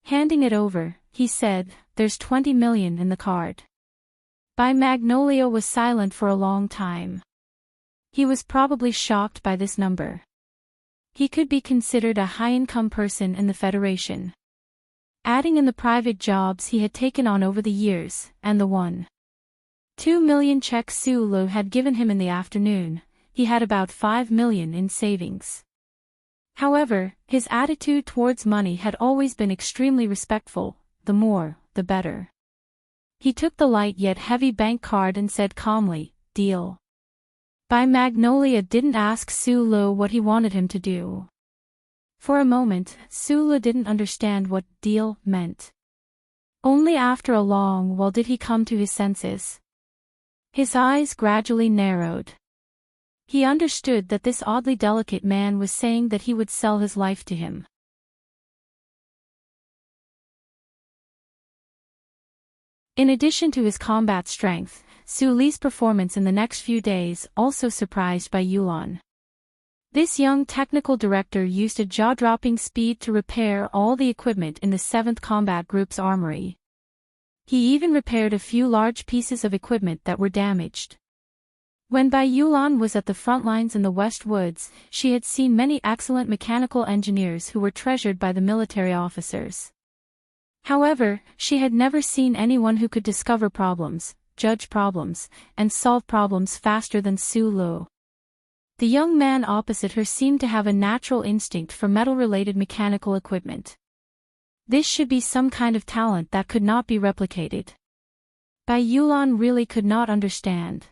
Handing it over, he said, There's 20 million in the card. By Magnolia was silent for a long time. He was probably shocked by this number. He could be considered a high-income person in the Federation. Adding in the private jobs he had taken on over the years, and the 1.2 million check Su-lo had given him in the afternoon, he had about 5 million in savings. However, his attitude towards money had always been extremely respectful, the more, the better. He took the light yet heavy bank card and said calmly, Deal. By Magnolia didn't ask Su-lo what he wanted him to do. For a moment, Su-lo didn't understand what deal meant. Only after a long while did he come to his senses. His eyes gradually narrowed. He understood that this oddly delicate man was saying that he would sell his life to him. In addition to his combat strength, Su Li's performance in the next few days also surprised Bai Yulan. This young technical director used a jaw-dropping speed to repair all the equipment in the 7th Combat Group's armory. He even repaired a few large pieces of equipment that were damaged. When Bai Yulan was at the front lines in the West Woods, she had seen many excellent mechanical engineers who were treasured by the military officers. However, she had never seen anyone who could discover problems, judge problems, and solve problems faster than Su-lo. The young man opposite her seemed to have a natural instinct for metal-related mechanical equipment. This should be some kind of talent that could not be replicated. Bai Yulan really could not understand.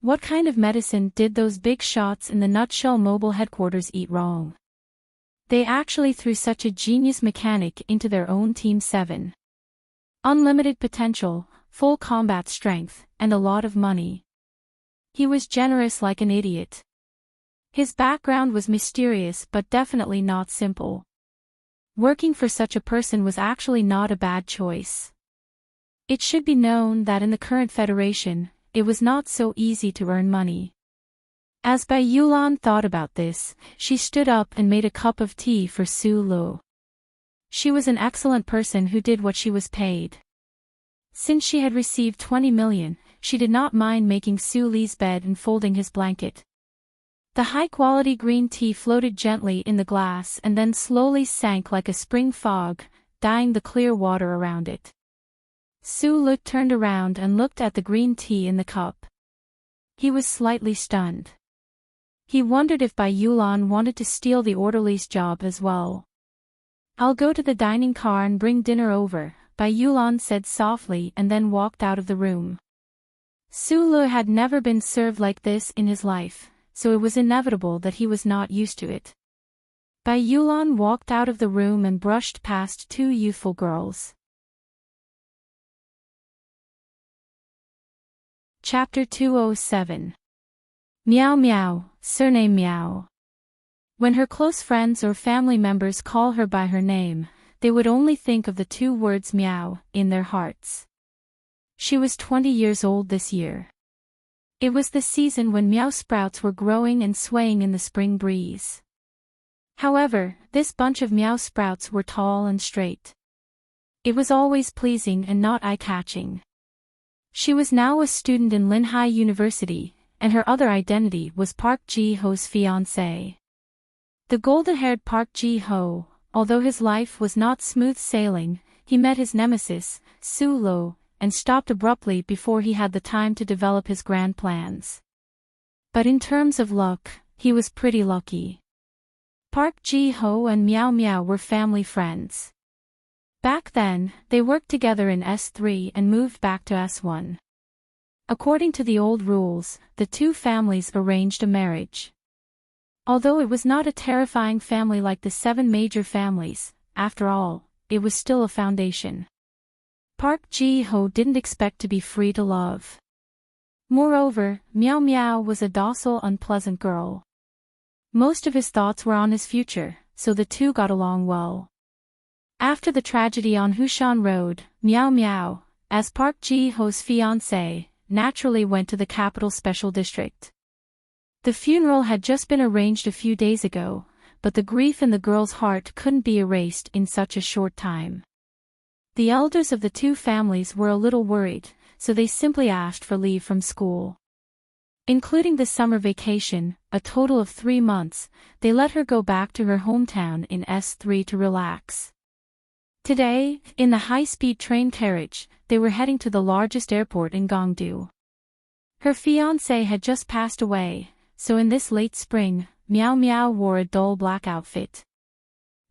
What kind of medicine did those big shots in the Nutshell Mobile headquarters eat wrong? They actually threw such a genius mechanic into their own Team 7. Unlimited potential, full combat strength, and a lot of money. He was generous like an idiot. His background was mysterious but definitely not simple. Working for such a person was actually not a bad choice. It should be known that in the current Federation, it was not so easy to earn money. As Bai Yulan thought about this, she stood up and made a cup of tea for Su-lo. She was an excellent person who did what she was paid. Since she had received 20 million, she did not mind making Su Li's bed and folding his blanket. The high-quality green tea floated gently in the glass and then slowly sank like a spring fog, dyeing the clear water around it. Su-lo turned around and looked at the green tea in the cup. He was slightly stunned. He wondered if Bai Yulan wanted to steal the orderly's job as well. I'll go to the dining car and bring dinner over, Bai Yulan said softly and then walked out of the room. Su-lo had never been served like this in his life, so it was inevitable that he was not used to it. Bai Yulan walked out of the room and brushed past two youthful girls. Chapter 207. Meow Meow, surname Meow. When her close friends or family members call her by her name, they would only think of the two words meow in their hearts. She was 20 years old this year. It was the season when meow sprouts were growing and swaying in the spring breeze. However, this bunch of meow sprouts were tall and straight. It was always pleasing and not eye-catching. She was now a student in Linhai University, and her other identity was Park Ji-ho's fiancé. The golden-haired Park Ji-ho, although his life was not smooth sailing, he met his nemesis, Su-lo, and stopped abruptly before he had the time to develop his grand plans. But in terms of luck, he was pretty lucky. Park Ji-ho and Meow Meow were family friends. Back then, they worked together in S3 and moved back to S1. According to the old rules, the two families arranged a marriage. Although it was not a terrifying family like the 7 major families, after all, it was still a foundation. Park Ji-ho didn't expect to be free to love. Moreover, Meow Meow was a docile, unpleasant girl. Most of his thoughts were on his future, so the two got along well. After the tragedy on Hushan Road, Meow Meow, as Park Ji-ho's fiancé, naturally went to the capital special district. The funeral had just been arranged a few days ago, but the grief in the girl's heart couldn't be erased in such a short time. The elders of the two families were a little worried, so they simply asked for leave from school. Including the summer vacation, a total of 3 months, they let her go back to her hometown in S3 to relax. Today, in the high-speed train carriage, they were heading to the largest airport in Gangdu. Her fiancé had just passed away, so in this late spring, Meow Meow wore a dull black outfit.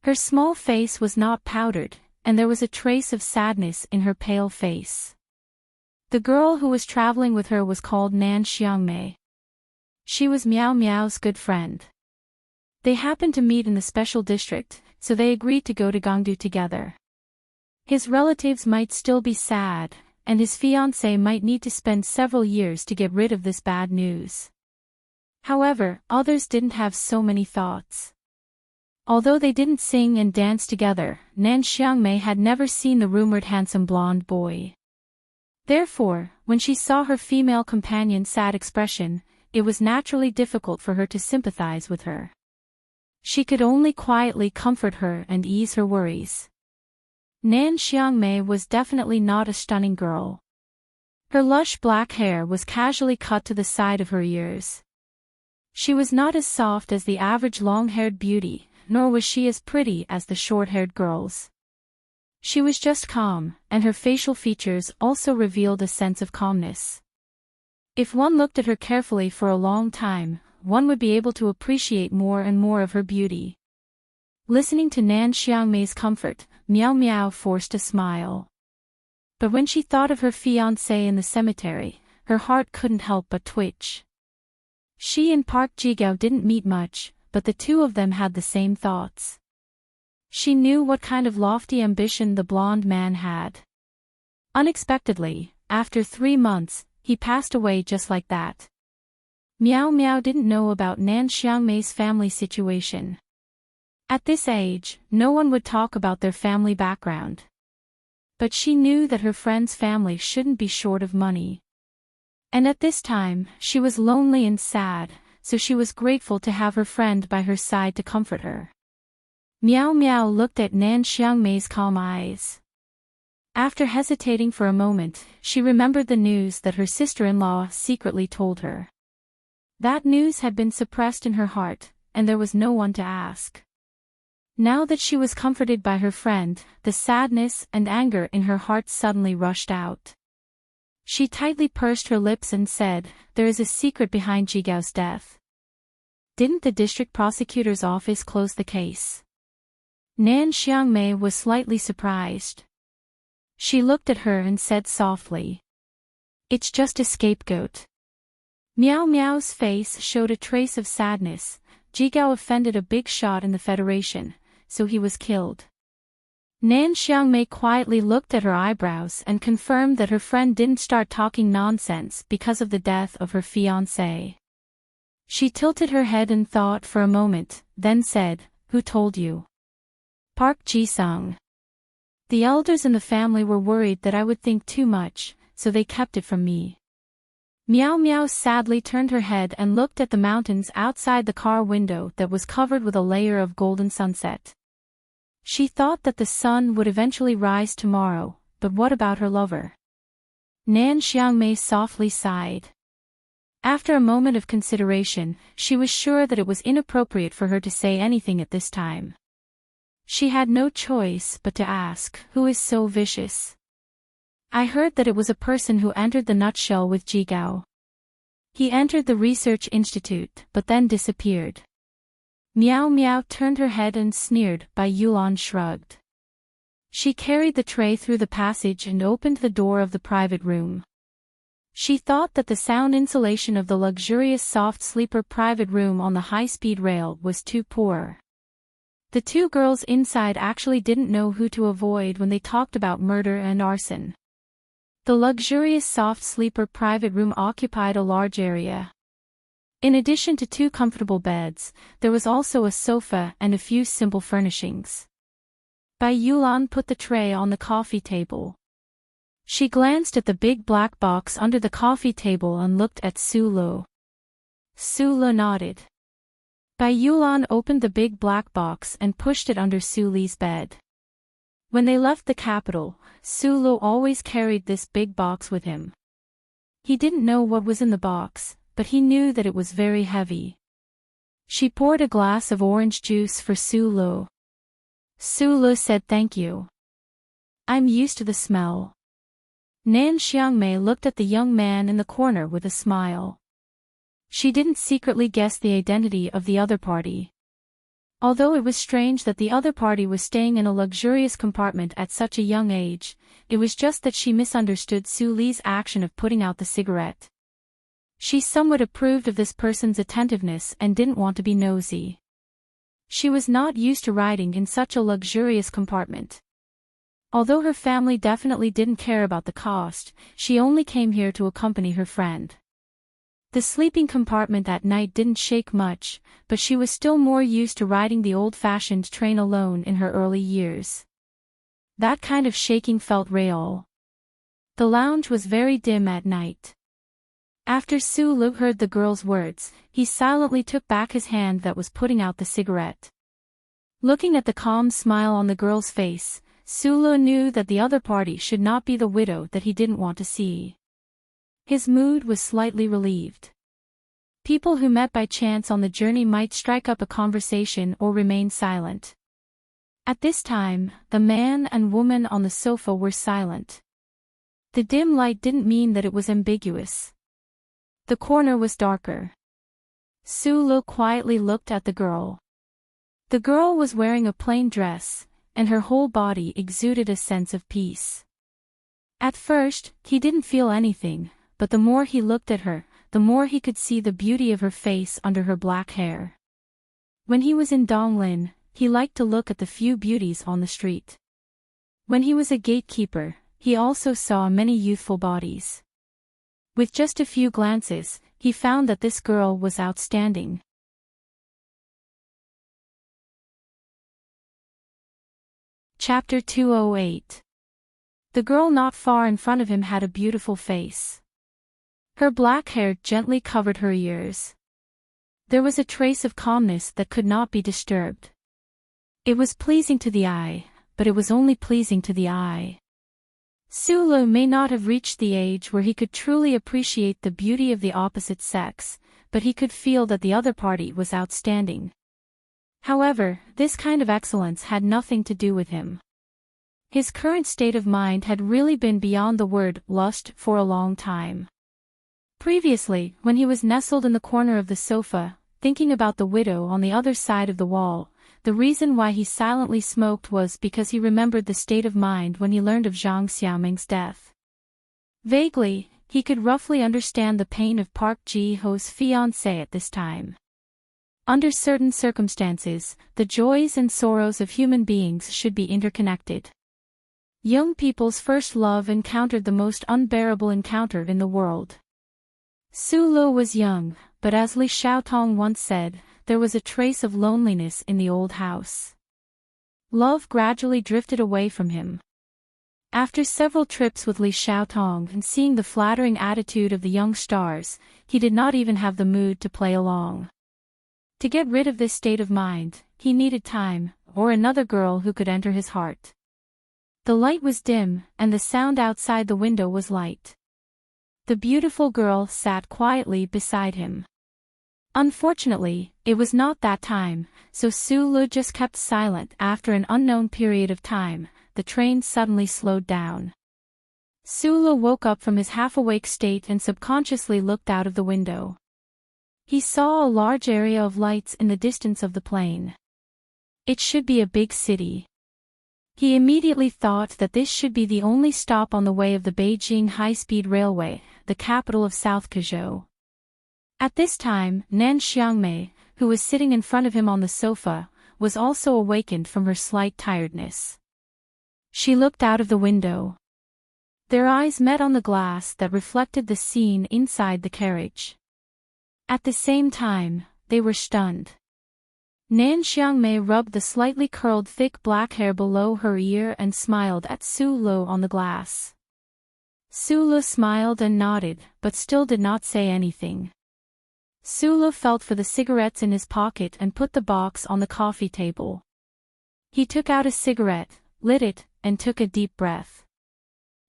Her small face was not powdered, and there was a trace of sadness in her pale face. The girl who was traveling with her was called Nan Xiangmei. She was Meow Meow's good friend. They happened to meet in the special district, so they agreed to go to Gangdu together. His relatives might still be sad, and his fiancé might need to spend several years to get rid of this bad news. However, others didn't have so many thoughts. Although they didn't sing and dance together, Nan Xiangmei had never seen the rumored handsome blonde boy. Therefore, when she saw her female companion's sad expression, it was naturally difficult for her to sympathize with her. She could only quietly comfort her and ease her worries. Nan Xiangmei was definitely not a stunning girl. Her lush black hair was casually cut to the side of her ears. She was not as soft as the average long-haired beauty, nor was she as pretty as the short-haired girls. She was just calm, and her facial features also revealed a sense of calmness. If one looked at her carefully for a long time, one would be able to appreciate more and more of her beauty. Listening to Nan Xiangmei's comfort, Meow Meow forced a smile. But when she thought of her fiancé in the cemetery, her heart couldn't help but twitch. She and Park Ji-gao didn't meet much, but the two of them had the same thoughts. She knew what kind of lofty ambition the blonde man had. Unexpectedly, after 3 months, he passed away just like that. Meow Meow didn't know about Nan Xiangmei's family situation. At this age, no one would talk about their family background. But she knew that her friend's family shouldn't be short of money. And at this time, she was lonely and sad, so she was grateful to have her friend by her side to comfort her. Meow Meow looked at Nan Xiangmei's calm eyes. After hesitating for a moment, she remembered the news that her sister-in-law secretly told her. That news had been suppressed in her heart, and there was no one to ask. Now that she was comforted by her friend, the sadness and anger in her heart suddenly rushed out. She tightly pursed her lips and said, "There is a secret behind Jigao's death." Didn't the district prosecutor's office close the case? Nan Xiangmei was slightly surprised. She looked at her and said softly, "It's just a scapegoat." Meow Meow's face showed a trace of sadness. Jigao offended a big shot in the Federation, so he was killed. Nan Xiangmei quietly looked at her eyebrows and confirmed that her friend didn't start talking nonsense because of the death of her fiancé. She tilted her head and thought for a moment, then said, "Who told you?" "Park Ji-sung." "The elders in the family were worried that I would think too much, so they kept it from me." Meow Meow sadly turned her head and looked at the mountains outside the car window that was covered with a layer of golden sunset. She thought that the sun would eventually rise tomorrow, but what about her lover? Nan Xiangmei softly sighed. After a moment of consideration, she was sure that it was inappropriate for her to say anything at this time. She had no choice but to ask, "Who is so vicious?" "I heard that it was a person who entered the nutshell with Jigao. He entered the research institute, but then disappeared." Meow Meow turned her head and sneered, Bai Yulan shrugged. She carried the tray through the passage and opened the door of the private room. She thought that the sound insulation of the luxurious soft sleeper private room on the high-speed rail was too poor. The two girls inside actually didn't know who to avoid when they talked about murder and arson. The luxurious soft sleeper private room occupied a large area. In addition to 2 comfortable beds, there was also a sofa and a few simple furnishings. Bai Yulan put the tray on the coffee table. She glanced at the big black box under the coffee table and looked at Su Lu. Su Lu nodded. Bai Yulan opened the big black box and pushed it under Su Li's bed. When they left the capital, Su Lu always carried this big box with him. He didn't know what was in the box, but he knew that it was very heavy. She poured a glass of orange juice for Su Lu. Su Lu said thank you. "I'm used to the smell." Nan Xiangmei looked at the young man in the corner with a smile. She didn't secretly guess the identity of the other party. Although it was strange that the other party was staying in a luxurious compartment at such a young age, it was just that she misunderstood Su Li's action of putting out the cigarette. She somewhat approved of this person's attentiveness and didn't want to be nosy. She was not used to riding in such a luxurious compartment. Although her family definitely didn't care about the cost, she only came here to accompany her friend. The sleeping compartment at night didn't shake much, but she was still more used to riding the old-fashioned train alone in her early years. That kind of shaking felt real. The lounge was very dim at night. After Su Lu heard the girl's words, he silently took back his hand that was putting out the cigarette. Looking at the calm smile on the girl's face, Su Lu knew that the other party should not be the widow that he didn't want to see. His mood was slightly relieved. People who met by chance on the journey might strike up a conversation or remain silent. At this time, the man and woman on the sofa were silent. The dim light didn't mean that it was ambiguous. The corner was darker. Su Lu quietly looked at the girl. The girl was wearing a plain dress, and her whole body exuded a sense of peace. At first, he didn't feel anything, but the more he looked at her, the more he could see the beauty of her face under her black hair. When he was in Donglin, he liked to look at the few beauties on the street. When he was a gatekeeper, he also saw many youthful bodies. With just a few glances, he found that this girl was outstanding. Chapter 208. The girl not far in front of him had a beautiful face. Her black hair gently covered her ears. There was a trace of calmness that could not be disturbed. It was pleasing to the eye, but it was only pleasing to the eye. Su Lu may not have reached the age where he could truly appreciate the beauty of the opposite sex, but he could feel that the other party was outstanding. However, this kind of excellence had nothing to do with him. His current state of mind had really been beyond the word lust for a long time. Previously, when he was nestled in the corner of the sofa, thinking about the widow on the other side of the wall, the reason why he silently smoked was because he remembered the state of mind when he learned of Zhang Xiaoming's death. Vaguely, he could roughly understand the pain of Park Ji-ho's fiancée at this time. Under certain circumstances, the joys and sorrows of human beings should be interconnected. Young people's first love encountered the most unbearable encounter in the world. Su Lu was young, but as Li Xiaotong once said, there was a trace of loneliness in the old house. Love gradually drifted away from him. After several trips with Li Xiaotong and seeing the flattering attitude of the young stars, he did not even have the mood to play along. To get rid of this state of mind, he needed time, or another girl who could enter his heart. The light was dim, and the sound outside the window was light. The beautiful girl sat quietly beside him. Unfortunately, it was not that time, so Su Le just kept silent. After an unknown period of time, the train suddenly slowed down. Su Le woke up from his half-awake state and subconsciously looked out of the window. He saw a large area of lights in the distance of the plain. It should be a big city. He immediately thought that this should be the only stop on the way of the Beijing High-Speed Railway, the capital of South Kazhou. At this time, Nan Xiangmei, who was sitting in front of him on the sofa, was also awakened from her slight tiredness. She looked out of the window. Their eyes met on the glass that reflected the scene inside the carriage. At the same time, they were stunned. Nan Xiangmei rubbed the slightly curled thick black hair below her ear and smiled at Su Le on the glass. Su Le smiled and nodded, but still did not say anything. Su Le felt for the cigarettes in his pocket and put the box on the coffee table. He took out a cigarette, lit it, and took a deep breath.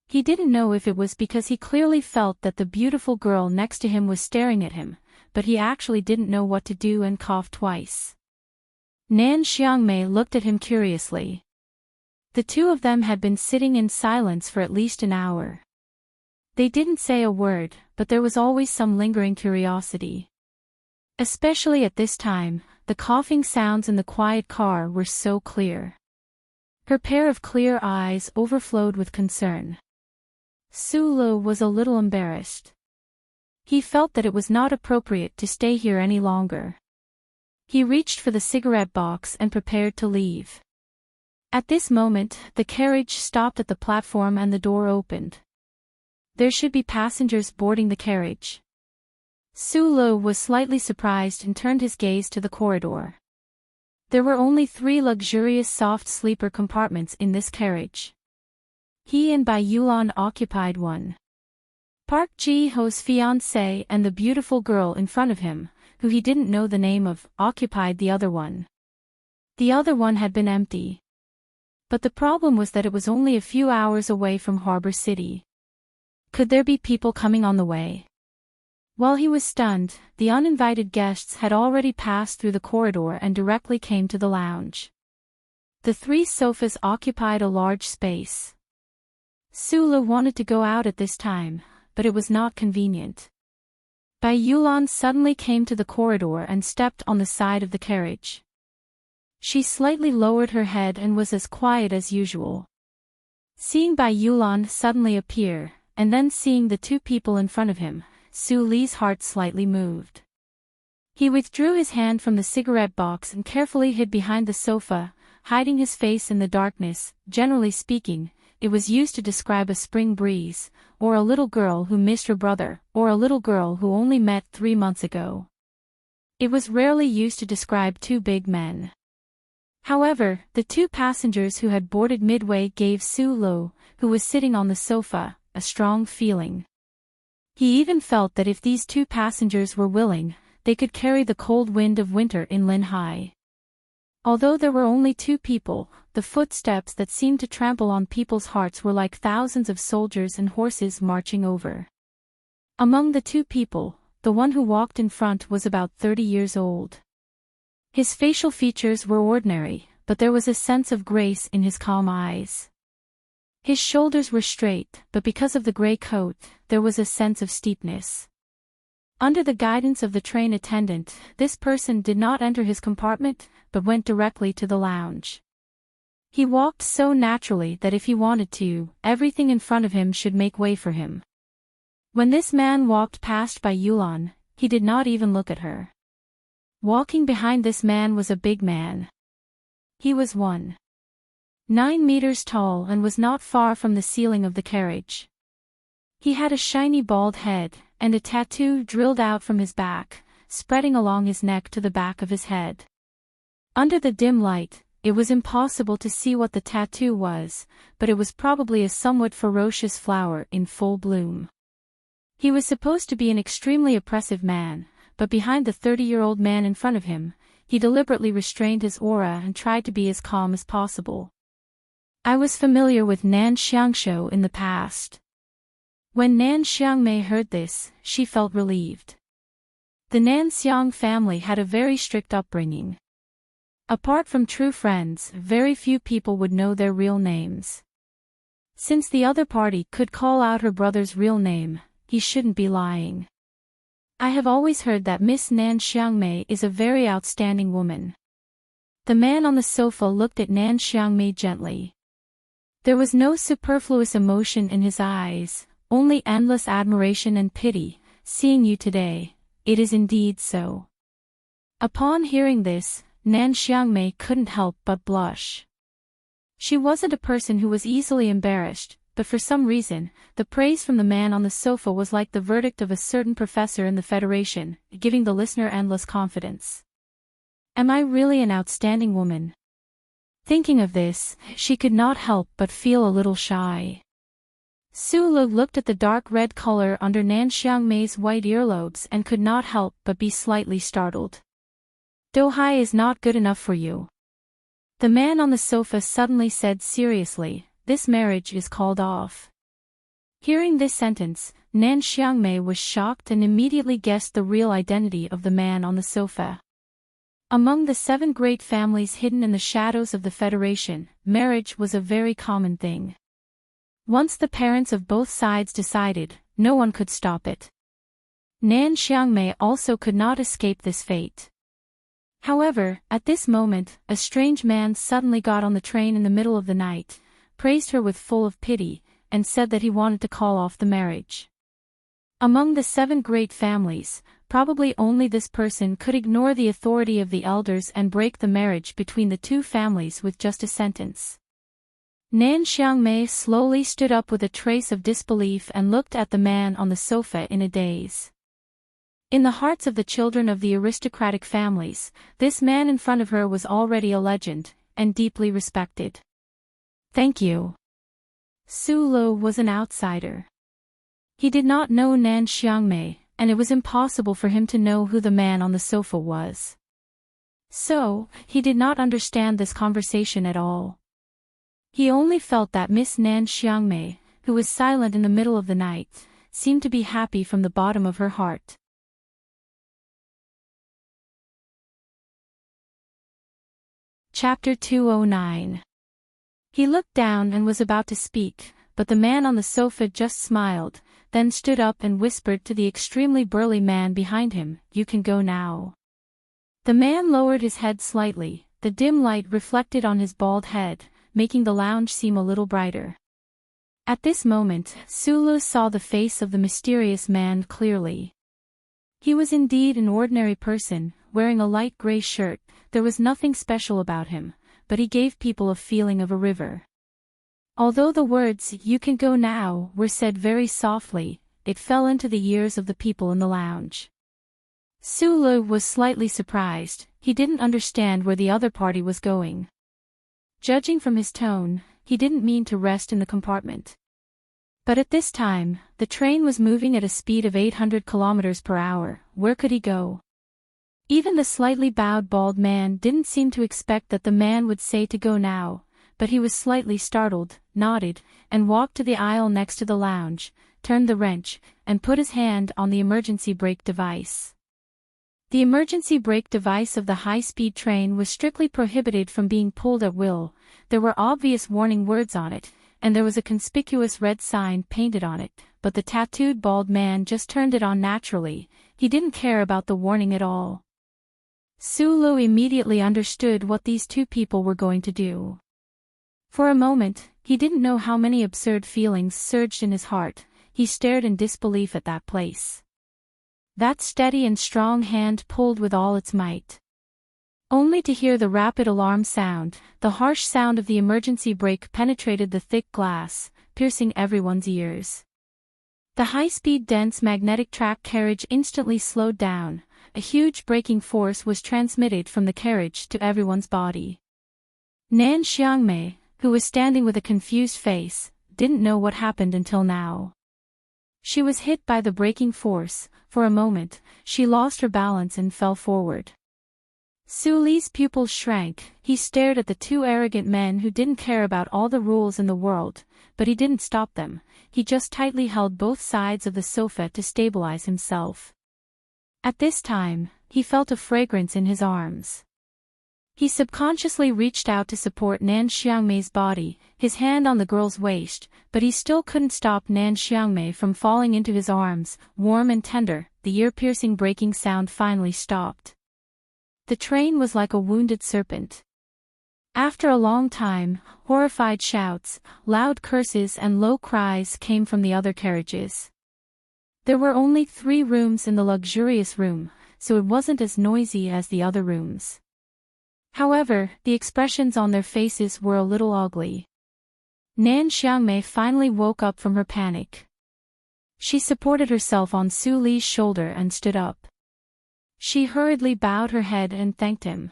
He didn't know if it was because he clearly felt that the beautiful girl next to him was staring at him, but he actually didn't know what to do and coughed twice. Nan Xiangmei looked at him curiously. The two of them had been sitting in silence for at least an hour. They didn't say a word, but there was always some lingering curiosity. Especially at this time, the coughing sounds in the quiet car were so clear. Her pair of clear eyes overflowed with concern. Su Le was a little embarrassed. He felt that it was not appropriate to stay here any longer. He reached for the cigarette box and prepared to leave. At this moment, the carriage stopped at the platform and the door opened. There should be passengers boarding the carriage. Su Le was slightly surprised and turned his gaze to the corridor. There were only 3 luxurious soft sleeper compartments in this carriage. He and Bai Yulan occupied one. Park Ji-ho's fiancée and the beautiful girl in front of him, who he didn't know the name of, occupied the other one. The other one had been empty. But the problem was that it was only a few hours away from Harbor City. Could there be people coming on the way? While he was stunned, the uninvited guests had already passed through the corridor and directly came to the lounge. The 3 sofas occupied a large space. Su Le wanted to go out at this time, but it was not convenient. Bai Yulan suddenly came to the corridor and stepped on the side of the carriage. She slightly lowered her head and was as quiet as usual. Seeing Bai Yulan suddenly appear, and then seeing the 2 people in front of him, Su Le's heart slightly moved. He withdrew his hand from the cigarette box and carefully hid behind the sofa, hiding his face in the darkness. Generally speaking, it was used to describe a spring breeze, or a little girl who missed her brother, or a little girl who only met 3 months ago. It was rarely used to describe 2 big men. However, the 2 passengers who had boarded midway gave Su Le, who was sitting on the sofa, a strong feeling. He even felt that if these 2 passengers were willing, they could carry the cold wind of winter in Linhai. Although there were only 2 people, the footsteps that seemed to trample on people's hearts were like thousands of soldiers and horses marching over. Among the 2 people, the one who walked in front was about 30 years old. His facial features were ordinary, but there was a sense of grace in his calm eyes. His shoulders were straight, but because of the gray coat, there was a sense of steepness. Under the guidance of the train attendant, this person did not enter his compartment, but went directly to the lounge. He walked so naturally that if he wanted to, everything in front of him should make way for him. When this man walked past Bai Yulan, he did not even look at her. Walking behind this man was a big man. He was 1.9 meters tall and was not far from the ceiling of the carriage. He had a shiny bald head, and a tattoo drilled out from his back, spreading along his neck to the back of his head. Under the dim light, it was impossible to see what the tattoo was, but it was probably a somewhat ferocious flower in full bloom. He was supposed to be an extremely oppressive man, but behind the 30-year-old man in front of him, he deliberately restrained his aura and tried to be as calm as possible. I was familiar with Nan Xiangshou in the past. When Nan Xiangmei heard this, she felt relieved. The Nan Xiang family had a very strict upbringing. Apart from true friends, very few people would know their real names. Since the other party could call out her brother's real name, he shouldn't be lying. I have always heard that Miss Nan Xiangmei is a very outstanding woman. The man on the sofa looked at Nan Xiangmei gently. There was no superfluous emotion in his eyes, only endless admiration and pity. Seeing you today, it is indeed so. Upon hearing this, Nan Xiangmei couldn't help but blush. She wasn't a person who was easily embarrassed, but for some reason, the praise from the man on the sofa was like the verdict of a certain professor in the Federation, giving the listener endless confidence. Am I really an outstanding woman? Thinking of this, she could not help but feel a little shy. Su Lu looked at the dark red color under Nan Xiangmei's white earlobes and could not help but be slightly startled. Dohai is not good enough for you. The man on the sofa suddenly said seriously, this marriage is called off. Hearing this sentence, Nan Xiangmei was shocked and immediately guessed the real identity of the man on the sofa. Among the 7 great families hidden in the shadows of the Federation, marriage was a very common thing. Once the parents of both sides decided, no one could stop it. Nan Xiangmei also could not escape this fate. However, at this moment, a strange man suddenly got on the train in the middle of the night, praised her with full of pity, and said that he wanted to call off the marriage. Among the 7 great families, probably only this person could ignore the authority of the elders and break the marriage between the 2 families with just a sentence. Nan Xiangmei slowly stood up with a trace of disbelief and looked at the man on the sofa in a daze. In the hearts of the children of the aristocratic families, this man in front of her was already a legend, and deeply respected. Thank you. Su Lu was an outsider. He did not know Nan Xiangmei, and it was impossible for him to know who the man on the sofa was. So, he did not understand this conversation at all. He only felt that Miss Nan Xiangmei, who was silent in the middle of the night, seemed to be happy from the bottom of her heart. Chapter 209. He looked down and was about to speak, but the man on the sofa just smiled, then stood up and whispered to the extremely burly man behind him, "You can go now." The man lowered his head slightly, the dim light reflected on his bald head, making the lounge seem a little brighter. At this moment, Su Lu saw the face of the mysterious man clearly. He was indeed an ordinary person, wearing a light gray shirt. There was nothing special about him, but he gave people a feeling of a river. Although the words, "You can go now," were said very softly, it fell into the ears of the people in the lounge. Su Lu was slightly surprised, he didn't understand where the other party was going. Judging from his tone, he didn't mean to rest in the compartment. But at this time, the train was moving at a speed of 800 kilometers per hour, where could he go? Even the slightly bowed bald man didn't seem to expect that the man would say to go now, but he was slightly startled, nodded, and walked to the aisle next to the lounge, turned the wrench, and put his hand on the emergency brake device. The emergency brake device of the high-speed train was strictly prohibited from being pulled at will. There were obvious warning words on it, and there was a conspicuous red sign painted on it, but the tattooed bald man just turned it on naturally. He didn't care about the warning at all. Su Lu immediately understood what these 2 people were going to do. For a moment, he didn't know how many absurd feelings surged in his heart. He stared in disbelief at that place. That steady and strong hand pulled with all its might. Only to hear the rapid alarm sound, the harsh sound of the emergency brake penetrated the thick glass, piercing everyone's ears. The high-speed dense magnetic track carriage instantly slowed down. A huge braking force was transmitted from the carriage to everyone's body. Nan Xiangmei, who was standing with a confused face, didn't know what happened until now. She was hit by the braking force. For a moment, she lost her balance and fell forward. Su Li's pupils shrank. He stared at the two arrogant men who didn't care about all the rules in the world, but he didn't stop them. He just tightly held both sides of the sofa to stabilize himself. At this time, he felt a fragrance in his arms. He subconsciously reached out to support Nan Xiangmei's body, his hand on the girl's waist, but he still couldn't stop Nan Xiangmei from falling into his arms. Warm and tender, the ear-piercing breaking sound finally stopped. The train was like a wounded serpent. After a long time, horrified shouts, loud curses and low cries came from the other carriages. There were only 3 rooms in the luxurious room, so it wasn't as noisy as the other rooms. However, the expressions on their faces were a little ugly. Nan Xiangmei finally woke up from her panic. She supported herself on Su Li's shoulder and stood up. She hurriedly bowed her head and thanked him.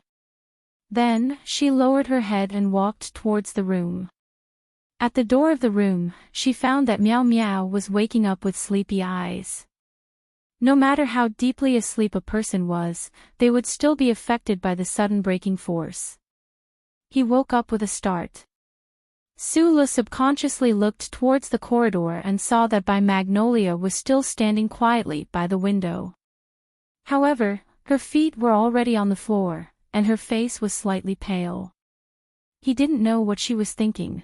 Then, she lowered her head and walked towards the room. At the door of the room, she found that Miao Miao was waking up with sleepy eyes. No matter how deeply asleep a person was, they would still be affected by the sudden braking force. He woke up with a start. Su Li subconsciously looked towards the corridor and saw that Magnolia was still standing quietly by the window. However, her feet were already on the floor, and her face was slightly pale. He didn't know what she was thinking.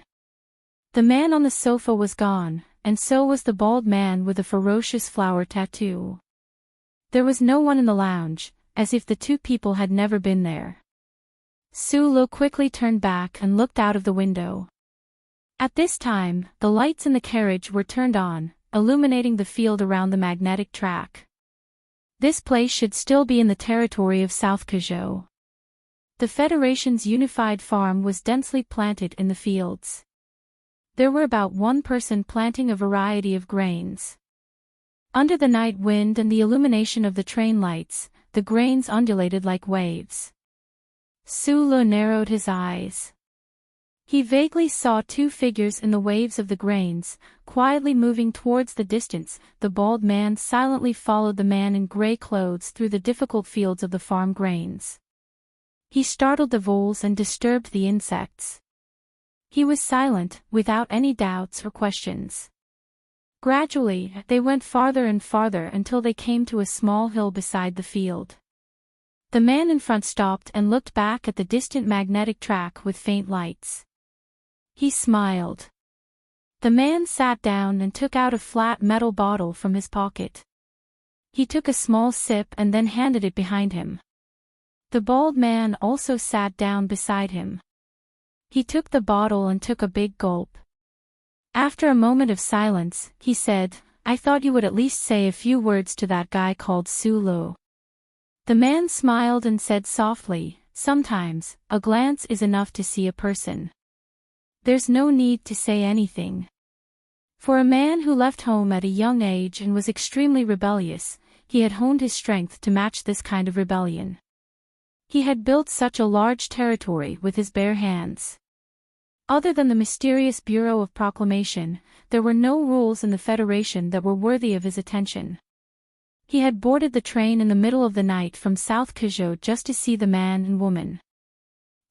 The man on the sofa was gone, and so was the bald man with the ferocious flower tattoo. There was no one in the lounge, as if the two people had never been there. Su Li quickly turned back and looked out of the window. At this time, the lights in the carriage were turned on, illuminating the field around the magnetic track. This place should still be in the territory of South Kuzhou. The Federation's unified farm was densely planted in the fields. There were about 1 person planting a variety of grains. Under the night wind and the illumination of the train lights, the grains undulated like waves. Su Li narrowed his eyes. He vaguely saw 2 figures in the waves of the grains, quietly moving towards the distance. The bald man silently followed the man in gray clothes through the difficult fields of the farm grains. He startled the voles and disturbed the insects. He was silent, without any doubts or questions. Gradually, they went farther and farther until they came to a small hill beside the field. The man in front stopped and looked back at the distant magnetic track with faint lights. He smiled. The man sat down and took out a flat metal bottle from his pocket. He took a small sip and then handed it behind him. The bald man also sat down beside him. He took the bottle and took a big gulp. After a moment of silence, he said, "I thought you would at least say a few words to that guy called Su Li." The man smiled and said softly, "Sometimes, a glance is enough to see a person. There's no need to say anything." For a man who left home at a young age and was extremely rebellious, he had honed his strength to match this kind of rebellion. He had built such a large territory with his bare hands. Other than the mysterious Bureau of Proclamation, there were no rules in the Federation that were worthy of his attention. He had boarded the train in the middle of the night from South Kuzhou just to see the man and woman.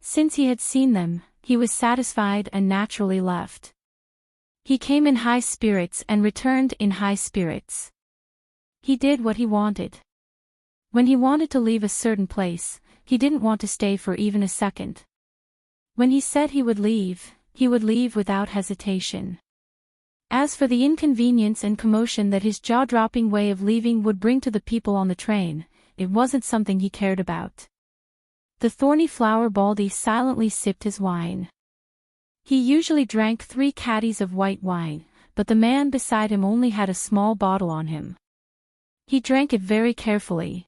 Since he had seen them, he was satisfied and naturally left. He came in high spirits and returned in high spirits. He did what he wanted. When he wanted to leave a certain place, he didn't want to stay for even a second. When he said he would leave without hesitation. As for the inconvenience and commotion that his jaw-dropping way of leaving would bring to the people on the train, it wasn't something he cared about. The thorny flower baldy silently sipped his wine. He usually drank 3 caddies of white wine, but the man beside him only had a small bottle on him. He drank it very carefully.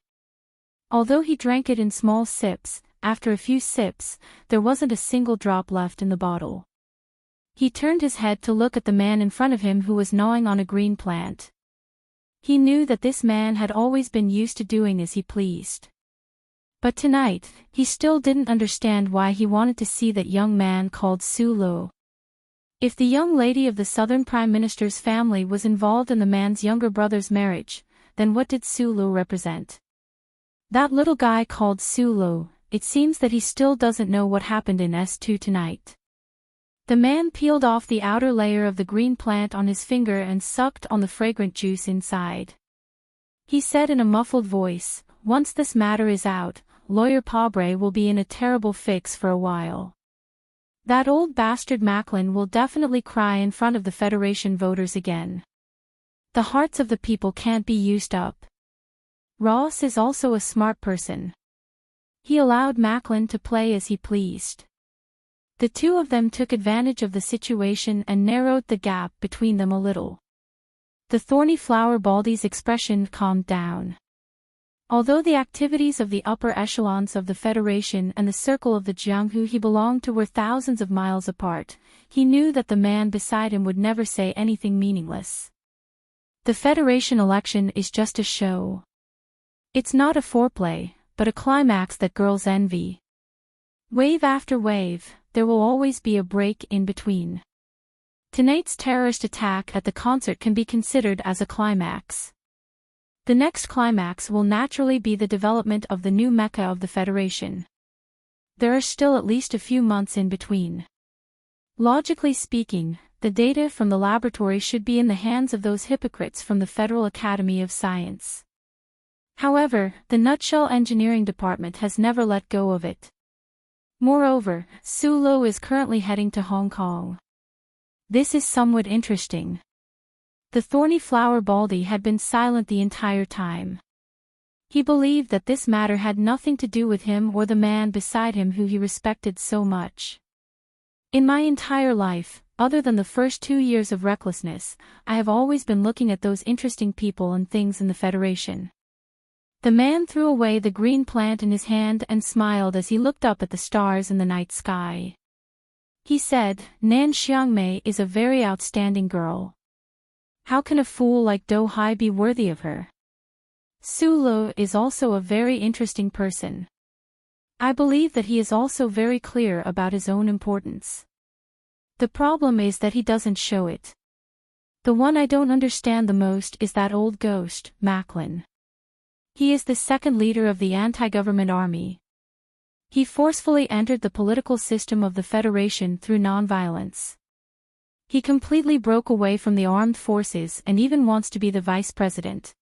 Although he drank it in small sips, after a few sips, there wasn't a single drop left in the bottle. He turned his head to look at the man in front of him who was gnawing on a green plant. He knew that this man had always been used to doing as he pleased. But tonight, he still didn't understand why he wanted to see that young man called Su-lo. If the young lady of the Southern Prime Minister's family was involved in the man's younger brother's marriage, then what did Su-lo represent? That little guy called Su-lo, it seems that he still doesn't know what happened in S2 tonight. The man peeled off the outer layer of the green plant on his finger and sucked on the fragrant juice inside. He said in a muffled voice, "Once this matter is out, Lawyer Pabre will be in a terrible fix for a while. That old bastard Macklin will definitely cry in front of the Federation voters again. The hearts of the people can't be used up." Ross is also a smart person. He allowed Macklin to play as he pleased. The two of them took advantage of the situation and narrowed the gap between them a little. The thorny flower Baldy's expression calmed down. Although the activities of the upper echelons of the Federation and the circle of the Jianghu he belonged to were thousands of miles apart, he knew that the man beside him would never say anything meaningless. The Federation election is just a show. It's not a foreplay, but a climax that girls envy. Wave after wave, there will always be a break in between. Tonight's terrorist attack at the concert can be considered as a climax. The next climax will naturally be the development of the new Mecca of the Federation. There are still at least a few months in between. Logically speaking, the data from the laboratory should be in the hands of those hypocrites from the Federal Academy of Science. However, the Nutshell Engineering Department has never let go of it. Moreover, Su-lo is currently heading to Hong Kong. This is somewhat interesting. The thorny flower Baldy had been silent the entire time. He believed that this matter had nothing to do with him or the man beside him who he respected so much. "In my entire life, other than the first 2 years of recklessness, I have always been looking at those interesting people and things in the Federation." The man threw away the green plant in his hand and smiled as he looked up at the stars in the night sky. He said, "Nan Xiangmei is a very outstanding girl. How can a fool like Do Hai be worthy of her? Su-lo is also a very interesting person. I believe that he is also very clear about his own importance. The problem is that he doesn't show it. The one I don't understand the most is that old ghost, Macklin. He is the second leader of the anti-government army. He forcefully entered the political system of the Federation through nonviolence. He completely broke away from the armed forces and even wants to be the vice president.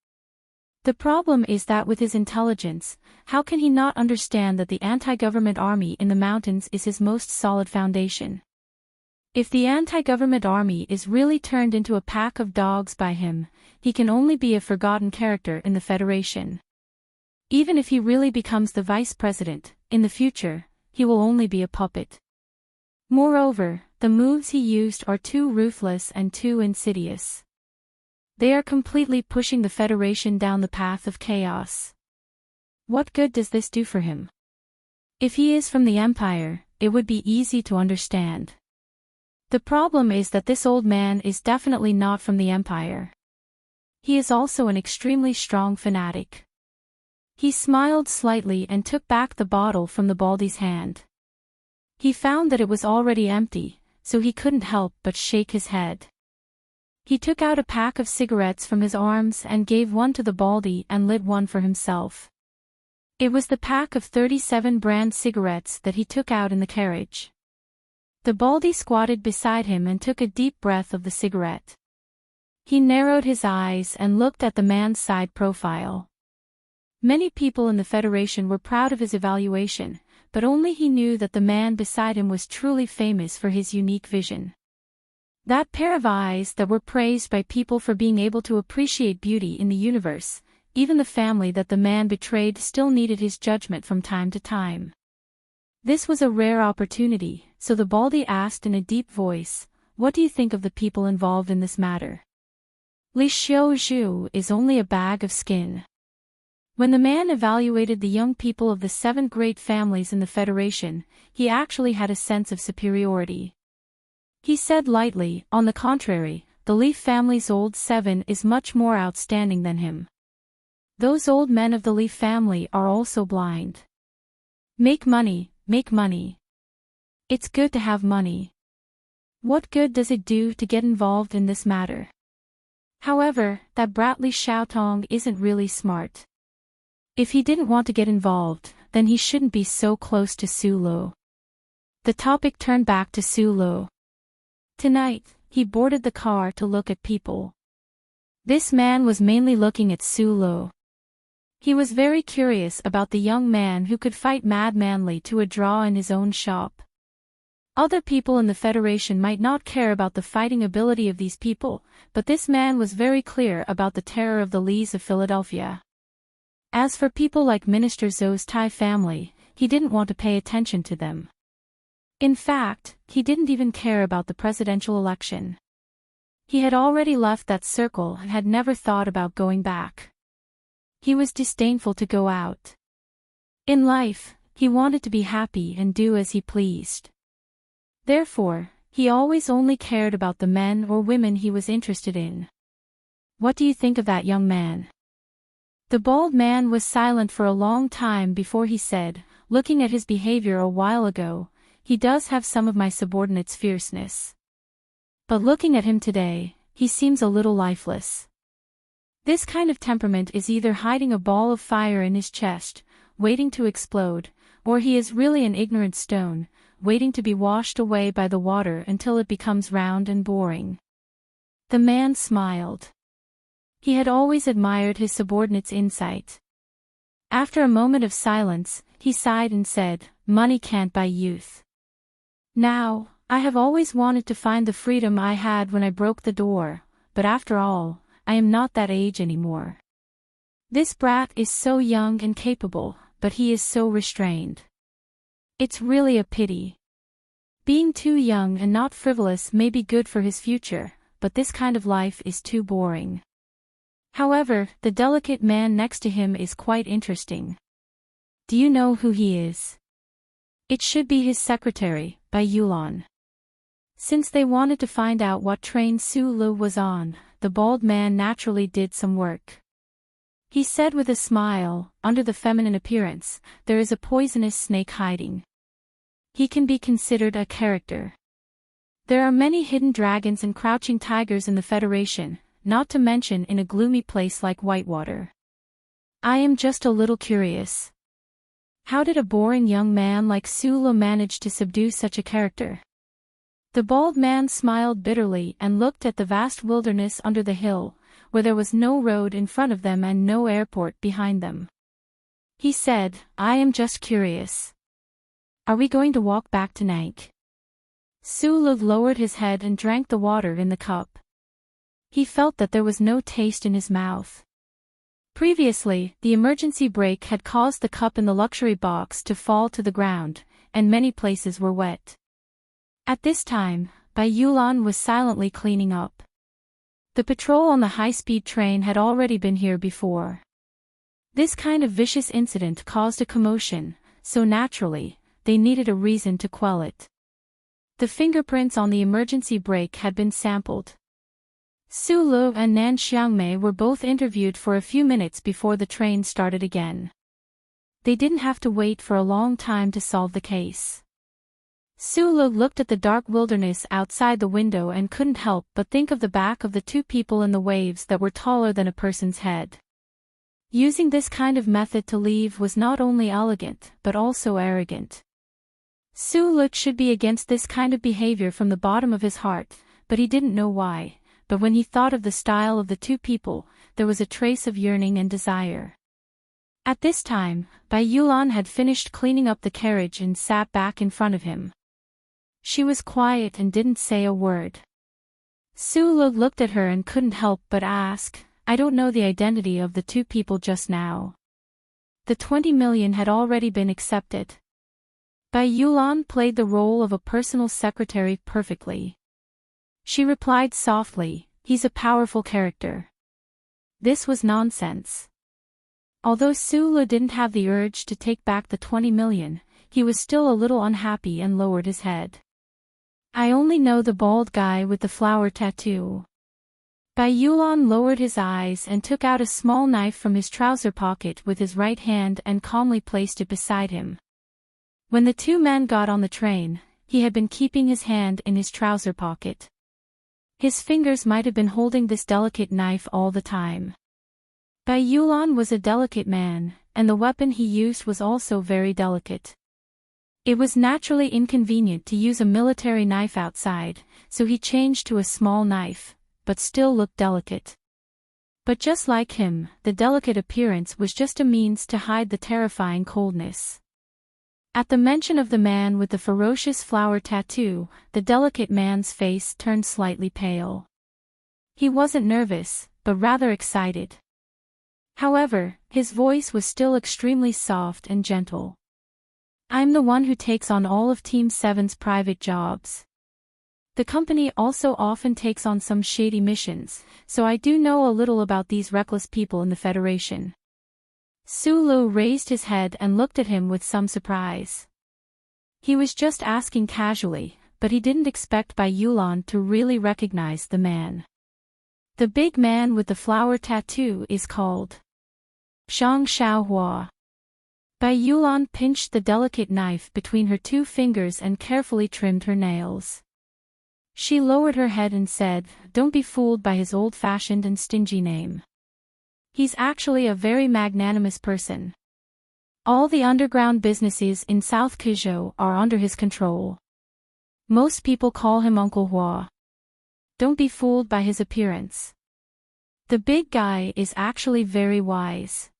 The problem is that with his intelligence, how can he not understand that the anti-government army in the mountains is his most solid foundation? If the anti-government army is really turned into a pack of dogs by him, he can only be a forgotten character in the Federation. Even if he really becomes the vice president, in the future, he will only be a puppet. Moreover, the moves he used are too ruthless and too insidious. They are completely pushing the Federation down the path of chaos. What good does this do for him? If he is from the Empire, it would be easy to understand. The problem is that this old man is definitely not from the Empire. He is also an extremely strong fanatic. He smiled slightly and took back the bottle from the Baldy's hand. He found that it was already empty, so he couldn't help but shake his head. He took out a pack of cigarettes from his arms and gave one to the Baldy and lit one for himself. It was the pack of 37 brand cigarettes that he took out in the carriage. The Baldy squatted beside him and took a deep breath of the cigarette. He narrowed his eyes and looked at the man's side profile. Many people in the Federation were proud of his evaluation, but only he knew that the man beside him was truly famous for his unique vision. That pair of eyes that were praised by people for being able to appreciate beauty in the universe, even the family that the man betrayed still needed his judgment from time to time. This was a rare opportunity, so the Baldy asked in a deep voice, "What do you think of the people involved in this matter?" Li Xiaozhu is only a bag of skin. When the man evaluated the young people of the 7 great families in the Federation, he actually had a sense of superiority. He said lightly, "On the contrary, the Leaf family's old 7 is much more outstanding than him. Those old men of the Leaf family are also blind. Make money, make money. It's good to have money. What good does it do to get involved in this matter? However, that Bradley Xiaotong isn't really smart. If he didn't want to get involved, then he shouldn't be so close to Su Lo. The topic turned back to Su Lo. Tonight, he boarded the car to look at people. This man was mainly looking at Su Lo. He was very curious about the young man who could fight Mad Manly to a draw in his own shop. Other people in the Federation might not care about the fighting ability of these people, but this man was very clear about the terror of the Lees of Philadelphia. As for people like Minister Zhou's Thai family, he didn't want to pay attention to them. In fact, he didn't even care about the presidential election. He had already left that circle and had never thought about going back. He was disdainful to go out. In life, he wanted to be happy and do as he pleased. Therefore, he always only cared about the men or women he was interested in. What do you think of that young man? The bald man was silent for a long time before he said, looking at his behavior a while ago, he does have some of my subordinates' fierceness. But looking at him today, he seems a little lifeless. This kind of temperament is either hiding a ball of fire in his chest, waiting to explode, or he is really an ignorant stone, waiting to be washed away by the water until it becomes round and boring. The man smiled. He had always admired his subordinate's insight. After a moment of silence, he sighed and said, "Money can't buy youth. Now, I have always wanted to find the freedom I had when I broke the door, but after all, I am not that age anymore. This brat is so young and capable, but he is so restrained. It's really a pity. Being too young and not frivolous may be good for his future, but this kind of life is too boring." However, the delicate man next to him is quite interesting. Do you know who he is? It should be his secretary, Bai Yulan. Since they wanted to find out what train Su Lu was on, the bald man naturally did some work. He said with a smile, under the feminine appearance, there is a poisonous snake hiding. He can be considered a character. There are many hidden dragons and crouching tigers in the Federation, not to mention in a gloomy place like Whitewater. I am just a little curious. How did a boring young man like Su Lu manage to subdue such a character? The bald man smiled bitterly and looked at the vast wilderness under the hill, where there was no road in front of them and no airport behind them. He said, "I am just curious. Are we going to walk back tonight?" Su Lu lowered his head and drank the water in the cup. He felt that there was no taste in his mouth. Previously, the emergency brake had caused the cup in the luxury box to fall to the ground, and many places were wet. At this time, Bai Yulan was silently cleaning up. The patrol on the high-speed train had already been here before. This kind of vicious incident caused a commotion, so naturally, they needed a reason to quell it. The fingerprints on the emergency brake had been sampled. Su Lu and Nan Xiangmei were both interviewed for a few minutes before the train started again. They didn't have to wait for a long time to solve the case. Su Lu looked at the dark wilderness outside the window and couldn't help but think of the back of the two people in the waves that were taller than a person's head. Using this kind of method to leave was not only elegant, but also arrogant. Su Lu should be against this kind of behavior from the bottom of his heart, but he didn't know why. But when he thought of the style of the two people, there was a trace of yearning and desire. At this time, Bai Yulan had finished cleaning up the carriage and sat back in front of him. She was quiet and didn't say a word. Su Lu looked at her and couldn't help but ask, "I don't know the identity of the two people just now." The 20 million had already been accepted. Bai Yulan played the role of a personal secretary perfectly. She replied softly, "He's a powerful character." This was nonsense. Although Su Lu didn't have the urge to take back the 20 million, he was still a little unhappy and lowered his head. "I only know the bald guy with the flower tattoo." Bai Yulan lowered his eyes and took out a small knife from his trouser pocket with his right hand and calmly placed it beside him. When the two men got on the train, he had been keeping his hand in his trouser pocket. His fingers might have been holding this delicate knife all the time. Bai Yulan was a delicate man, and the weapon he used was also very delicate. It was naturally inconvenient to use a military knife outside, so he changed to a small knife, but still looked delicate. But just like him, the delicate appearance was just a means to hide the terrifying coldness. At the mention of the man with the ferocious flower tattoo, the delicate man's face turned slightly pale. He wasn't nervous, but rather excited. However, his voice was still extremely soft and gentle. "I'm the one who takes on all of Team 7's private jobs. The company also often takes on some shady missions, so I do know a little about these reckless people in the Federation." Sulu raised his head and looked at him with some surprise. He was just asking casually, but he didn't expect Bai Yulan to really recognize the man. The big man with the flower tattoo is called Zhang Xiaohua. Bai Yulan pinched the delicate knife between her two fingers and carefully trimmed her nails. She lowered her head and said, "Don't be fooled by his old-fashioned and stingy name. He's actually a very magnanimous person. All the underground businesses in South Kizhou are under his control. Most people call him Uncle Hua. Don't be fooled by his appearance. The big guy is actually very wise.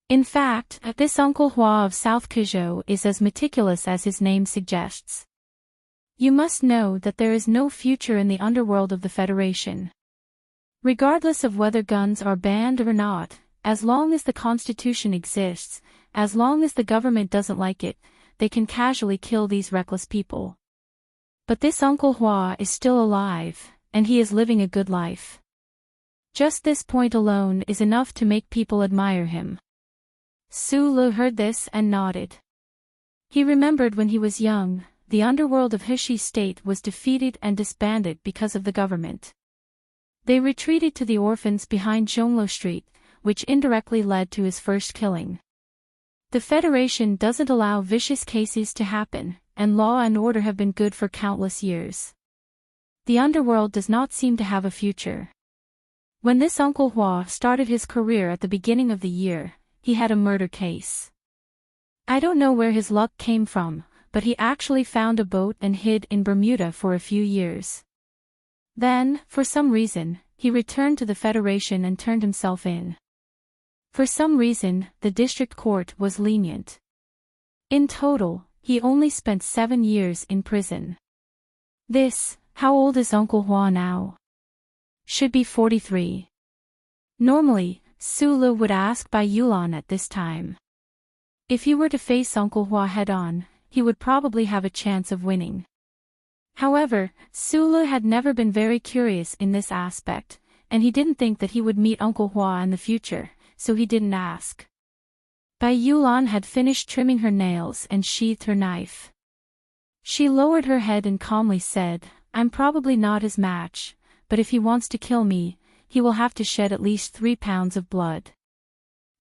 In fact, this Uncle Hua of South Kizhou is as meticulous as his name suggests. You must know that there is no future in the underworld of the Federation. Regardless of whether guns are banned or not, as long as the Constitution exists, as long as the government doesn't like it, they can casually kill these reckless people. But this Uncle Hua is still alive, and he is living a good life. Just this point alone is enough to make people admire him." Sulu heard this and nodded. He remembered when he was young, the underworld of Heshi State was defeated and disbanded because of the government. They retreated to the orphans behind Zhonglo Street, which indirectly led to his first killing. The Federation doesn't allow vicious cases to happen, and law and order have been good for countless years. The underworld does not seem to have a future. When this Uncle Hua started his career at the beginning of the year, he had a murder case. I don't know where his luck came from, but he actually found a boat and hid in Bermuda for a few years. Then, for some reason, he returned to the Federation and turned himself in. For some reason, the district court was lenient. In total, he only spent 7 years in prison. How old is Uncle Hua now? Should be 43. Normally, Sulu would ask Bai Yulan at this time. If he were to face Uncle Hua head-on, he would probably have a chance of winning. However, Sulu had never been very curious in this aspect, and he didn't think that he would meet Uncle Hua in the future, so he didn't ask. Bai Yulan had finished trimming her nails and sheathed her knife. She lowered her head and calmly said, "I'm probably not his match, but if he wants to kill me, he will have to shed at least 3 pounds of blood."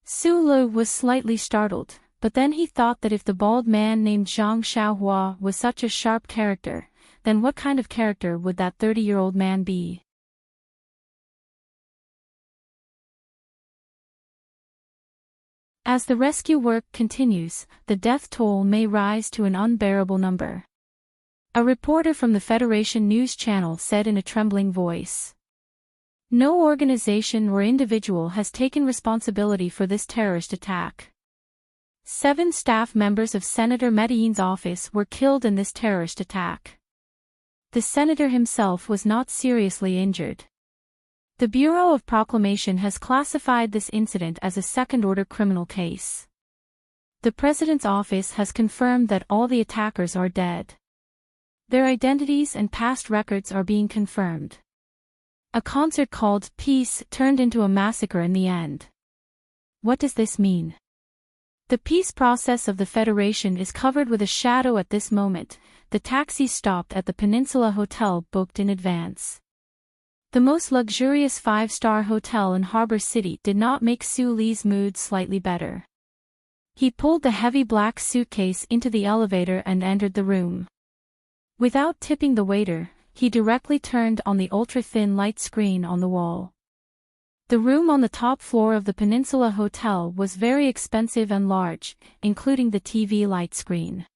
Sulu was slightly startled, but then he thought that if the bald man named Zhang Xiaohua was such a sharp character, then what kind of character would that 30-year-old man be? As the rescue work continues, the death toll may rise to an unbearable number. A reporter from the Federation News Channel said in a trembling voice. No organization or individual has taken responsibility for this terrorist attack. 7 staff members of Senator Medellin's office were killed in this terrorist attack. The senator himself was not seriously injured. The Bureau of Proclamation has classified this incident as a second-order criminal case. The president's office has confirmed that all the attackers are dead. Their identities and past records are being confirmed. A concert called Peace turned into a massacre in the end. What does this mean? The peace process of the Federation is covered with a shadow at this moment. The taxi stopped at the Peninsula Hotel booked in advance. The most luxurious 5-star hotel in Harbor City did not make Su Li's mood slightly better. He pulled the heavy black suitcase into the elevator and entered the room. Without tipping the waiter, he directly turned on the ultra-thin light screen on the wall. The room on the top floor of the Peninsula Hotel was very expensive and large, including the TV light screen.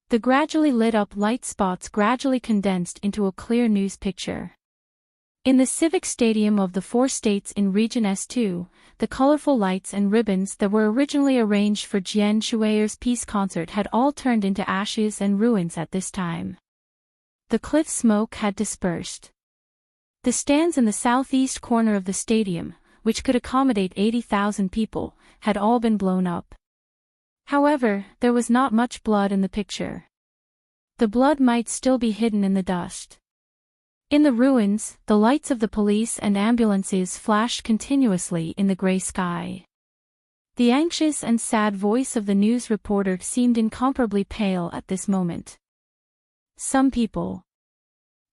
The gradually lit-up light spots gradually condensed into a clear news picture. In the civic stadium of the 4 states in Region S2, the colorful lights and ribbons that were originally arranged for Jian Shui's peace concert had all turned into ashes and ruins at this time. The cliff smoke had dispersed. The stands in the southeast corner of the stadium, which could accommodate 80,000 people, had all been blown up. However, there was not much blood in the picture. The blood might still be hidden in the dust. In the ruins, the lights of the police and ambulances flashed continuously in the gray sky. The anxious and sad voice of the news reporter seemed incomparably pale at this moment. Some people.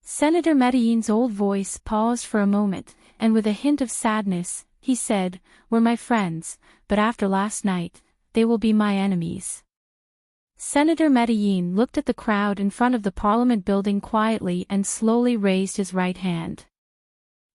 Senator Medellin's old voice paused for a moment, and with a hint of sadness, he said, "Were my friends, but after last night, they will be my enemies." Senator Medellin looked at the crowd in front of the Parliament building quietly and slowly raised his right hand.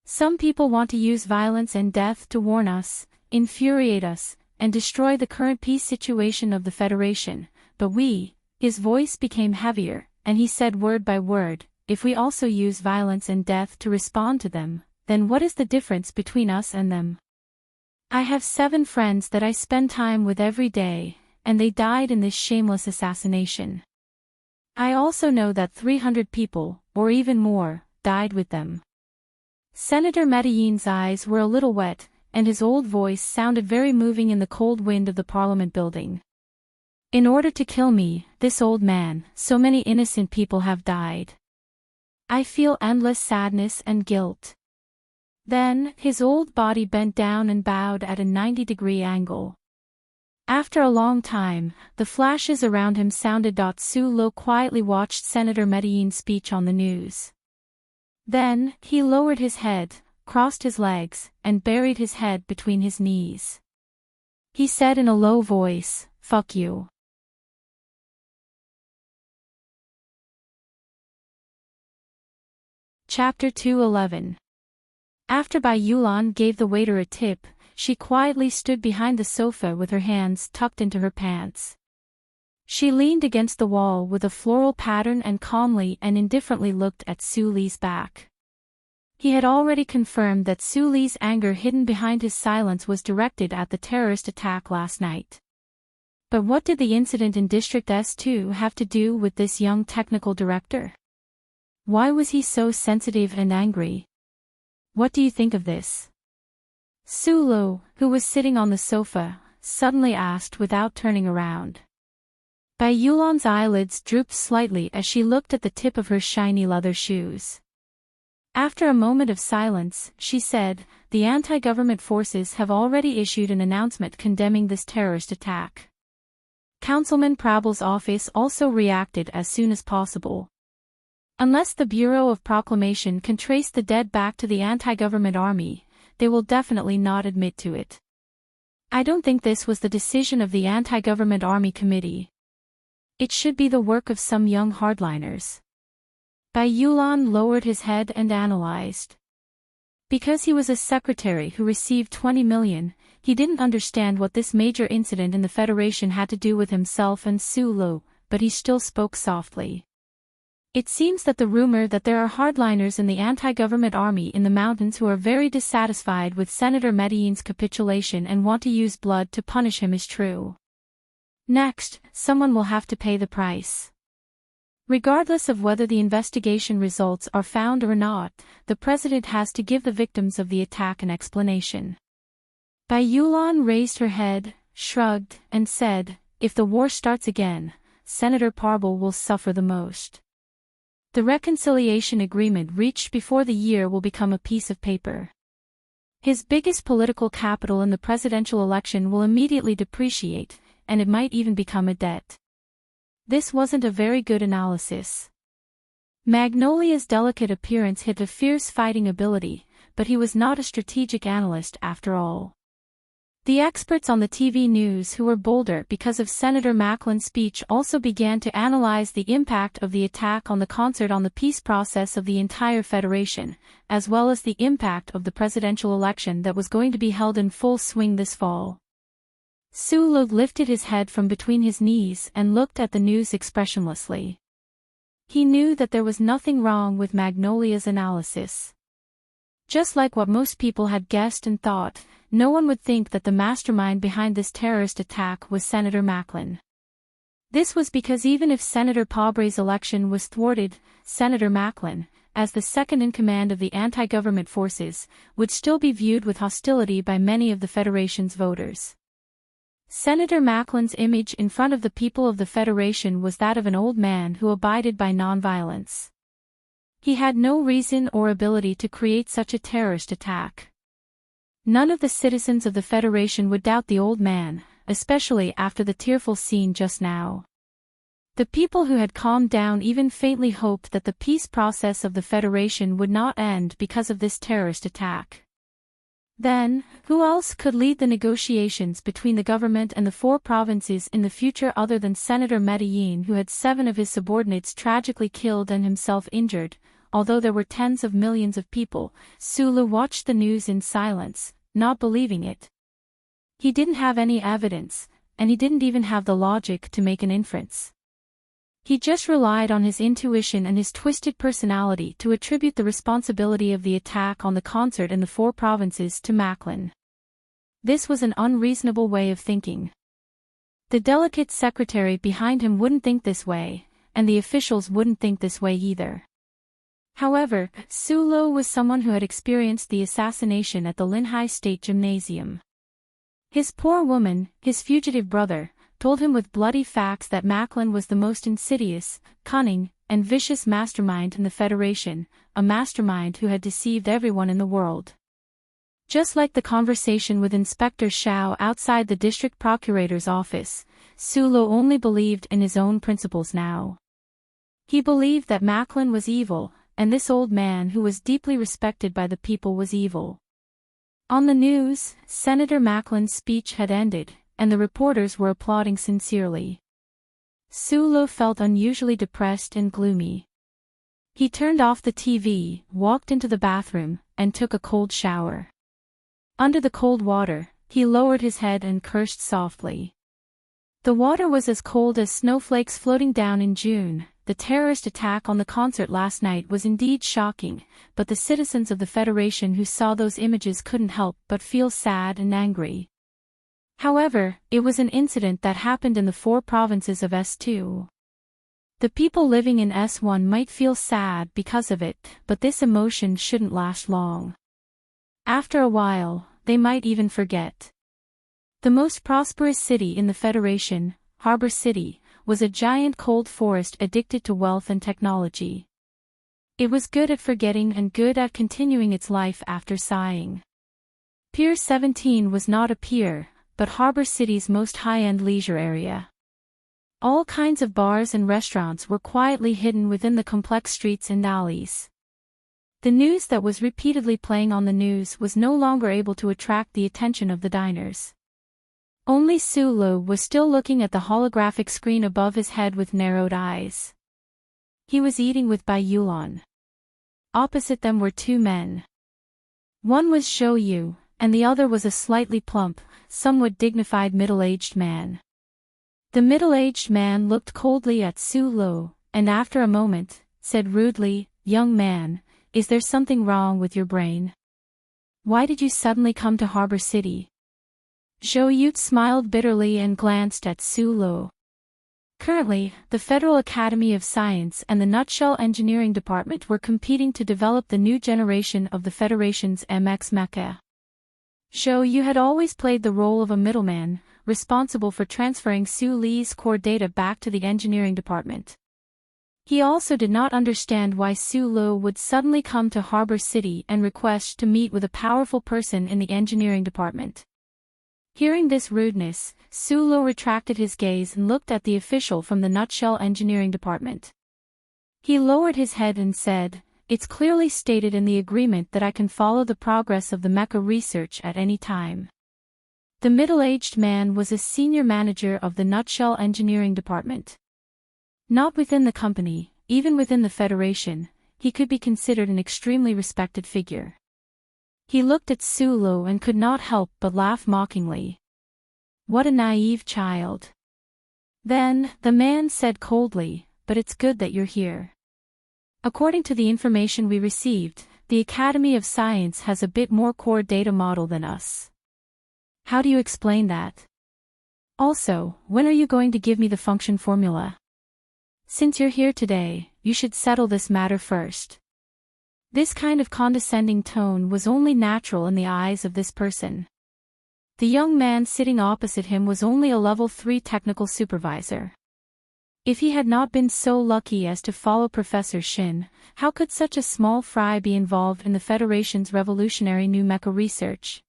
"Some people want to use violence and death to warn us, infuriate us, and destroy the current peace situation of the Federation, but we," his voice became heavier, and he said word by word, "if we also use violence and death to respond to them, then what is the difference between us and them? I have 7 friends that I spend time with every day, and they died in this shameless assassination. I also know that 300 people, or even more, died with them." Senator Medellin's eyes were a little wet, and his old voice sounded very moving in the cold wind of the Parliament building. "In order to kill me, this old man, so many innocent people have died. I feel endless sadness and guilt." Then, his old body bent down and bowed at a 90-degree angle. After a long time, the flashes around him sounded. Su Lo quietly watched Senator Medellin's speech on the news. Then, he lowered his head, crossed his legs, and buried his head between his knees. He said in a low voice, "Fuck you." Chapter 211. After Bai Yulan gave the waiter a tip, she quietly stood behind the sofa with her hands tucked into her pants. She leaned against the wall with a floral pattern and calmly and indifferently looked at Su Li's back. He had already confirmed that Su Li's anger hidden behind his silence was directed at the terrorist attack last night. But what did the incident in District S2 have to do with this young technical director? Why was he so sensitive and angry? What do you think of this? Su Lo, who was sitting on the sofa, suddenly asked without turning around. Bai Yulan's eyelids drooped slightly as she looked at the tip of her shiny leather shoes. After a moment of silence, she said, "The anti-government forces have already issued an announcement condemning this terrorist attack. Councilman Prabel's office also reacted as soon as possible. Unless the Bureau of Proclamation can trace the dead back to the anti-government army, they will definitely not admit to it. I don't think this was the decision of the anti-government army committee. It should be the work of some young hardliners." Bai Yulan lowered his head and analyzed. Because he was a secretary who received 20 million, he didn't understand what this major incident in the Federation had to do with himself and Su Lo, but he still spoke softly. "It seems that the rumor that there are hardliners in the anti-government army in the mountains who are very dissatisfied with Senator Medellin's capitulation and want to use blood to punish him is true. Next, someone will have to pay the price. Regardless of whether the investigation results are found or not, the president has to give the victims of the attack an explanation." Bai Yulan raised her head, shrugged, and said, "If the war starts again, Senator Prabel will suffer the most. The reconciliation agreement reached before the year will become a piece of paper. His biggest political capital in the presidential election will immediately depreciate, and it might even become a debt." This wasn't a very good analysis. Magnolia's delicate appearance hid a fierce fighting ability, but he was not a strategic analyst after all. The experts on the TV news who were bolder because of Senator Macklin's speech also began to analyze the impact of the attack on the concert on the peace process of the entire Federation, as well as the impact of the presidential election that was going to be held in full swing this fall. Sulu lifted his head from between his knees and looked at the news expressionlessly. He knew that there was nothing wrong with Magnolia's analysis. Just like what most people had guessed and thought, no one would think that the mastermind behind this terrorist attack was Senator Macklin. This was because even if Senator Pobre's election was thwarted, Senator Macklin, as the second-in-command of the anti-government forces, would still be viewed with hostility by many of the Federation's voters. Senator Macklin's image in front of the people of the Federation was that of an old man who abided by nonviolence. He had no reason or ability to create such a terrorist attack. None of the citizens of the Federation would doubt the old man, especially after the tearful scene just now. The people who had calmed down even faintly hoped that the peace process of the Federation would not end because of this terrorist attack. Then, who else could lead the negotiations between the government and the 4 provinces in the future other than Senator Medellin, who had 7 of his subordinates tragically killed and himself injured? Although there were tens of millions of people, Sulu watched the news in silence, not believing it. He didn't have any evidence, and he didn't even have the logic to make an inference. He just relied on his intuition and his twisted personality to attribute the responsibility of the attack on the concert in the 4 provinces to Macklin. This was an unreasonable way of thinking. The delicate secretary behind him wouldn't think this way, and the officials wouldn't think this way either. However, Sulu was someone who had experienced the assassination at the Linhai State Gymnasium. His poor woman, his fugitive brother, told him with bloody facts that Macklin was the most insidious, cunning, and vicious mastermind in the Federation, a mastermind who had deceived everyone in the world. Just like the conversation with Inspector Shao outside the district procurator's office, Sulu only believed in his own principles now. He believed that Macklin was evil, and this old man who was deeply respected by the people was evil. On the news, Senator Macklin's speech had ended, and the reporters were applauding sincerely. Sulu felt unusually depressed and gloomy. He turned off the TV, walked into the bathroom, and took a cold shower. Under the cold water, he lowered his head and cursed softly. The water was as cold as snowflakes floating down in June. The terrorist attack on the concert last night was indeed shocking, but the citizens of the Federation who saw those images couldn't help but feel sad and angry. However, it was an incident that happened in the 4 provinces of S2. The people living in S1 might feel sad because of it, but this emotion shouldn't last long. After a while, they might even forget. The most prosperous city in the Federation, Harbor City, was a giant cold forest addicted to wealth and technology. It was good at forgetting and good at continuing its life after sighing. Pier 17 was not a pier, but Harbor City's most high-end leisure area. All kinds of bars and restaurants were quietly hidden within the complex streets and alleys. The news that was repeatedly playing on the news was no longer able to attract the attention of the diners. Only Sulu was still looking at the holographic screen above his head with narrowed eyes. He was eating with Bai Yulan. Opposite them were 2 men. One was Shou Yu, and the other was a slightly plump, somewhat dignified middle-aged man. The middle-aged man looked coldly at Sulu, and after a moment, said rudely, "Young man, is there something wrong with your brain? Why did you suddenly come to Harbor City?" Zhou Yu smiled bitterly and glanced at Sulu. Currently, the Federal Academy of Science and the Nutshell Engineering Department were competing to develop the new generation of the Federation's MX Mecha. Zhou Yu had always played the role of a middleman, responsible for transferring Su Li's core data back to the engineering department. He also did not understand why Sulu would suddenly come to Harbor City and request to meet with a powerful person in the engineering department. Hearing this rudeness, Sulu retracted his gaze and looked at the official from the Nutshell Engineering Department. He lowered his head and said, "It's clearly stated in the agreement that I can follow the progress of the mecha research at any time. The middle-aged man was a senior manager of the Nutshell engineering department. Not within the company, even within the Federation, he could be considered an extremely respected figure. He looked at Sulu and could not help but laugh mockingly. What a naive child. Then, the man said coldly, but it's good that you're here. According to the information we received, the Academy of Science has a bit more core data model than us. How do you explain that? Also, when are you going to give me the function formula? Since you're here today, you should settle this matter first. This kind of condescending tone was only natural in the eyes of this person. The young man sitting opposite him was only a level 3 technical supervisor. If he had not been so lucky as to follow Professor Shin, how could such a small fry be involved in the Federation's revolutionary new mecha research?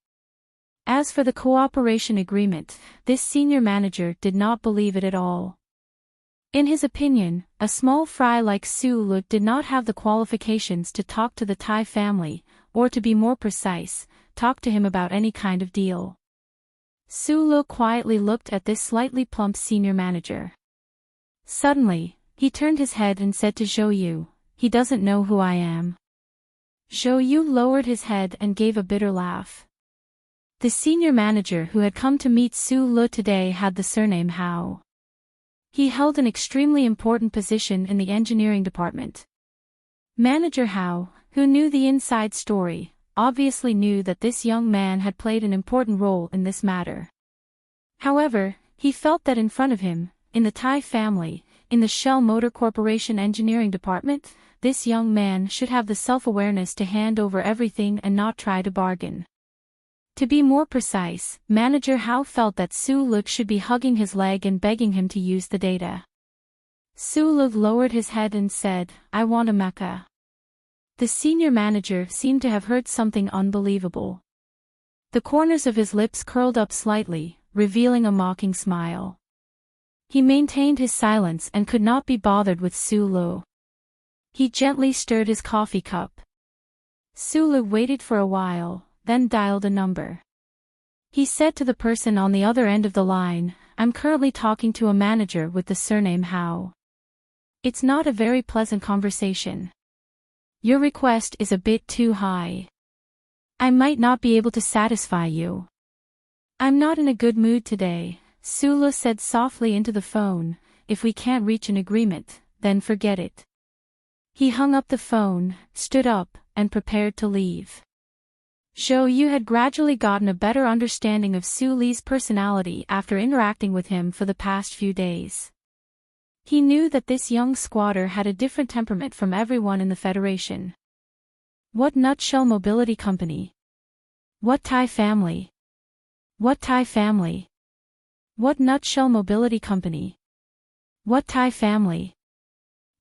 As for the cooperation agreement, this senior manager did not believe it at all. In his opinion, a small fry like Sulu did not have the qualifications to talk to the Tai family, or to be more precise, talk to him about any kind of deal. Sulu quietly looked at this slightly plump senior manager. Suddenly, he turned his head and said to Zhou Yu, "He doesn't know who I am." Zhou Yu lowered his head and gave a bitter laugh. The senior manager who had come to meet Sulu today had the surname Hao. He held an extremely important position in the engineering department. Manager Hao, who knew the inside story, obviously knew that this young man had played an important role in this matter. However, he felt that in front of him, in the Tai family, in the Shell Motor Corporation engineering department, this young man should have the self-awareness to hand over everything and not try to bargain. To be more precise, Manager Hao felt that Su-Luk should be hugging his leg and begging him to use the data. Su-Luk lowered his head and said, "I want a mecha." The senior manager seemed to have heard something unbelievable. The corners of his lips curled up slightly, revealing a mocking smile. He maintained his silence and could not be bothered with Su-Lu. He gently stirred his coffee cup. Su-Lu waited for a while, then dialed a number. He said to the person on the other end of the line, "I'm currently talking to a manager with the surname Hao. It's not a very pleasant conversation. Your request is a bit too high. I might not be able to satisfy you." "I'm not in a good mood today," Sulu said softly into the phone. "If we can't reach an agreement, then forget it." He hung up the phone, stood up, and prepared to leave. Zhou Yu had gradually gotten a better understanding of Su Li's personality after interacting with him for the past few days. He knew that this young squatter had a different temperament from everyone in the Federation. What nutshell mobility company? What Tai family? What Tai family? What nutshell mobility company? What Tai family?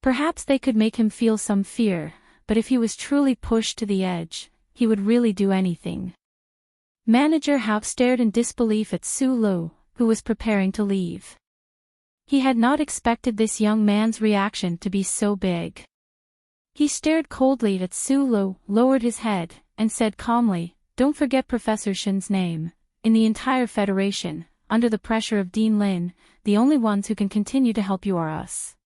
Perhaps they could make him feel some fear, but if he was truly pushed to the edge, he would really do anything. Manager Hao stared in disbelief at Su Lu, who was preparing to leave. He had not expected this young man's reaction to be so big. He stared coldly at Su Lu, lowered his head, and said calmly, "Don't forget Professor Shin's name. In the entire Federation, under the pressure of Dean Lin, the only ones who can continue to help you are us."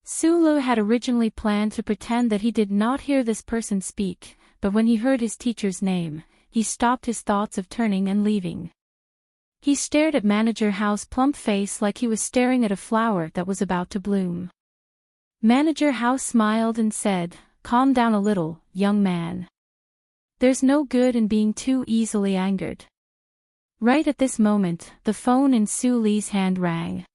Su Lu had originally planned to pretend that he did not hear this person speak, but when he heard his teacher's name, he stopped his thoughts of turning and leaving. He stared at Manager Hao's plump face like he was staring at a flower that was about to bloom. Manager Hao smiled and said, "Calm down a little, young man. There's no good in being too easily angered." Right at this moment, the phone in Su Li's hand rang.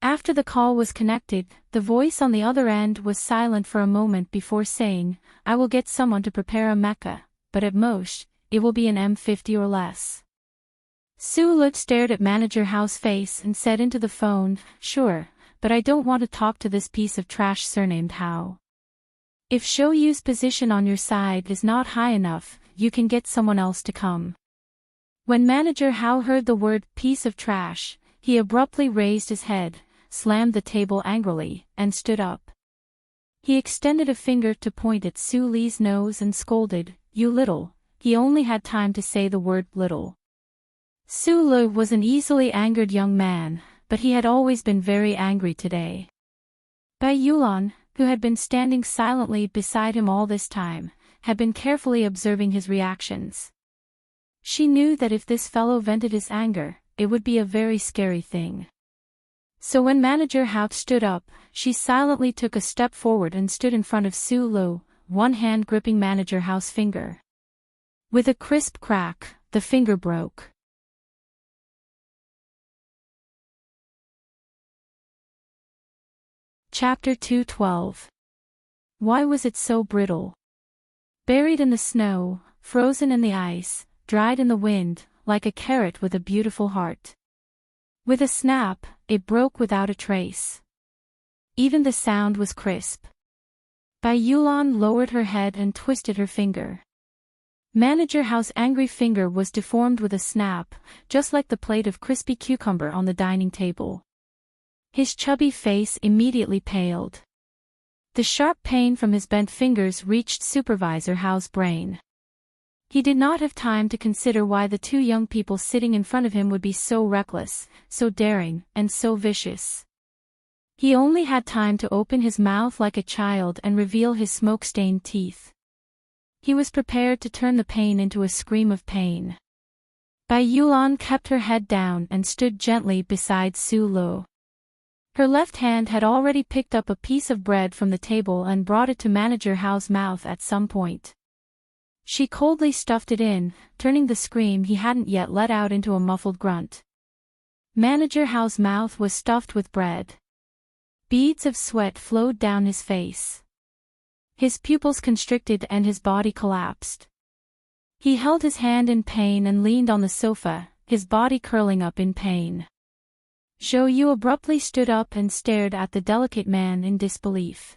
After the call was connected, the voice on the other end was silent for a moment before saying, "I will get someone to prepare a mecha, but at most, it will be an M50 or less." Su Lu stared at Manager Hao's face and said into the phone, "Sure, but I don't want to talk to this piece of trash surnamed Hao. If Zhou Yu's position on your side is not high enough, you can get someone else to come." When Manager Hao heard the word piece of trash, he abruptly raised his head, slammed the table angrily, and stood up. He extended a finger to point at Su Li's nose and scolded, "You little." He only had time to say the word little. Su Lu was an easily angered young man, but he had always been very angry today. Bai Yulan, who had been standing silently beside him all this time, had been carefully observing his reactions. She knew that if this fellow vented his anger, it would be a very scary thing. So when Manager Hao stood up, she silently took a step forward and stood in front of Su Lu, one hand gripping Manager Hao's finger. With a crisp crack, the finger broke. Chapter 212. Why was it so brittle? Buried in the snow, frozen in the ice, dried in the wind, like a carrot with a beautiful heart. With a snap, it broke without a trace. Even the sound was crisp. Bai Yulan lowered her head and twisted her finger. Manager Hao's angry finger was deformed with a snap, just like the plate of crispy cucumber on the dining table. His chubby face immediately paled. The sharp pain from his bent fingers reached Supervisor Hao's brain. He did not have time to consider why the two young people sitting in front of him would be so reckless, so daring, and so vicious. He only had time to open his mouth like a child and reveal his smoke-stained teeth. He was prepared to turn the pain into a scream of pain. Bai Yulan kept her head down and stood gently beside Su Lu. Her left hand had already picked up a piece of bread from the table and brought it to Manager Hao's mouth at some point. She coldly stuffed it in, turning the scream he hadn't yet let out into a muffled grunt. Manager Hao's mouth was stuffed with bread. Beads of sweat flowed down his face. His pupils constricted and his body collapsed. He held his hand in pain and leaned on the sofa, his body curling up in pain. Zhou Yu abruptly stood up and stared at the delicate man in disbelief.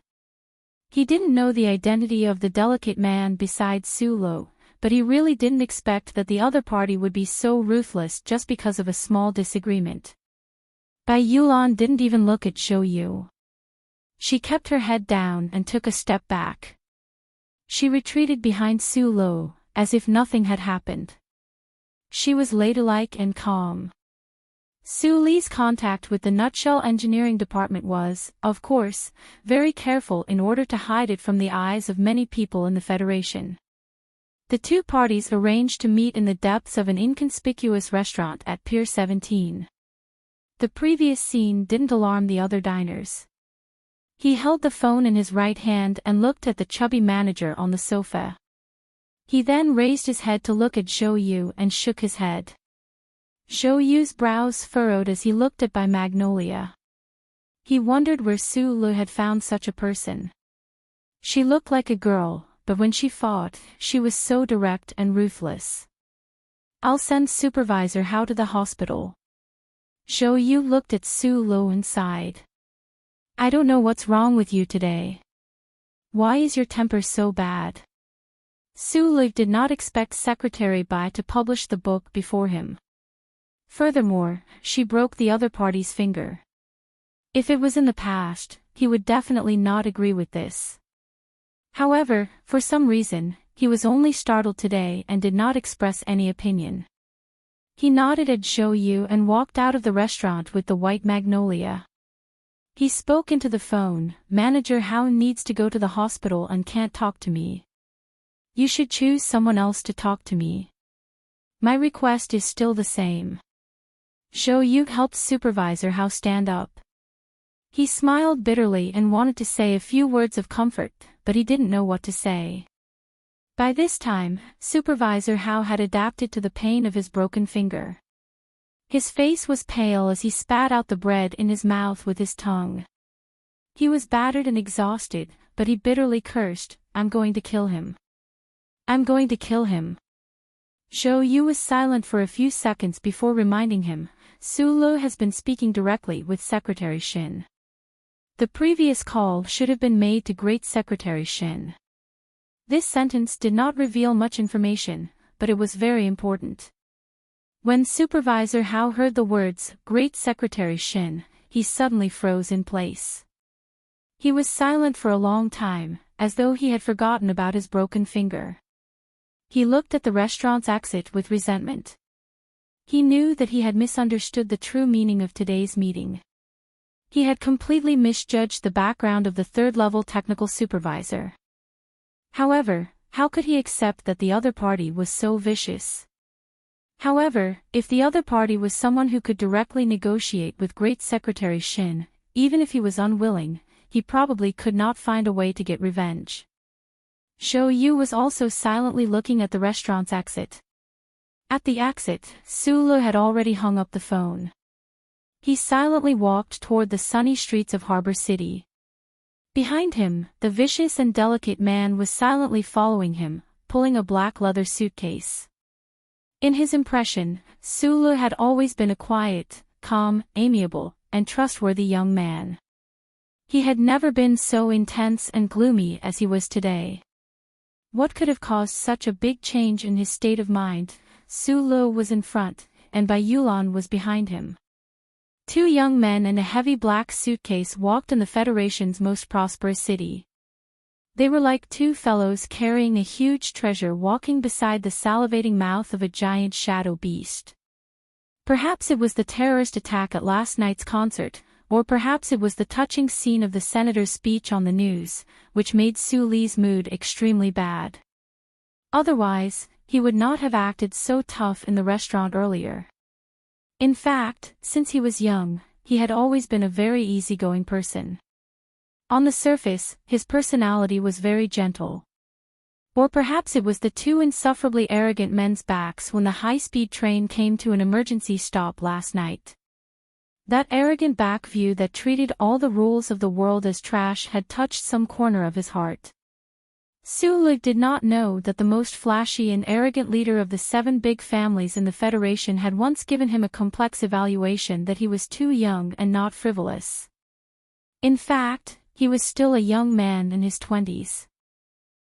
He didn't know the identity of the delicate man besides Su Lu, but he really didn't expect that the other party would be so ruthless just because of a small disagreement. Bai Yulan didn't even look at Zhou Yu. She kept her head down and took a step back. She retreated behind Su Lu, as if nothing had happened. She was ladylike and calm. Su Li's contact with the Nutshell Engineering Department was, of course, very careful in order to hide it from the eyes of many people in the Federation. The two parties arranged to meet in the depths of an inconspicuous restaurant at Pier 17. The previous scene didn't alarm the other diners. He held the phone in his right hand and looked at the chubby manager on the sofa. He then raised his head to look at Zhou Yu and shook his head. Zhou Yu's brows furrowed as he looked at Bai Magnolia. He wondered where Su Lu had found such a person. She looked like a girl, but when she fought, she was so direct and ruthless. I'll send Supervisor Hao to the hospital. Zhou Yu looked at Su Lu and sighed. I don't know what's wrong with you today. Why is your temper so bad? Su Lu did not expect Secretary Bai to publish the book before him. Furthermore, she broke the other party's finger. If it was in the past, he would definitely not agree with this. However, for some reason, he was only startled today and did not express any opinion. He nodded at Zhou Yu and walked out of the restaurant with the white magnolia. He spoke into the phone, Manager Hao needs to go to the hospital and can't talk to me. You should choose someone else to talk to me. My request is still the same. Zhou Yu helped Supervisor Hao stand up. He smiled bitterly and wanted to say a few words of comfort, but he didn't know what to say. By this time, Supervisor Hao had adapted to the pain of his broken finger. His face was pale as he spat out the bread in his mouth with his tongue. He was battered and exhausted, but he bitterly cursed, I'm going to kill him. I'm going to kill him. Zhou Yu was silent for a few seconds before reminding him, Su Lu has been speaking directly with Secretary Shin. The previous call should have been made to Great Secretary Shin. This sentence did not reveal much information, but it was very important. When Supervisor Hao heard the words, Great Secretary Shin, he suddenly froze in place. He was silent for a long time, as though he had forgotten about his broken finger. He looked at the restaurant's exit with resentment. He knew that he had misunderstood the true meaning of today's meeting. He had completely misjudged the background of the third-level technical supervisor. However, how could he accept that the other party was so vicious? However, if the other party was someone who could directly negotiate with Great Secretary Shin, even if he was unwilling, he probably could not find a way to get revenge. Zhou Yu was also silently looking at the restaurant's exit. At the exit, Su Le had already hung up the phone. He silently walked toward the sunny streets of Harbor City. Behind him, the vicious and delicate man was silently following him, pulling a black leather suitcase. In his impression, Su Le had always been a quiet, calm, amiable, and trustworthy young man. He had never been so intense and gloomy as he was today. What could have caused such a big change in his state of mind? Su Le was in front, and Bai Yulan was behind him. Two young men and a heavy black suitcase walked in the Federation's most prosperous city. They were like two fellows carrying a huge treasure walking beside the salivating mouth of a giant shadow beast. Perhaps it was the terrorist attack at last night's concert, or perhaps it was the touching scene of the senator's speech on the news, which made Su Li's mood extremely bad. Otherwise, he would not have acted so tough in the restaurant earlier. In fact, since he was young, he had always been a very easygoing person. On the surface, his personality was very gentle. Or perhaps it was the two insufferably arrogant men's backs when the high-speed train came to an emergency stop last night. That arrogant back view that treated all the rules of the world as trash had touched some corner of his heart. Su Le did not know that the most flashy and arrogant leader of the 7 big families in the Federation had once given him a complex evaluation that he was too young and not frivolous. In fact, he was still a young man in his 20s.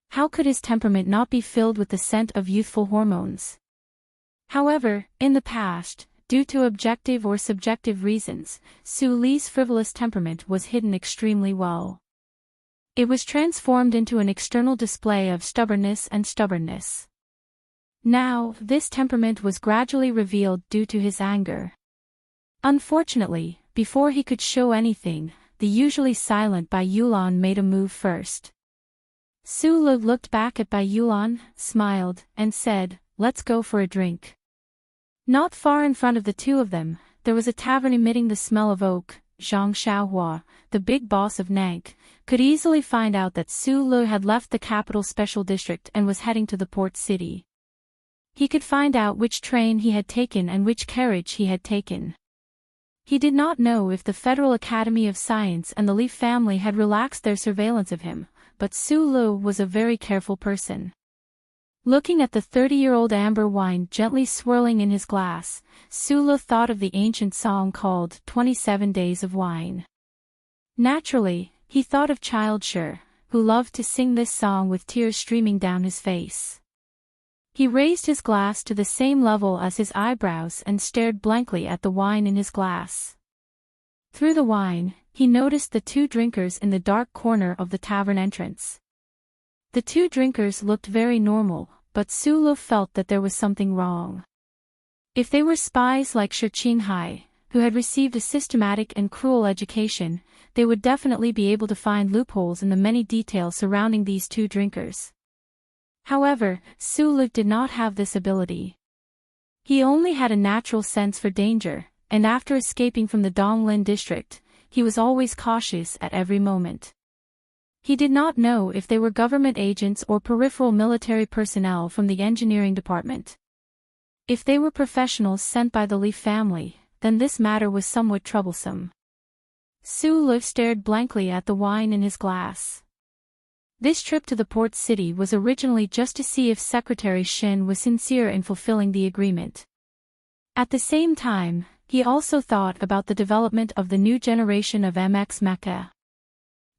How could his temperament not be filled with the scent of youthful hormones? However, in the past, due to objective or subjective reasons, Su Li's frivolous temperament was hidden extremely well. It was transformed into an external display of stubbornness. Now, this temperament was gradually revealed due to his anger. Unfortunately, before he could show anything, the usually silent Bai Yulan made a move first. Su Le looked back at Bai Yulan, smiled, and said, "Let's go for a drink." Not far in front of the two of them, there was a tavern emitting the smell of oak. Zhang Xiaohua, the big boss of Nank, could easily find out that Su Le had left the capital special district and was heading to the port city. He could find out which train he had taken and which carriage he had taken. He did not know if the Federal Academy of Science and the Li family had relaxed their surveillance of him, but Su Le was a very careful person. Looking at the 30-year-old amber wine gently swirling in his glass, Su Le thought of the ancient song called 27 Days of Wine. Naturally, he thought of Child Sher, who loved to sing this song with tears streaming down his face. He raised his glass to the same level as his eyebrows and stared blankly at the wine in his glass. Through the wine, he noticed the two drinkers in the dark corner of the tavern entrance. The two drinkers looked very normal, but Su Le felt that there was something wrong. If they were spies like Shi Qinghai, who had received a systematic and cruel education, they would definitely be able to find loopholes in the many details surrounding these two drinkers. However, Su Le did not have this ability. He only had a natural sense for danger, and after escaping from the Donglin district, he was always cautious at every moment. He did not know if they were government agents or peripheral military personnel from the engineering department. If they were professionals sent by the Li family, then this matter was somewhat troublesome. Su Le stared blankly at the wine in his glass. This trip to the port city was originally just to see if Secretary Shin was sincere in fulfilling the agreement. At the same time, he also thought about the development of the new generation of MX Mecha.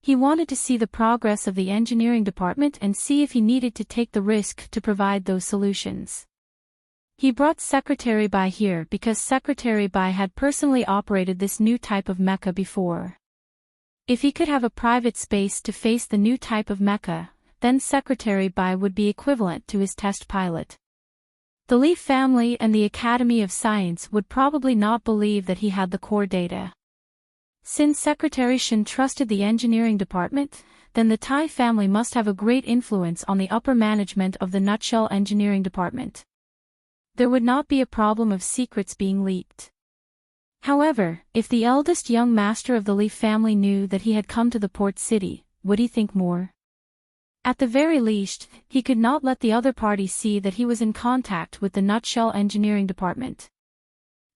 He wanted to see the progress of the engineering department and see if he needed to take the risk to provide those solutions. He brought Secretary Bai here because Secretary Bai had personally operated this new type of mecha before. If he could have a private space to face the new type of mecha, then Secretary Bai would be equivalent to his test pilot. The Leaf family and the Academy of Science would probably not believe that he had the core data. Since Secretary Shin trusted the engineering department, then the Tai family must have a great influence on the upper management of the Nutshell engineering department. There would not be a problem of secrets being leaked. However, if the eldest young master of the Leaf family knew that he had come to the port city, would he think more? At the very least, he could not let the other party see that he was in contact with the Nutshell engineering department.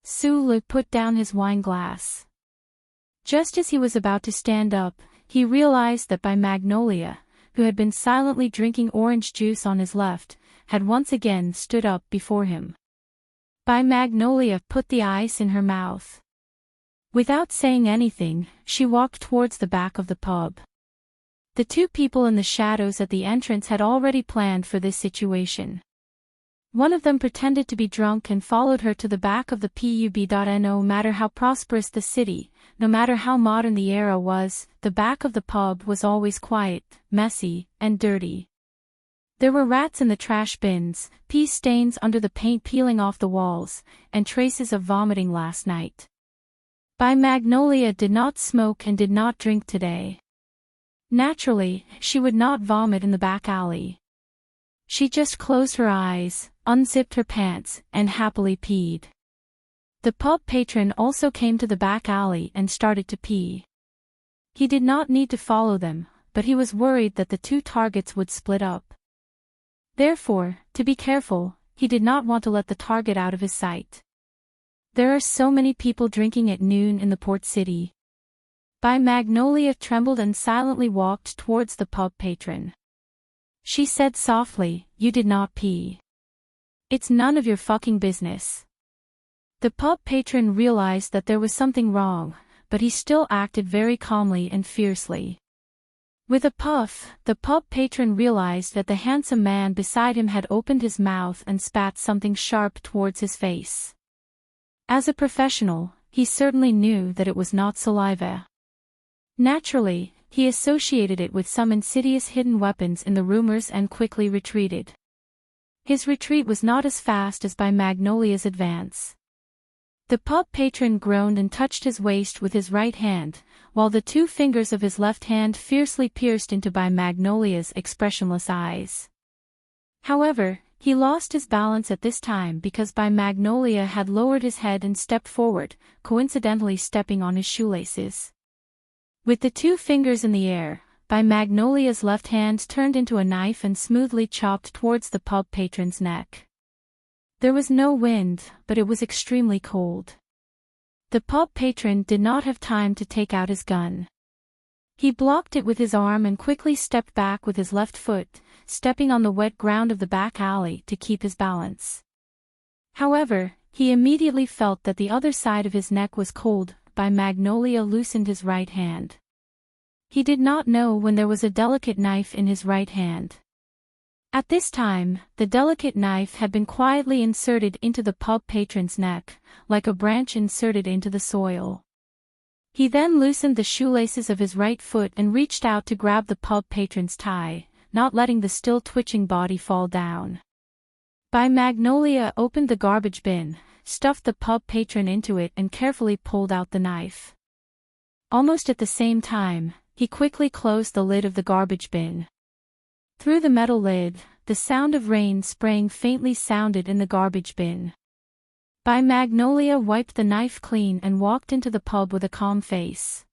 Su Lu put down his wine glass. Just as he was about to stand up, he realized that By Magnolia, who had been silently drinking orange juice on his left, had once again stood up before him. By Magnolia put the ice in her mouth. Without saying anything, she walked towards the back of the pub. The two people in the shadows at the entrance had already planned for this situation. One of them pretended to be drunk and followed her to the back of the pub. No matter how prosperous the city, no matter how modern the era was, the back of the pub was always quiet, messy, and dirty. There were rats in the trash bins, pee stains under the paint peeling off the walls, and traces of vomiting last night. By Magnolia did not smoke and did not drink today. Naturally, she would not vomit in the back alley. She just closed her eyes, unzipped her pants, and happily peed. The pub patron also came to the back alley and started to pee. He did not need to follow them, but he was worried that the two targets would split up. Therefore, to be careful, he did not want to let the target out of his sight. There are so many people drinking at noon in the port city. By Magnolia trembled and silently walked towards the pub patron. She said softly, "You did not pee. It's none of your fucking business." The pub patron realized that there was something wrong, but he still acted very calmly and fiercely. With a puff, the pub patron realized that the handsome man beside him had opened his mouth and spat something sharp towards his face. As a professional, he certainly knew that it was not saliva. Naturally, he associated it with some insidious hidden weapons in the rumors and quickly retreated. His retreat was not as fast as By Magnolia's advance. The pub patron groaned and touched his waist with his right hand, while the two fingers of his left hand fiercely pierced into By Magnolia's expressionless eyes. However, he lost his balance at this time because By Magnolia had lowered his head and stepped forward, coincidentally stepping on his shoelaces. With the two fingers in the air, By Magnolia's left hand turned into a knife and smoothly chopped towards the pub patron's neck. There was no wind, but it was extremely cold. The pub patron did not have time to take out his gun. He blocked it with his arm and quickly stepped back with his left foot, stepping on the wet ground of the back alley to keep his balance. However, he immediately felt that the other side of his neck was cold. By Magnolia loosened his right hand. He did not know when there was a delicate knife in his right hand. At this time, the delicate knife had been quietly inserted into the pub patron's neck, like a branch inserted into the soil. He then loosened the shoelaces of his right foot and reached out to grab the pub patron's tie, not letting the still twitching body fall down. By Magnolia opened the garbage bin, stuffed the pub patron into it and carefully pulled out the knife. Almost at the same time, he quickly closed the lid of the garbage bin. Through the metal lid, the sound of rain spraying faintly sounded in the garbage bin. By Magnolia wiped the knife clean and walked into the pub with a calm face.